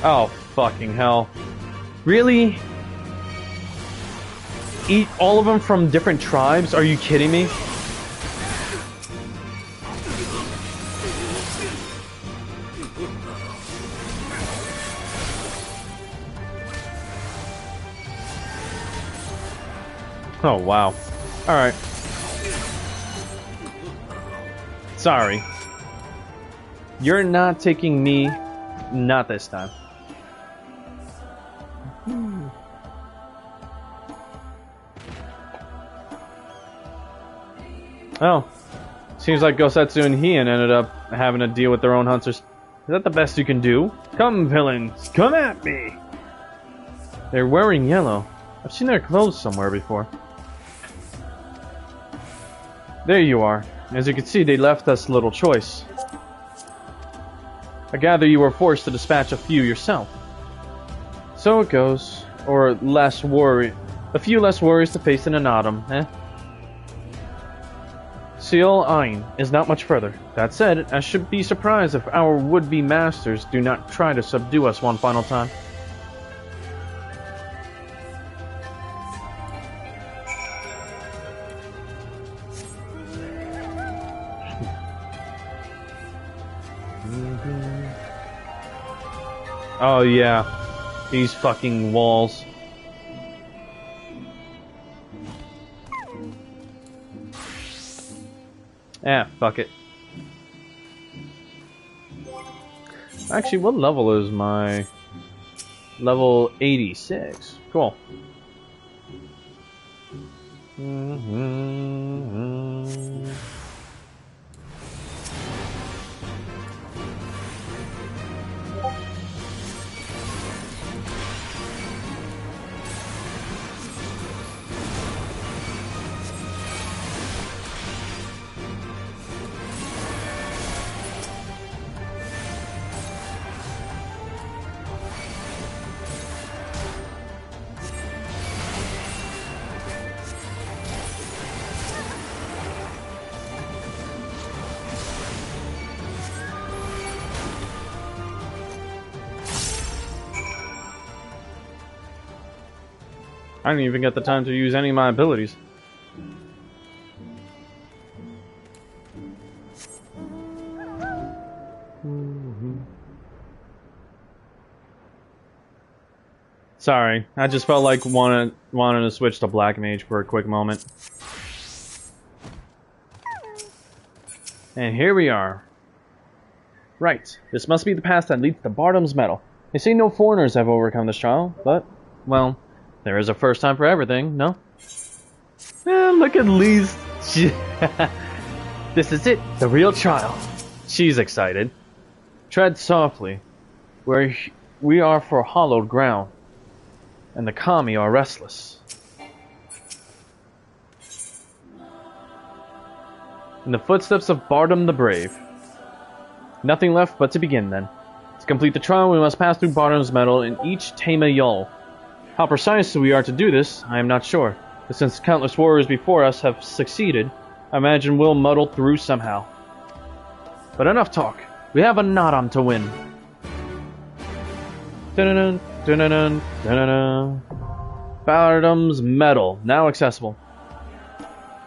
Oh, fucking hell. Really? Eat all of them from different tribes? Are you kidding me? Oh, wow. Alright. Sorry. You're not taking me. Not this time. Oh. Seems like Gosetsu and Hien ended up having to deal with their own hunters. Is that the best you can do? Come, villains! Come at me! They're wearing yellow. I've seen their clothes somewhere before. There you are. As you can see, they left us little choice. I gather you were forced to dispatch a few yourself. So it goes. Or less worry. A few less worries to face in an autumn, eh? Seol Ain is not much further. That said, I should be surprised if our would-be masters do not try to subdue us one final time. Oh yeah, these fucking walls. Ah, fuck it. Actually, what level is my... Level 86. Cool. I didn't even get the time to use any of my abilities. Sorry, I just felt like wanting to switch to Black Mage for a quick moment. And here we are. Right, this must be the path that leads to Bardam's Metal. They say no foreigners have overcome this trial, but, well, there is a first time for everything, no? Look at Lee's... This is it, the real trial. She's excited. Tread softly. We are for hallowed ground, and the Kami are restless. In the footsteps of Bardam the Brave. Nothing left but to begin, then. To complete the trial, we must pass through Bardam's Metal in each Tama Yul. How precisely we are to do this, I am not sure, but since countless warriors before us have succeeded, I imagine we'll muddle through somehow. But enough talk. We have a Nadam to win. Dun-dun-dun, dun-dun-dun, dun-dun-dun. Bardam's Metal, now accessible.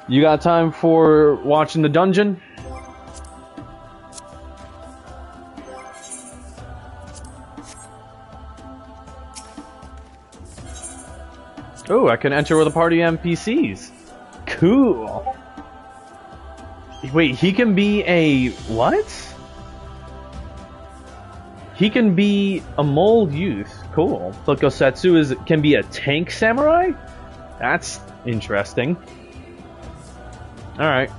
You got time for watching the dungeon? Oh, I can enter with a party of NPCs. Cool. Wait, he can be a... what? He can be a mold youth. Cool. Tokosetsu can be a tank samurai? That's interesting. Alright.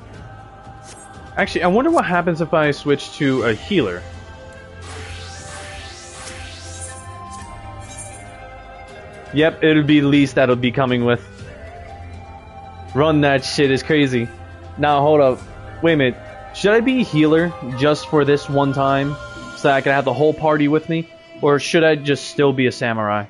Actually, I wonder what happens if I switch to a healer. Yep, it'll be Least that'll be coming with. Run that shit is crazy. Now, hold up. Wait a minute. Should I be a healer just for this one time? So that I can have the whole party with me? Or should I just still be a samurai?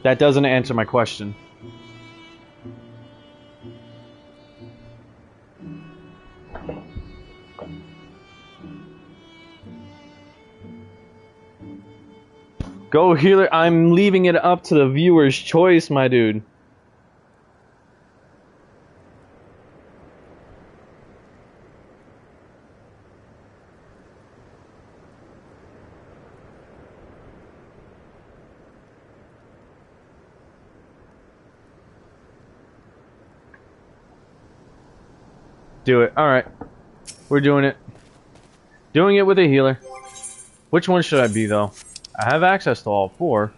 That doesn't answer my question. Go healer. I'm leaving it up to the viewer's choice, my dude. Do it. Alright. We're doing it. Doing it with a healer. Which one should I be, though? I have access to all four.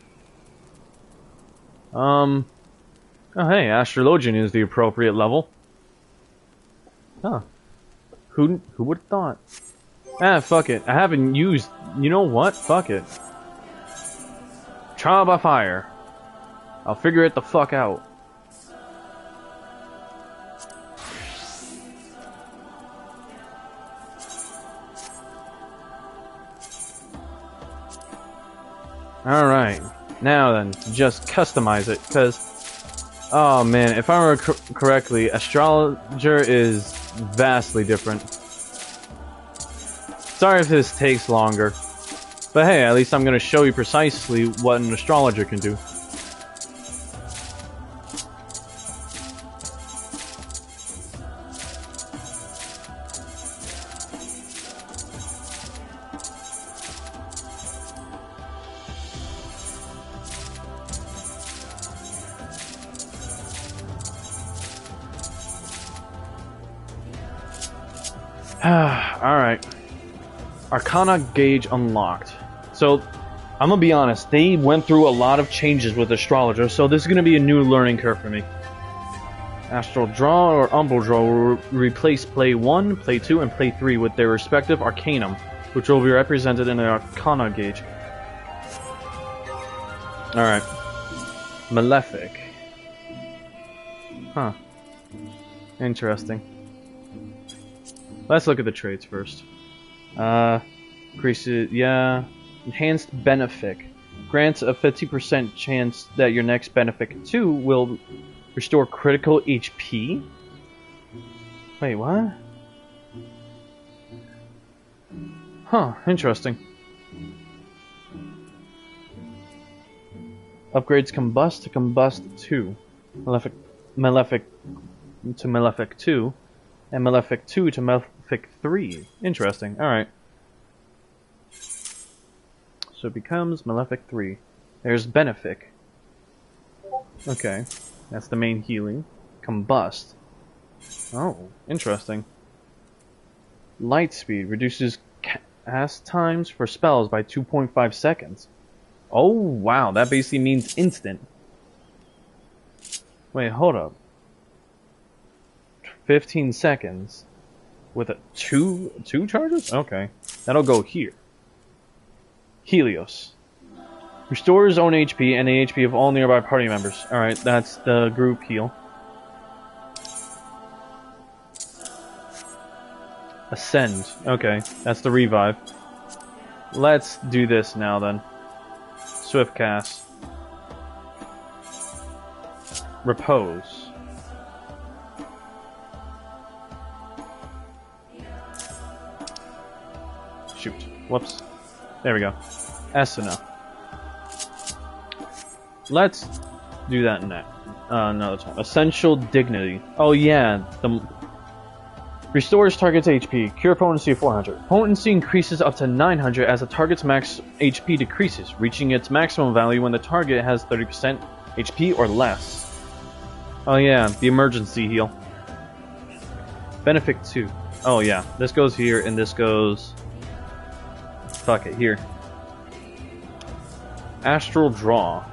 Oh, hey, Astrologian is the appropriate level. Huh. Who would have thought? Ah, fuck it. I haven't used... You know what? Fuck it. Trial by fire. I'll figure it the fuck out. Alright, now then, just customize it, because, oh man, if I remember correctly, Astrologer is vastly different. Sorry if this takes longer, but hey, at least I'm going to show you precisely what an Astrologer can do. Alright. Arcana gauge unlocked. So, I'm gonna be honest, they went through a lot of changes with Astrologer, so this is gonna be a new learning curve for me. Astral Draw or Umbral Draw will replace Play 1, Play 2, and Play 3 with their respective Arcanum, which will be represented in the Arcana gauge. Alright. Malefic. Huh. Interesting. Let's look at the traits first. Increases, yeah. Enhanced Benefic. Grants a 50% chance that your next Benefic 2 will restore critical HP? Wait, what? Huh, interesting. Upgrades Combust to Combust 2. Malefic to Malefic 2. And Malefic 2 to Malefic 3. Interesting, alright. So it becomes Malefic 3. There's Benefic. Okay. That's the main healing. Combust. Oh, interesting. Light speed reduces cast times for spells by 2.5 seconds. Oh, wow, that basically means instant. Wait, hold up. 15 seconds with a two charges? Okay. That'll go here. Helios. Restores own HP and the HP of all nearby party members. Alright, that's the group heal. Ascend. Okay, that's the revive. Let's do this now then. Swift cast. Repose. Shoot. Whoops. There we go. Asuna. Let's do that next. Another time. Essential Dignity. Oh yeah, the restores target's HP. Cure potency of 400. Potency increases up to 900 as the target's max HP decreases, reaching its maximum value when the target has 30% HP or less. Oh yeah, the emergency heal. Benefic 2. Oh yeah, this goes here and this goes... Fuck it, here. Astral Draw.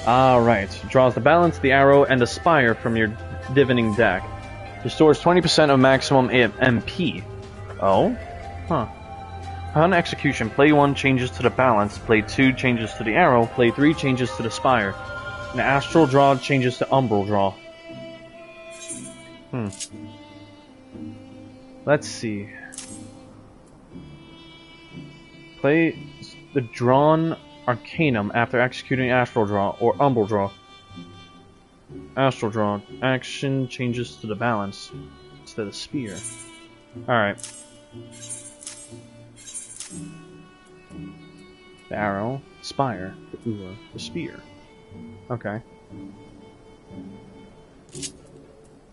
Alright, draws the balance, the arrow, and the spire from your divining deck. Restores 20% of maximum MP. Oh? Huh. Upon execution, play 1 changes to the balance, play 2 changes to the arrow, play 3 changes to the spire. And Astral Draw changes to Umbral Draw. Let's see. Play the drawn Arcanum after executing Astral Draw or Umbral Draw. Astral Draw. Action changes to the balance instead of spear. Alright. The arrow, spire, the ur, the spear. Okay.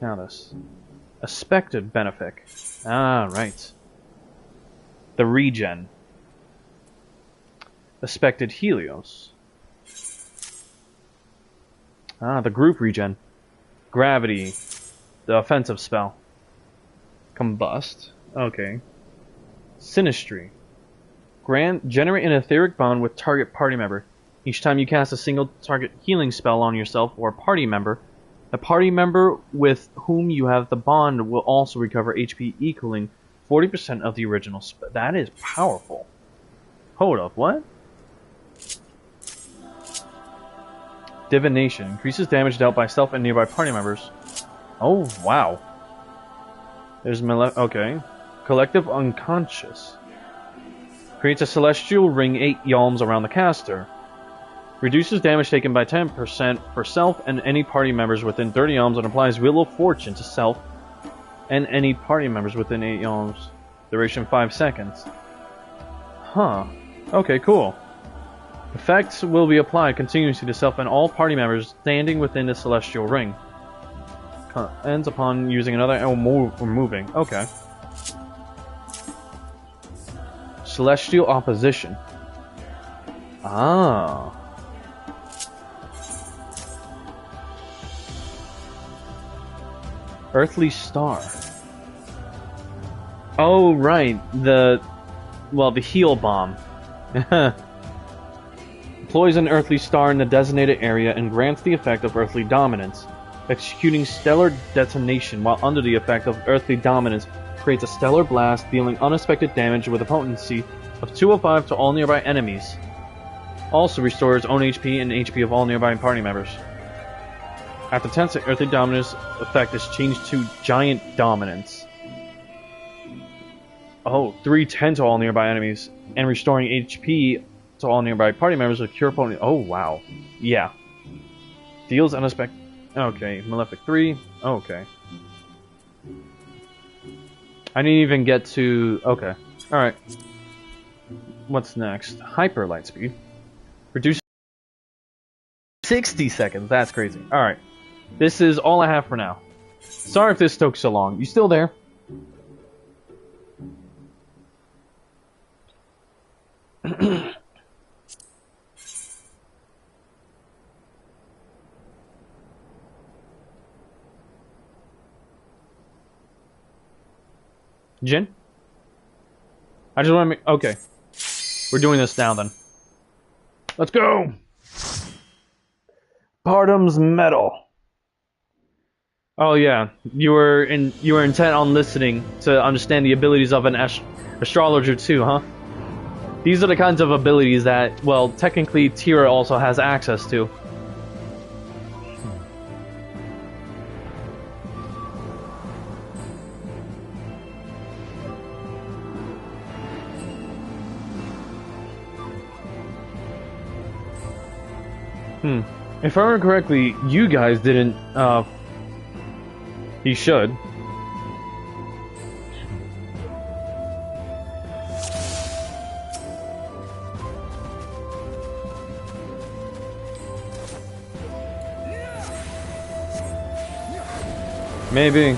Now this. Expected Benefic. Ah, right. The regen. Expected Helios. Ah, the group regen. Gravity. The offensive spell. Combust. Okay. Sinistry. Generate an etheric bond with target party member. Each time you cast a single target healing spell on yourself or party member, the party member with whom you have the bond will also recover HP equaling 40% of the original spell. That is powerful. Hold up, what? Divination. Increases damage dealt by self and nearby party members. Oh, wow. There's okay. Collective Unconscious. Creates a celestial ring 8 yalms around the caster. Reduces damage taken by 10% for self and any party members within 30 yalms and applies Wheel of Fortune to self and any party members within 8 yalms. Duration 5 seconds. Huh. Okay, cool. Effects will be applied continuously to self and all party members standing within the celestial ring. Ends upon using another or moving. Okay. Celestial Opposition. Ah. Earthly Star. Oh, right. The heal bomb. Deploys an earthly star in the designated area and grants the effect of earthly dominance. Executing stellar detonation while under the effect of earthly dominance creates a stellar blast, dealing unexpected damage with a potency of 205 to all nearby enemies. Also restores own HP and HP of all nearby party members. After 10 seconds, earthly dominance effect is changed to giant dominance. Oh, 310 to all nearby enemies, and restoring HP to all nearby party members with cure opponent. Oh, wow. Yeah. Deals unexpected. Okay, Malefic 3. Okay. I didn't even get to. Okay. Alright. What's next? Hyper light speed. Reduce 60 seconds. That's crazy. Alright. This is all I have for now. Sorry if this took so long. You still there? Jin? I just want to make... Okay. We're doing this now, then. Let's go! Bardam's Medal. Oh, yeah. You were intent on listening to understand the abilities of an astrologer, too, huh? These are the kinds of abilities that, well, technically Tira also has access to. If I remember correctly, you guys didn't, he should. Maybe.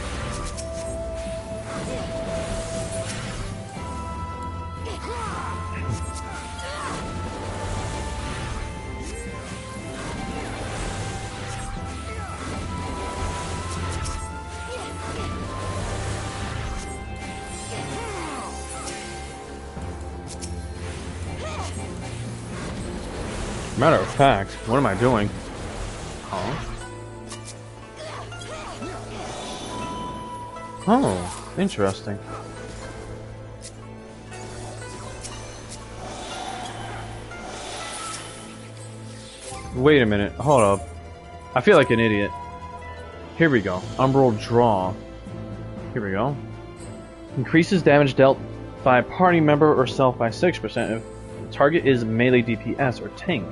Matter of fact, what am I doing? Huh? Oh, interesting. Wait a minute, hold up. I feel like an idiot. Here we go. Umbral Draw. Here we go. Increases damage dealt by a party member or self by 6% if the target is melee DPS or tank.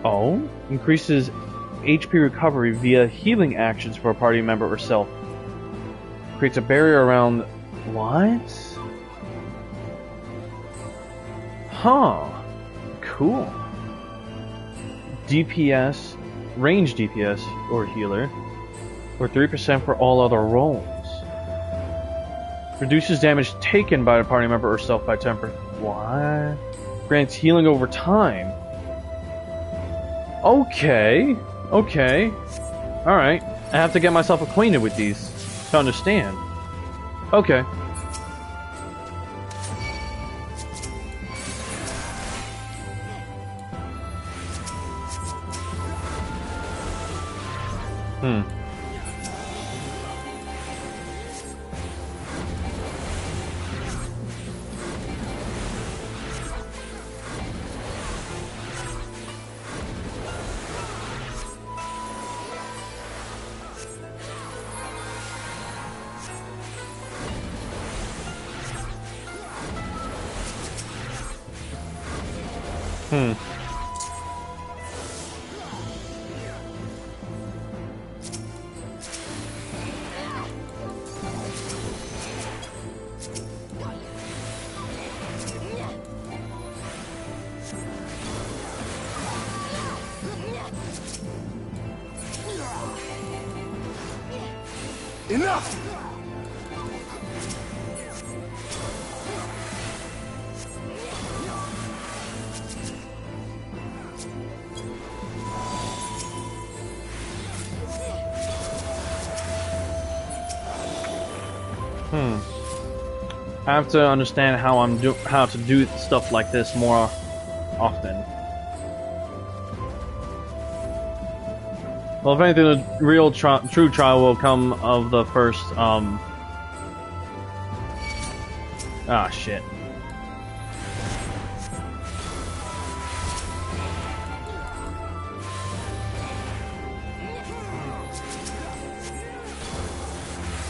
Oh? Increases HP recovery via healing actions for a party member or self. Creates a barrier around... What? Huh. Cool. DPS, range DPS or healer, or 3% for all other roles. Reduces damage taken by a party member or self by 10%. What? Grants healing over time. Okay. Okay. Alright. I have to get myself acquainted with these to understand. Okay. Enough! I have to understand how to do stuff like this more often. Well, if anything, the real true trial will come of the first, ah, shit.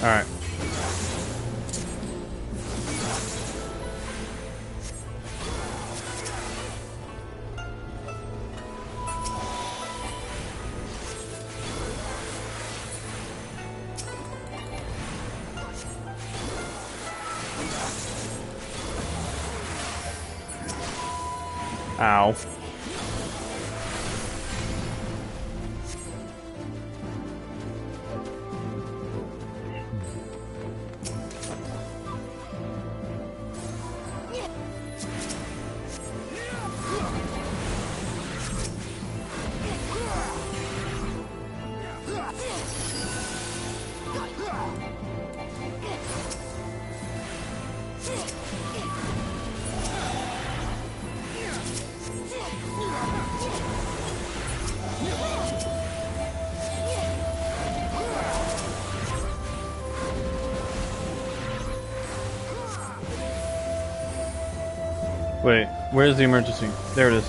Alright. Ow. Wait, where's the emergency? There it is.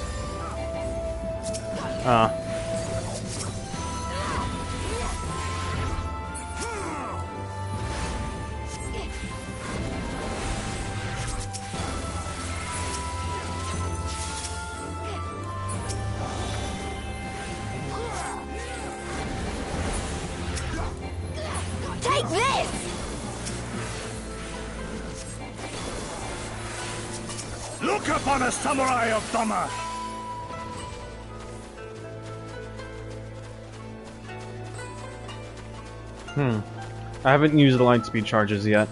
Take this! Look upon a samurai of Doma! I haven't used the light speed charges yet.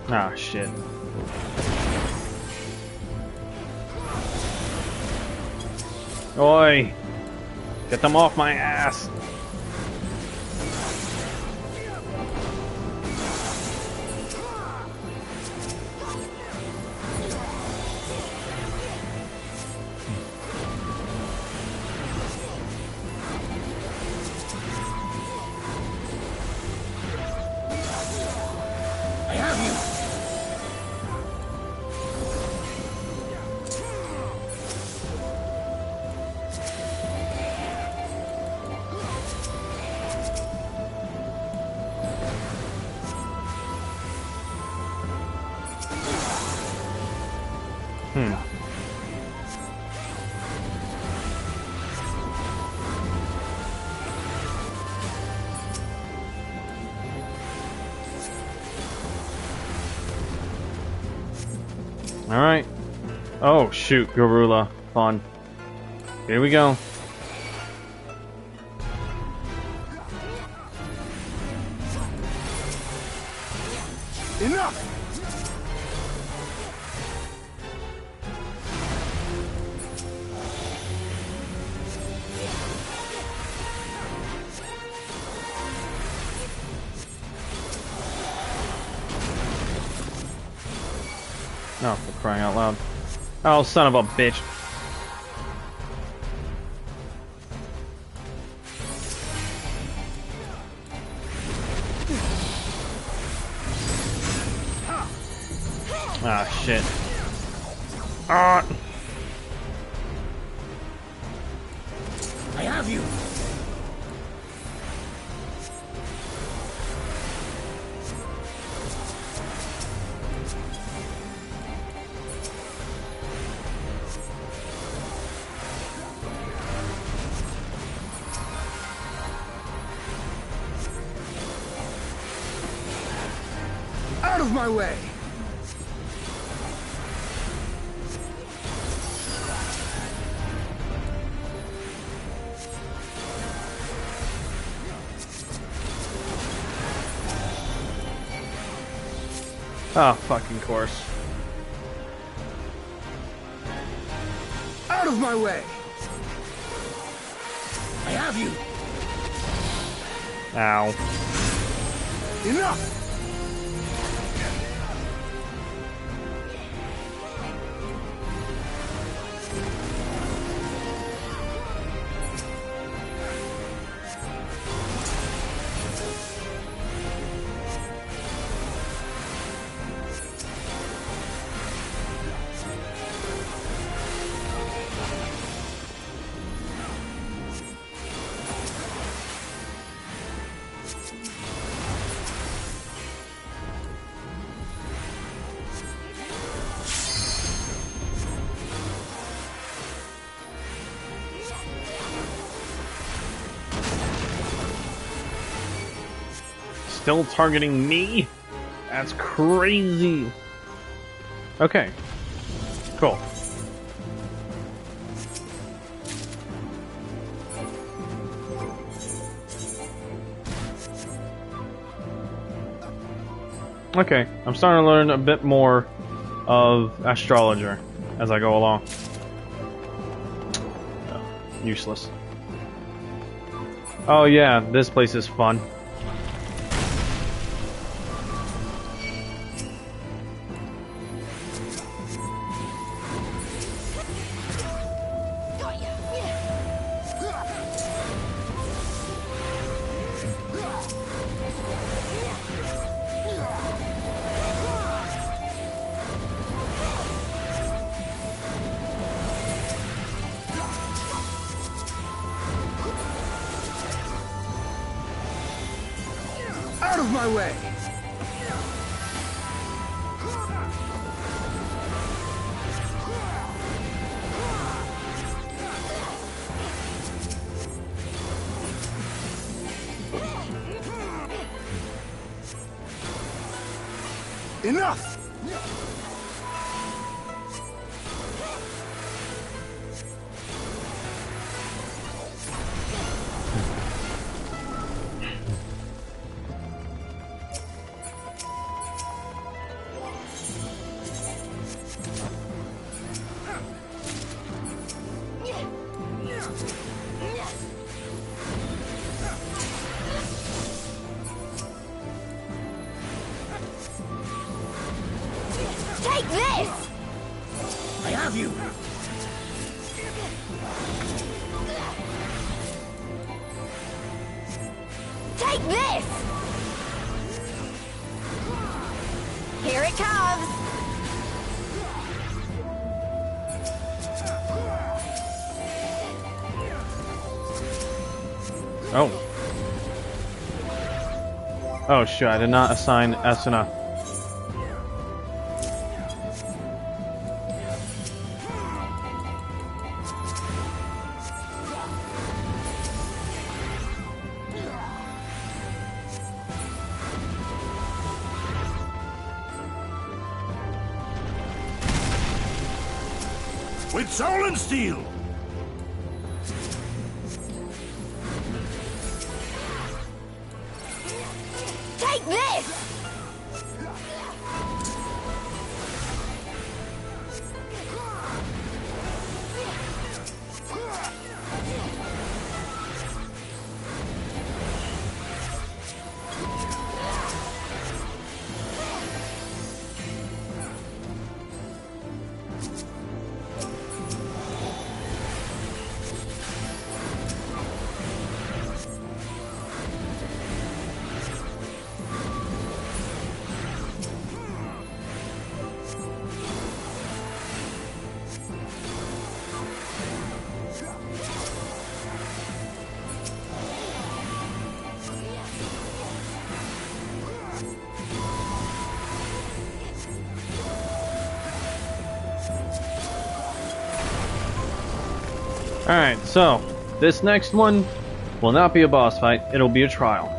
Ah, shit. Oi! Get them off my ass! I have you! Alright. Oh, shoot, Garula. Fun. Here we go. Enough! Oh, for crying out loud. Oh, son of a bitch. Ah, shit. Ah! I have you! Out of my way! Oh, fucking course. Out of of my way! I have you! Ow. Enough! Still targeting me? That's crazy. Okay. Cool. Okay, I'm starting to learn a bit more of astrologer as I go along. Useless. Oh yeah, this place is fun. Out of my way! Enough! Take this! I have you! Take this! Here it comes! Oh. Oh shit, I did not assign Esuna. With soul and steel! Take this! Alright, so, this next one will not be a boss fight, it'll be a trial.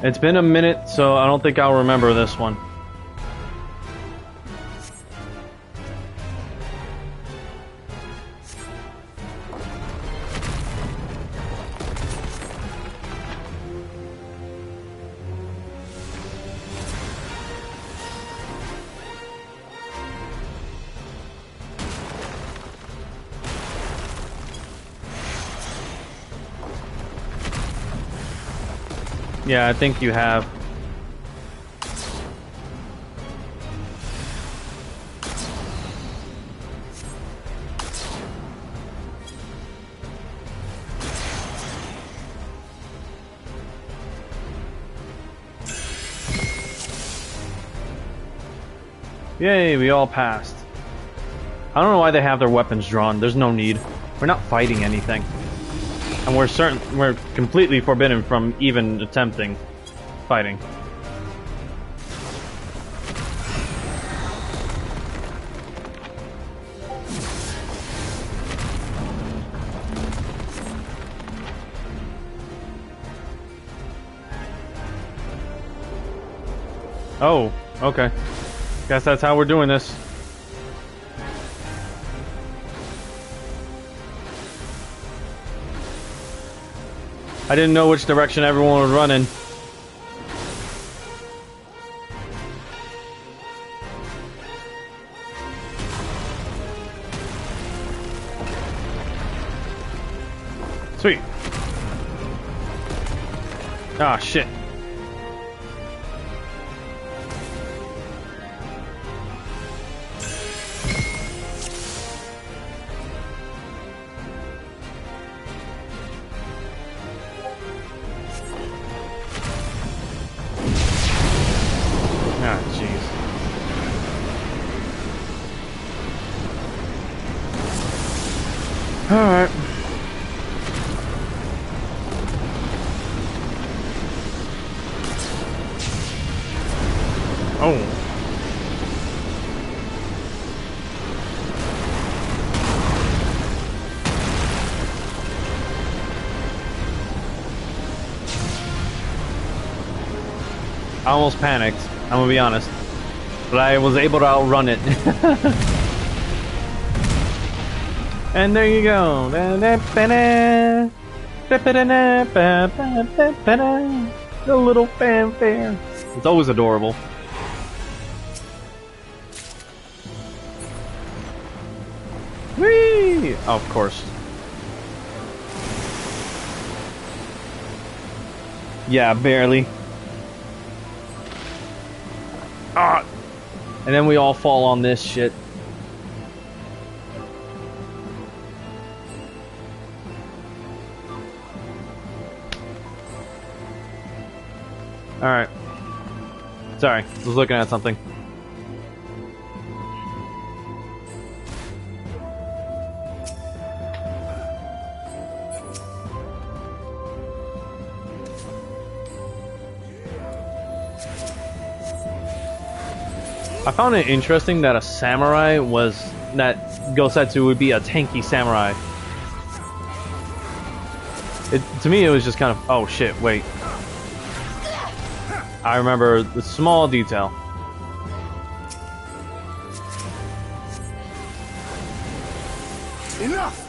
It's been a minute, so I don't think I'll remember this one. Yeah, I think you have. Yay, we all passed. I don't know why they have their weapons drawn. There's no need. We're not fighting anything. And we're completely forbidden from even attempting fighting. Oh, okay. Guess that's how we're doing this. I didn't know which direction everyone was running. Sweet. Ah, shit. Ah, jeez. Alright. Oh. I almost panicked, I'm gonna be honest. But I was able to outrun it. And there you go. The little fanfare. It's always adorable. Whee! Oh, of course. Yeah, barely. Ah! And then we all fall on this shit. Alright. Sorry, I was looking at something. I found it interesting that a samurai was... that Gosetsu would be a tanky samurai. To me, it was just kind of... oh shit, wait. I remember the small detail. Enough!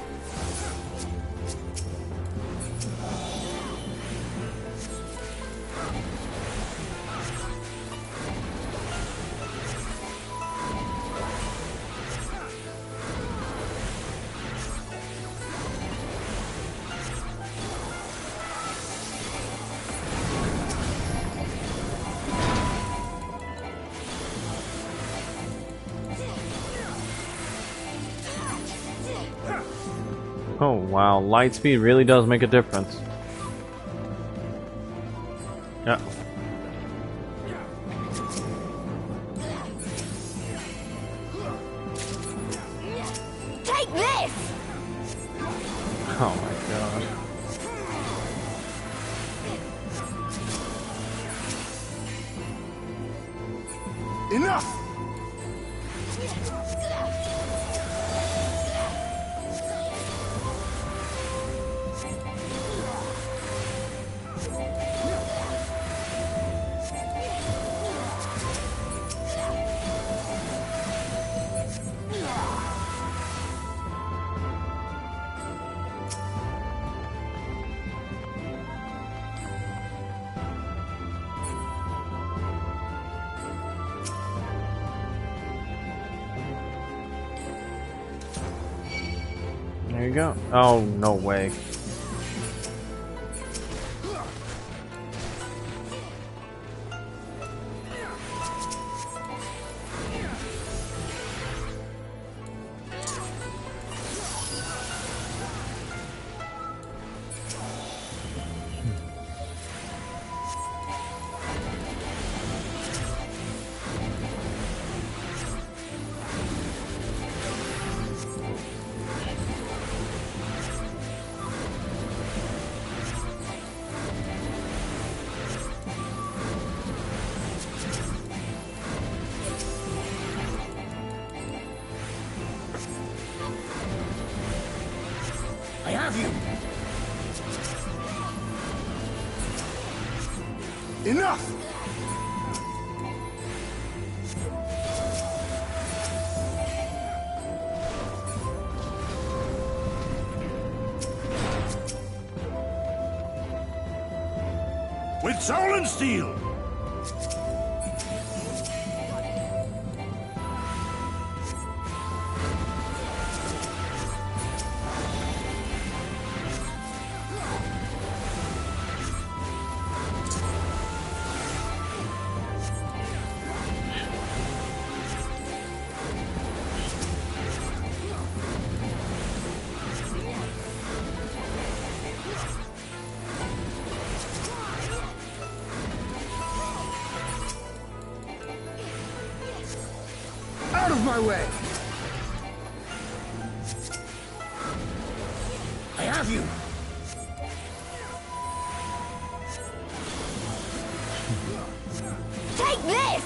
Oh wow, light speed really does make a difference. Yeah. Take this! Oh my god. Enough! There you go. Oh, no way. Enough! With soul and steel! Out of my way! I have you! Take this!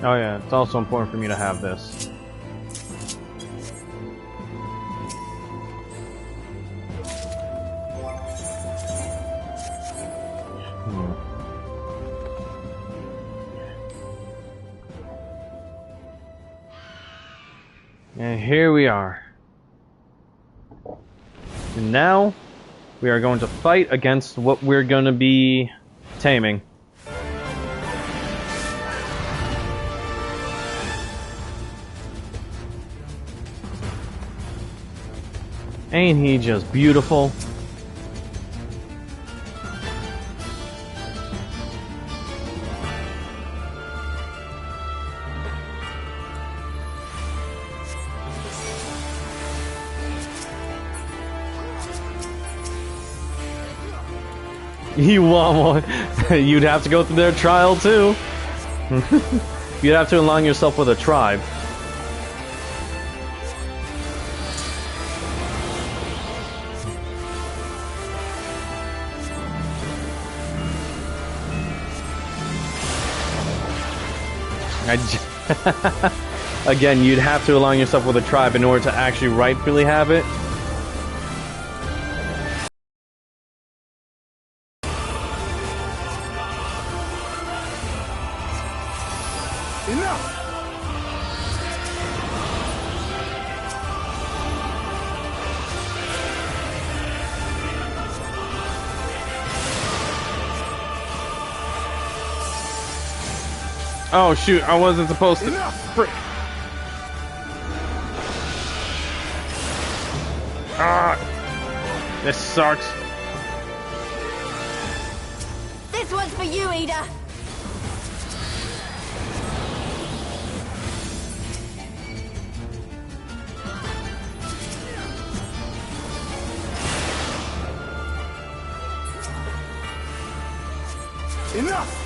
Oh yeah, it's also important for me to have this. And here we are. And now, we are going to fight against what we're going to be taming. Ain't he just beautiful? You want one? You'd have to go through their trial too. You'd have to align yourself with a tribe. Again, you'd have to align yourself with a tribe in order to actually rightfully have it. Enough! Oh shoot, I wasn't supposed to. Frick. Ah! This sucks. This one's for you, Ida! Enough!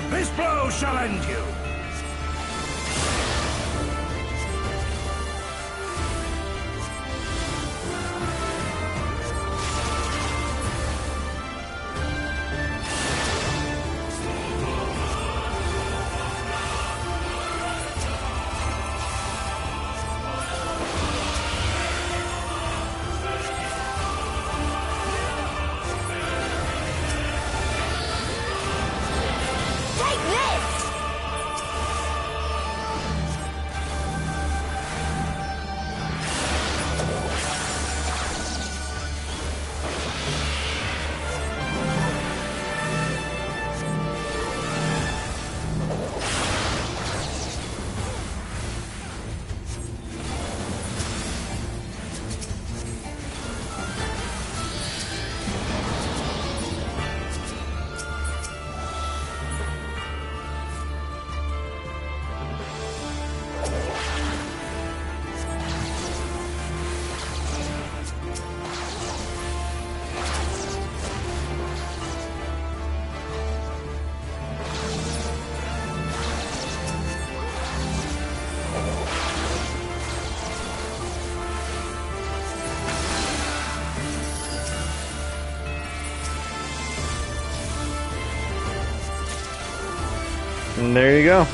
This blow shall end you! Take this! And there you go.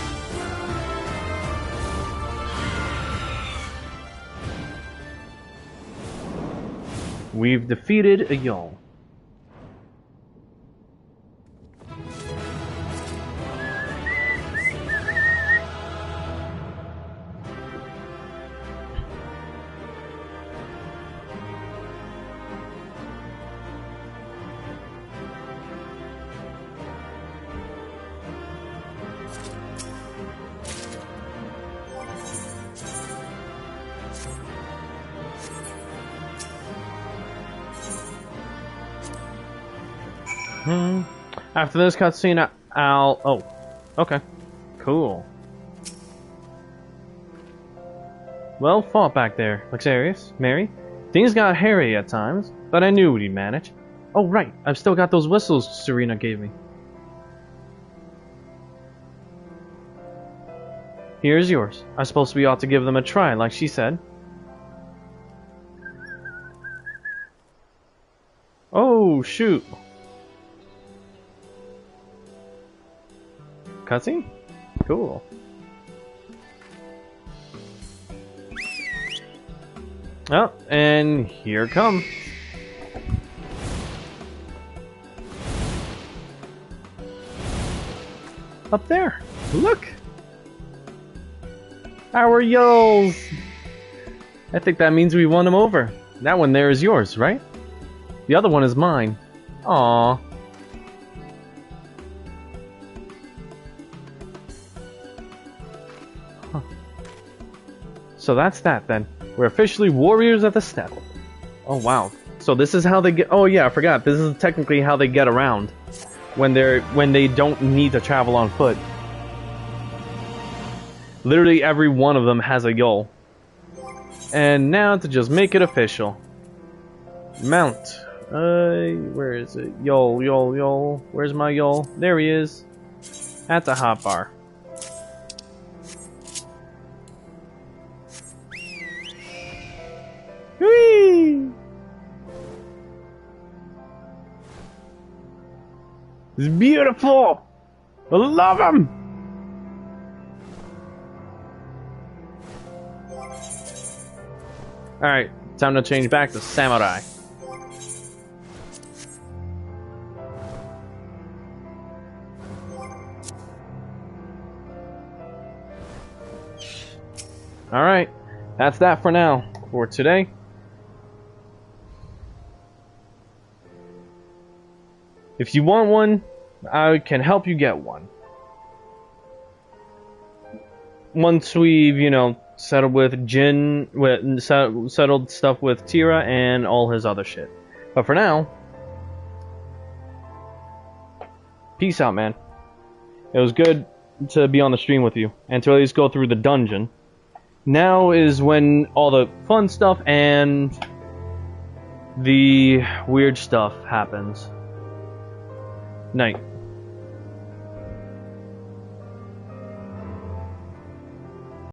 We've defeated a Yol. After this cutscene, I'll... Oh, okay. Cool. Well fought back there, Luxarius, Mary. Things got hairy at times, but I knew we'd manage. Oh, right. I've still got those whistles Serena gave me. Here's yours. I suppose we ought to give them a try, like she said. Oh, shoot. Cutscene? Cool. Oh, and here it comes. Up there. Look. Our Yols. I think that means we won them over. That one there is yours, right? The other one is mine. Aww. Huh. So that's that then. We're officially warriors of the steppe. Oh wow. So this is how they get... Oh yeah, I forgot. This is technically how they get around. When they don't need to travel on foot. Literally every one of them has a Yol. And now to just make it official. Mount. Where is it? Yol. Where's my Yol? There he is. At the hotbar. Whee! It's beautiful! I love him! Alright, time to change back to Samurai. Alright, that's that for now, for today. If you want one, I can help you get one. Once we've, you know, settled with Jin, settled stuff with Tira and all his other shit. But for now, peace out, man. It was good to be on the stream with you and to at least go through the dungeon. Now is when all the fun stuff and the weird stuff happens. Night.